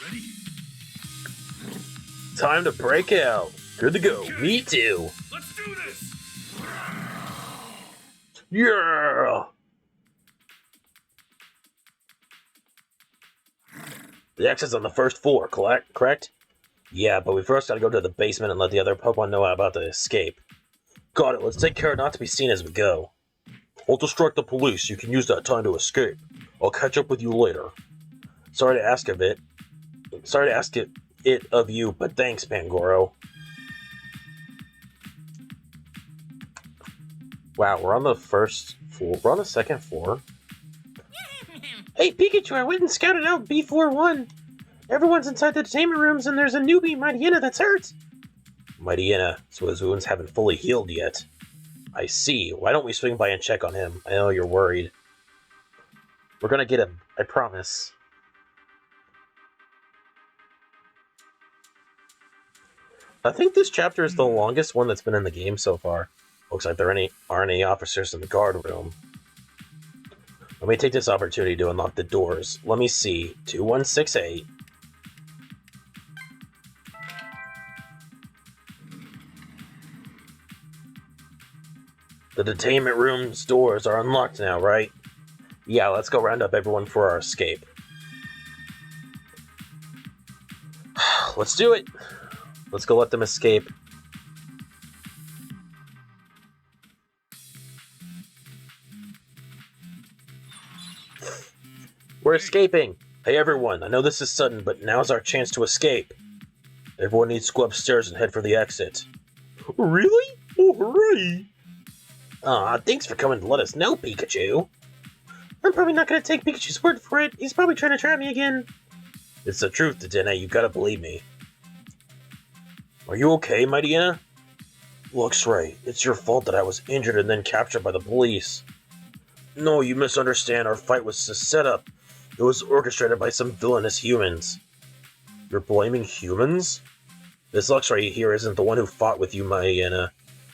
Ready? Time to break out. Good to go. Me too. Let's do this! Yeah! The exit's on the first floor, correct? Yeah, but we first gotta go to the basement and let the other Pokemon know about the escape. Got it, let's take care not to be seen as we go. I'll distract the police, you can use that time to escape. I'll catch up with you later. Sorry to ask it of you, but thanks, Pangoro. Wow, we're on the first floor. We're on the second floor. Hey, Pikachu, I went and scouted out B41. Everyone's inside the detainment rooms, and there's a newbie, Mightyena, that's hurt. Mightyena, so his wounds haven't fully healed yet. I see. Why don't we swing by and check on him? I know you're worried. We're gonna get him. I promise. I think this chapter is the longest one that's been in the game so far. Looks like there aren't any officers in the guard room. Let me take this opportunity to unlock the doors. Let me see. 2168. The detainment room's doors are unlocked now, right? Yeah, let's go round up everyone for our escape. Let's do it! Let's go let them escape. We're escaping! Hey everyone, I know this is sudden, but now's our chance to escape. Everyone needs to go upstairs and head for the exit. Really? Oh, hooray! Aw, thanks for coming to let us know, Pikachu. I'm probably not gonna take Pikachu's word for it. He's probably trying to trap me again. It's the truth, Dedenne. You gotta believe me. Are you okay, Mightyena? Looks right. It's your fault that I was injured and then captured by the police. No, you misunderstand. Our fight was a setup. It was orchestrated by some villainous humans. You're blaming humans? This Luxray here isn't the one who fought with you, Mightyena.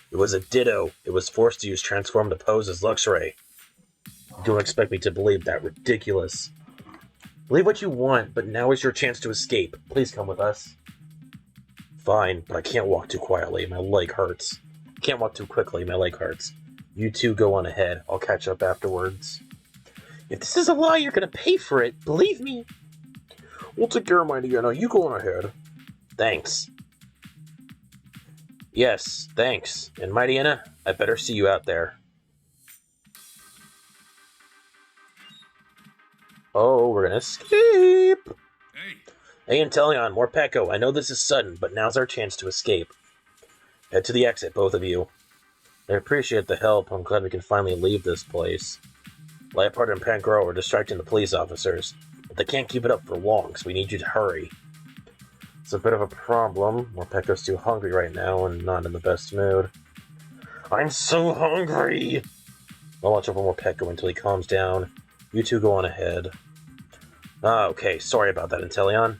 It was a Ditto. It was forced to use Transform to pose as Luxray. Don't expect me to believe that. Ridiculous. Believe what you want, but now is your chance to escape. Please come with us. Fine, but I can't walk too quietly. My leg hurts. Can't walk too quickly. My leg hurts. You two go on ahead. I'll catch up afterwards. If this is a lie, you're gonna pay for it. Believe me. We'll take care of Mightyena. You go on ahead. Thanks. Yes, thanks. And Mightyena, I better see you out there. Oh, we're gonna escape! Hey! Hey, Inteleon, more Pecco. I know this is sudden, but now's our chance to escape. Head to the exit, both of you. I appreciate the help. I'm glad we can finally leave this place. Liepard and Pangoro are distracting the police officers, but they can't keep it up for long, so we need you to hurry. It's a bit of a problem. Morpekko's too hungry right now and not in the best mood. I'm so hungry! I'll watch over Morpekko until he calms down. You two go on ahead. Ah, okay, sorry about that, Inteleon.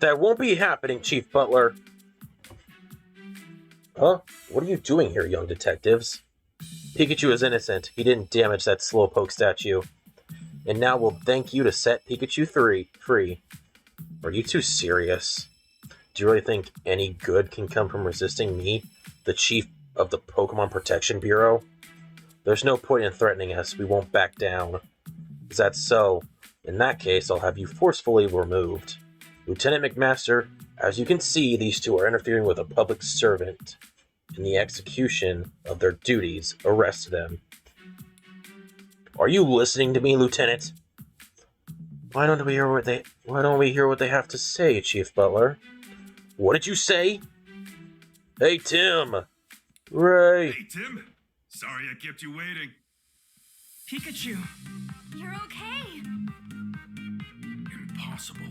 That won't be happening, Chief Butler. Huh? What are you doing here, young detectives? Pikachu is innocent. He didn't damage that Slowpoke statue. And now we'll thank you to set Pikachu 3 free. Are you too serious? Do you really think any good can come from resisting me, the chief of the Pokemon Protection Bureau? There's no point in threatening us. We won't back down. Is that so? In that case, I'll have you forcefully removed. Lieutenant McMaster, as you can see, these two are interfering with a public servant. In the execution of their duties, arrest them. Are you listening to me, Lieutenant? Why don't we hear what they have to say, Chief Butler? What did you say? Hey, Tim! Ray! Hey, Tim. Sorry I kept you waiting. Pikachu! You're okay. Impossible.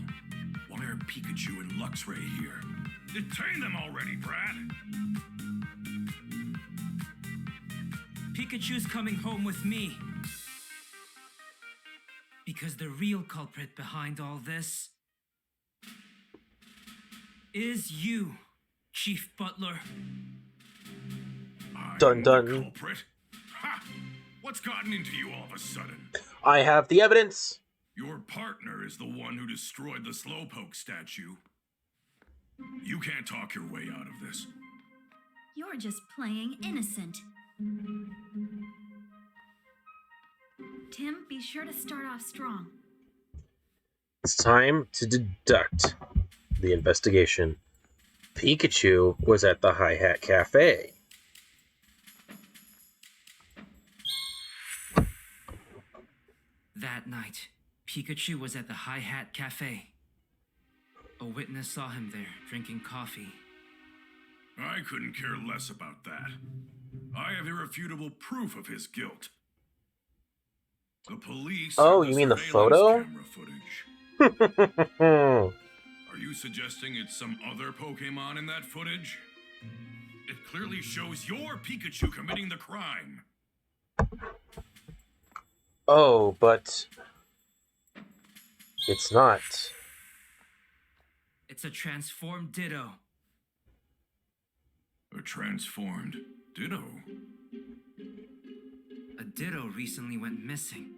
Why are Pikachu and Luxray here? Detain them already, Brad! Pikachu's coming home with me. Because the real culprit behind all this is you, Chief Butler. Dun dun. The culprit? Ha! What's gotten into you all of a sudden? I have the evidence! Your partner is the one who destroyed the Slowpoke statue. You can't talk your way out of this. You're just playing innocent. Tim, be sure to start off strong. It's time to deduct the investigation. Pikachu was at the Hi-Hat Cafe. That night, Pikachu was at the Hi-Hat Cafe. A witness saw him there, drinking coffee. I couldn't care less about that. I have irrefutable proof of his guilt. The police. Oh, have you mean the surveillance photo? Camera footage. Are you suggesting it's some other Pokemon in that footage? It clearly shows your Pikachu committing the crime. Oh, but it's not. It's a transformed Ditto. A transformed Ditto. A Ditto recently went missing.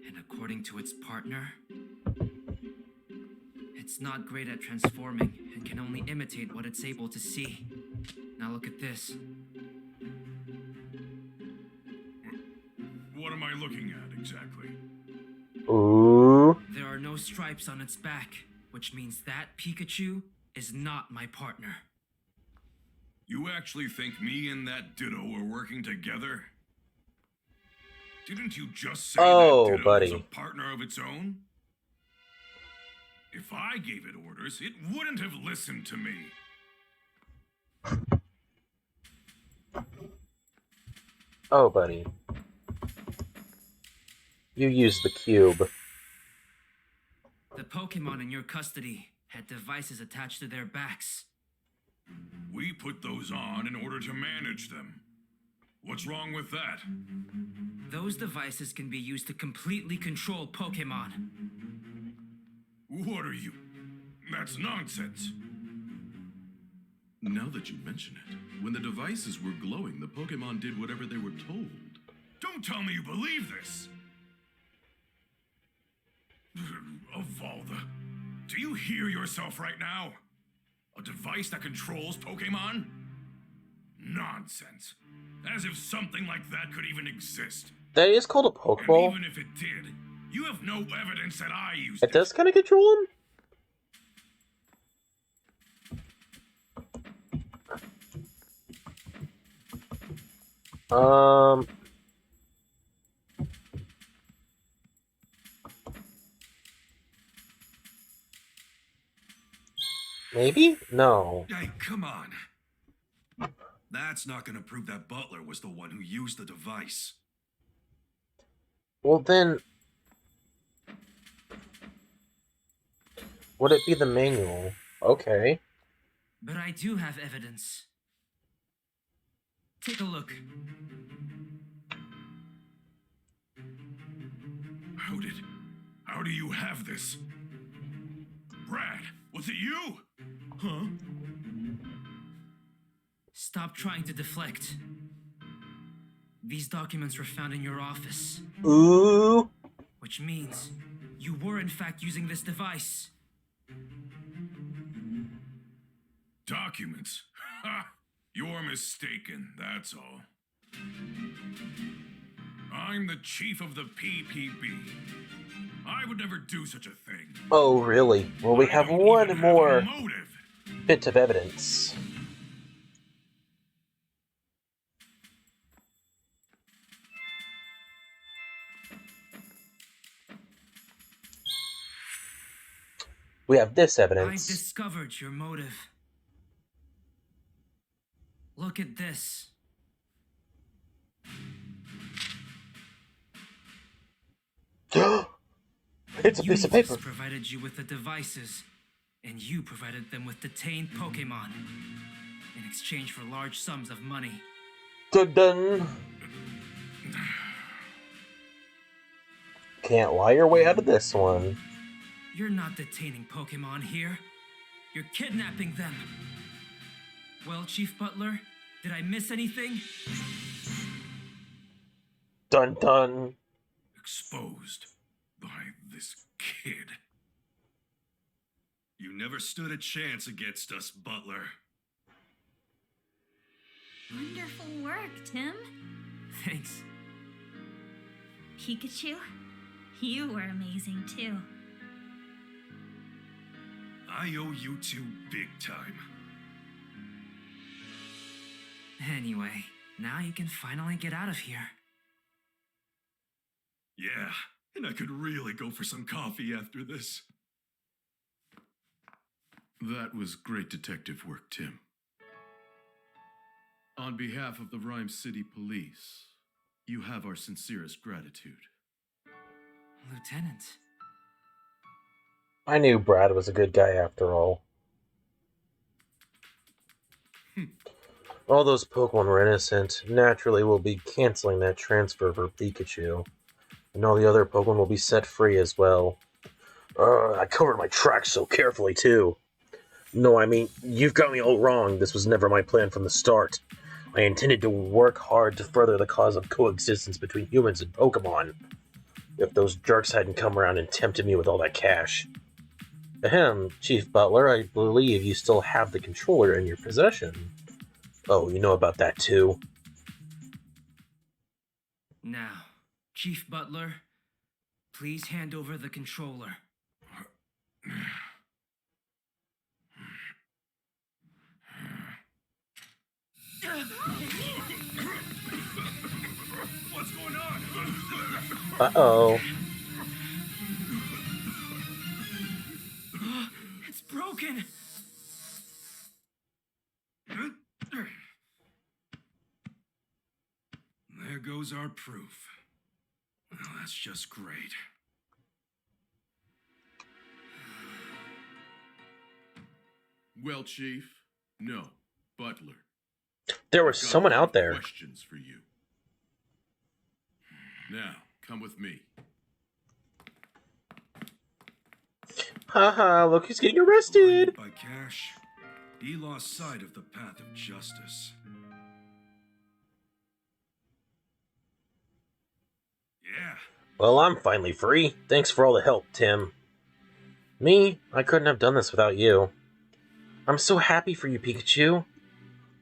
And according to its partner, it's not great at transforming and can only imitate what it's able to see. Now look at this. What am I looking at exactly? Ooh. There are no stripes on its back, which means that Pikachu is not my partner. You actually think me and that Ditto are working together? Didn't you just say Oh, that Ditto buddy. is a partner of its own? If I gave it orders, it wouldn't have listened to me. Oh, buddy. You used the cube. The Pokemon in your custody had devices attached to their backs. We put those on in order to manage them. What's wrong with that? Those devices can be used to completely control Pokemon. What are you? That's nonsense. Now that you mention it, when the devices were glowing, the Pokemon did whatever they were told. Don't tell me you believe this! Evolva, do you hear yourself right now? A device that controls Pokemon? Nonsense. As if something like that could even exist. That is called a And Pokeball. even if it did, you have no evidence that I used It does kind of control him. Maybe? No. Hey, come on. That's not gonna prove that Butler was the one who used the device. Well, then... would it be the manual? Okay. But I do have evidence. Take a look. How do you have this? Brad, Was it you? Huh? Stop trying to deflect. These documents were found in your office, Ooh. which means you were in fact using this device. Documents? Ha! You're mistaken, that's all. I'm the chief of the PPB. I would never do such a thing. Oh, really? Well, we I have don't one even more have a motive. bit of evidence. We have this I've evidence. discovered your motive. Look at this. It's a piece of paper. Unitas provided you with the devices, and you provided them with detained Pokemon in exchange for large sums of money. Dun dun. Can't lie your way out of this one. You're not detaining Pokemon here. You're kidnapping them. Well, Chief Butler, did I miss anything? Dun dun. Exposed by this kid. You never stood a chance against us, Butler. Wonderful work, Tim. Thanks. Pikachu, you were amazing too. I owe you two big time. Anyway, now you can finally get out of here. Yeah, and I could really go for some coffee after this. That was great detective work, Tim. On behalf of the Rhyme City Police, you have our sincerest gratitude. Lieutenant. I knew Brad was a good guy after all. All those Pokemon were innocent. Naturally, we'll be canceling that transfer for Pikachu. And all the other Pokemon will be set free as well. I covered my tracks so carefully, too. No, I mean, you've got me all wrong. This was never my plan from the start. I intended to work hard to further the cause of coexistence between humans and Pokemon. If those jerks hadn't come around and tempted me with all that cash. Ahem, Chief Butler, I believe you still have the controller in your possession. Oh, you know about that too? Now, Chief Butler, please hand over the controller. What's going on? Uh-oh. It's broken! There goes our proof. Well, that's just great. Well, Chief, no, Butler. There was Got someone a lot out of there. Questions for you. Now, come with me. Haha, look who's getting arrested! Blinded by cash, he lost sight of the path of justice. Yeah, Well, I'm finally free. Thanks for all the help, Tim. Me? I couldn't have done this without you. I'm so happy for you, Pikachu.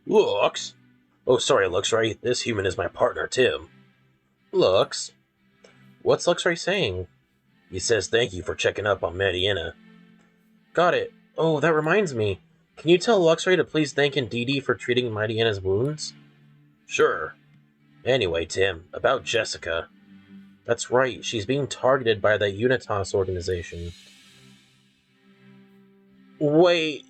Lux? Oh, sorry, Luxray. This human is my partner, Tim. Lux? What's Luxray saying? He says thank you for checking up on Mariana. Got it. Oh, that reminds me. Can you tell Luxray to please thank Indeedee for treating Mariana's wounds? Sure. Anyway, Tim, about Jessica. That's right, she's being targeted by the Unitas organization. Wait.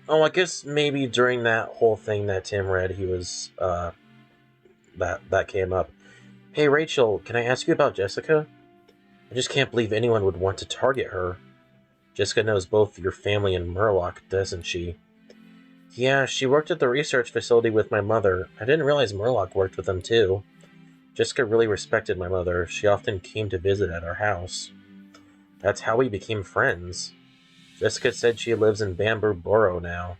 Oh, I guess maybe during that whole thing that Tim read, he was, that came up. Hey, Rachel, can I ask you about Jessica? I just can't believe anyone would want to target her. Jessica knows both your family and Murloc, doesn't she? Yeah, she worked at the research facility with my mother. I didn't realize Murloc worked with them, too. Jessica really respected my mother. She often came to visit at our house. That's how we became friends. Jessica said she lives in Bamboo Borough now.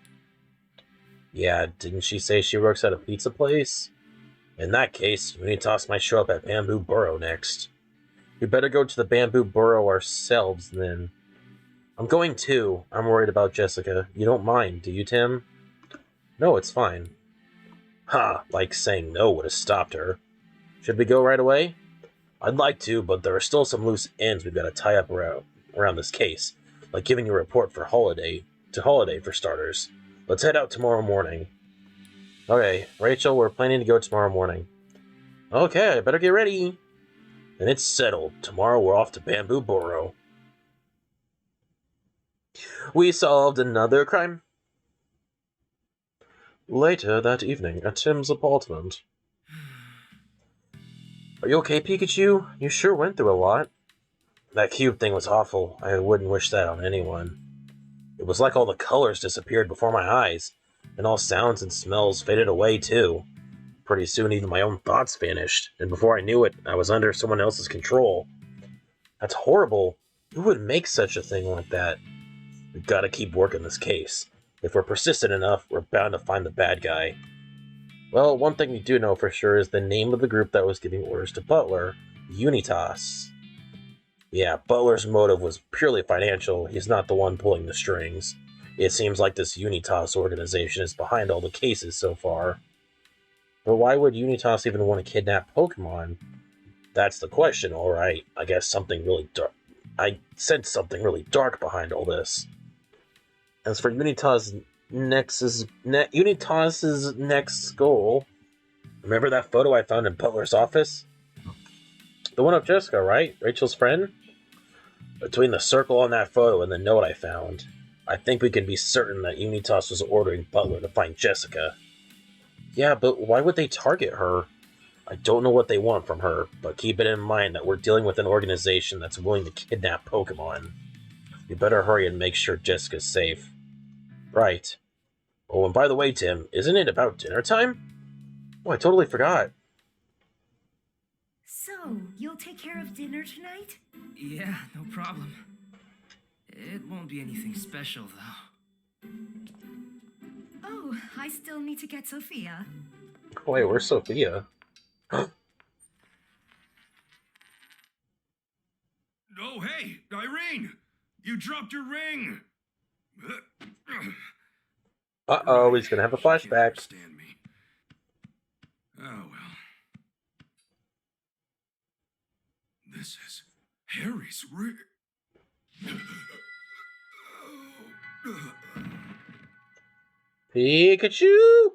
Yeah, didn't she say she works at a pizza place? In that case, Unitas might show up at Bamboo Borough next. We better go to the Bamboo Borough ourselves, then. I'm going too. I'm worried about Jessica. You don't mind, do you, Tim? No, it's fine. Ha, like saying no would have stopped her. Should we go right away? I'd like to, but there are still some loose ends we've got to tie up around this case, like giving you a report for Holiday for starters. Let's head out tomorrow morning. Okay, Rachel, we're planning to go tomorrow morning. Okay, I better get ready. Then it's settled. Tomorrow we're off to Bamboo Borough. We solved another crime. Later that evening at Tim's apartment. Are you okay, Pikachu? You sure went through a lot. That cube thing was awful. I wouldn't wish that on anyone. It was like all the colors disappeared before my eyes, and all sounds and smells faded away too. Pretty soon even my own thoughts vanished, and before I knew it, I was under someone else's control. That's horrible. Who would make such a thing like that? We've got to keep working this case. If we're persistent enough, we're bound to find the bad guy. Well, one thing we do know for sure is the name of the group that was giving orders to Butler, Unitas. Yeah, Butler's motive was purely financial. He's not the one pulling the strings. It seems like this Unitas organization is behind all the cases so far. But why would Unitas even want to kidnap Pokemon? That's the question, alright. I guess something really dark. I sense something really dark behind all this. As for Unitas's next goal, remember that photo I found in Butler's office? The one of Jessica, right? Rachel's friend? Between the circle on that photo and the note I found, I think we can be certain that Unitas was ordering Butler to find Jessica. Yeah, but why would they target her? I don't know what they want from her, but keep it in mind that we're dealing with an organization that's willing to kidnap Pokemon. We better hurry and make sure Jessica's safe. Right. Oh, and by the way, Tim, isn't it about dinner time? Oh, I totally forgot. So, you'll take care of dinner tonight? Yeah, no problem. It won't be anything special, though. Oh, I still need to get Sophia. Oh, wait, where's Sophia? Oh, hey, Irene! You dropped your ring! Uh-oh, he's gonna have a She can't flashback. understand me. Oh, well. This is Harry's ring. Pikachu!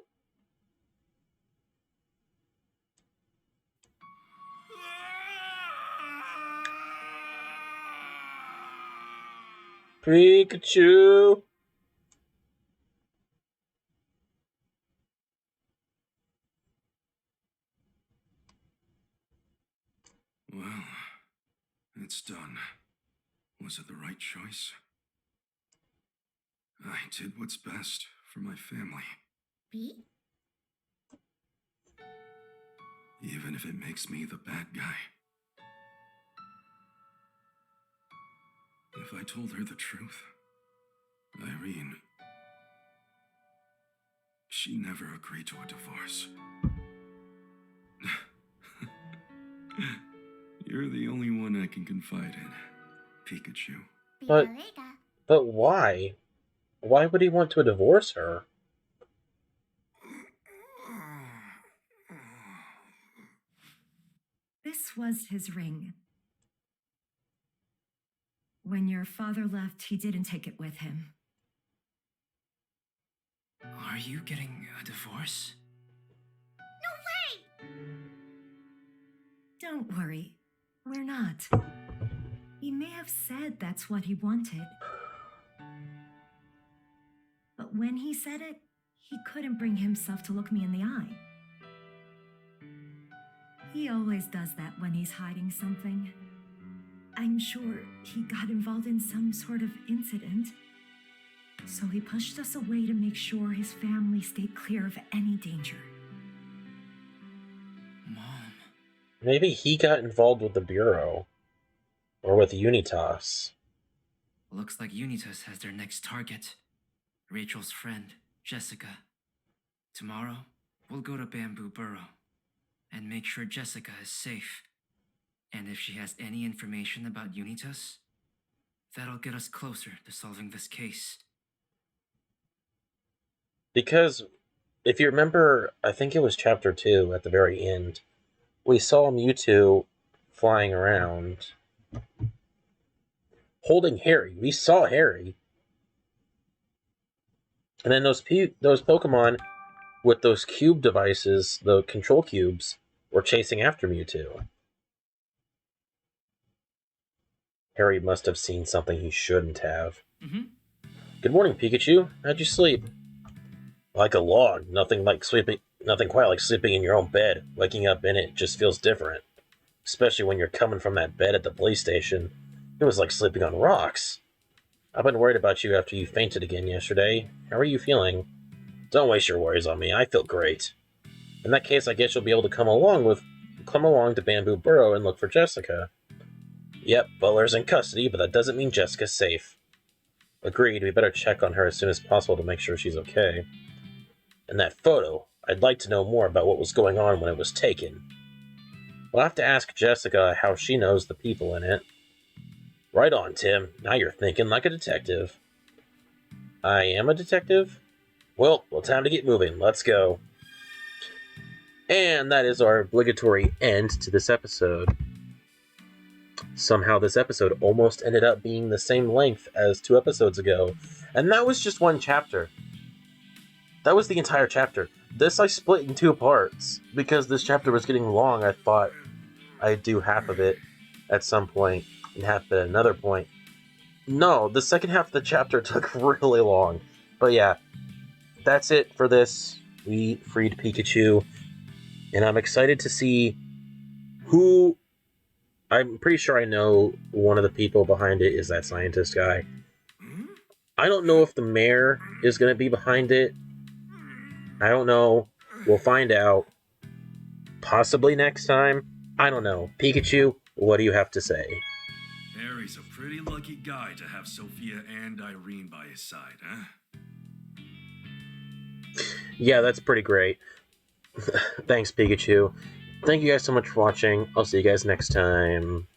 Pikachu! Well, it's done. Was it the right choice? I did what's best for my family, B? even if it makes me the bad guy. If I told her the truth, Irene, she never agreed to a divorce. You're the only one I can confide in, Pikachu. But why? Why would he want to divorce her? This was his ring. When your father left, he didn't take it with him. Are you getting a divorce? Don't worry, we're not. He may have said that's what he wanted. But when he said it, he couldn't bring himself to look me in the eye. He always does that when he's hiding something. I'm sure he got involved in some sort of incident. So he pushed us away to make sure his family stayed clear of any danger. Mom. Maybe he got involved with the Bureau. Or with Unitas. Looks like Unitas has their next target. Rachel's friend, Jessica. Tomorrow, we'll go to Bamboo Burrow and make sure Jessica is safe. And if she has any information about Unitas, that'll get us closer to solving this case. Because, if you remember, I think it was Chapter 2 at the very end, we saw Mewtwo flying around, holding Harry. We saw Harry. And then those Pokemon with those cube devices, the control cubes, were chasing after Mewtwo. Harry must have seen something he shouldn't have. Good morning, Pikachu. How'd you sleep? Like a log. Nothing quite like sleeping in your own bed. Waking up in it just feels different. Especially when you're coming from that bed at the police station. It was like sleeping on rocks. I've been worried about you after you fainted again yesterday. How are you feeling? Don't waste your worries on me. I feel great. In that case, I guess you'll be able to come along to Bamboo Burrow and look for Jessica. Yep, Butler's in custody, but that doesn't mean Jessica's safe. Agreed, we better check on her as soon as possible to make sure she's okay. And that photo, I'd like to know more about what was going on when it was taken. We'll have to ask Jessica how she knows the people in it. Right on, Tim. Now you're thinking like a detective. I am a detective? Well, time to get moving. Let's go. And that is our obligatory end to this episode. Somehow this episode almost ended up being the same length as 2 episodes ago. And that was just one chapter. That was the entire chapter. This I split in 2 parts. Because this chapter was getting long, I thought I'd do half of it at some point and half at another point. No, the second half of the chapter took really long. But yeah, that's it for this. We freed Pikachu. And I'm excited to see who... I'm pretty sure I know one of the people behind it is that scientist guy. I don't know if the mayor is going to be behind it. I don't know. We'll find out. Possibly next time. I don't know. Pikachu, what do you have to say? Harry's a pretty lucky guy to have Sophia and Irene by his side, huh? Yeah, that's pretty great. Thanks, Pikachu. Thank you guys so much for watching. I'll see you guys next time.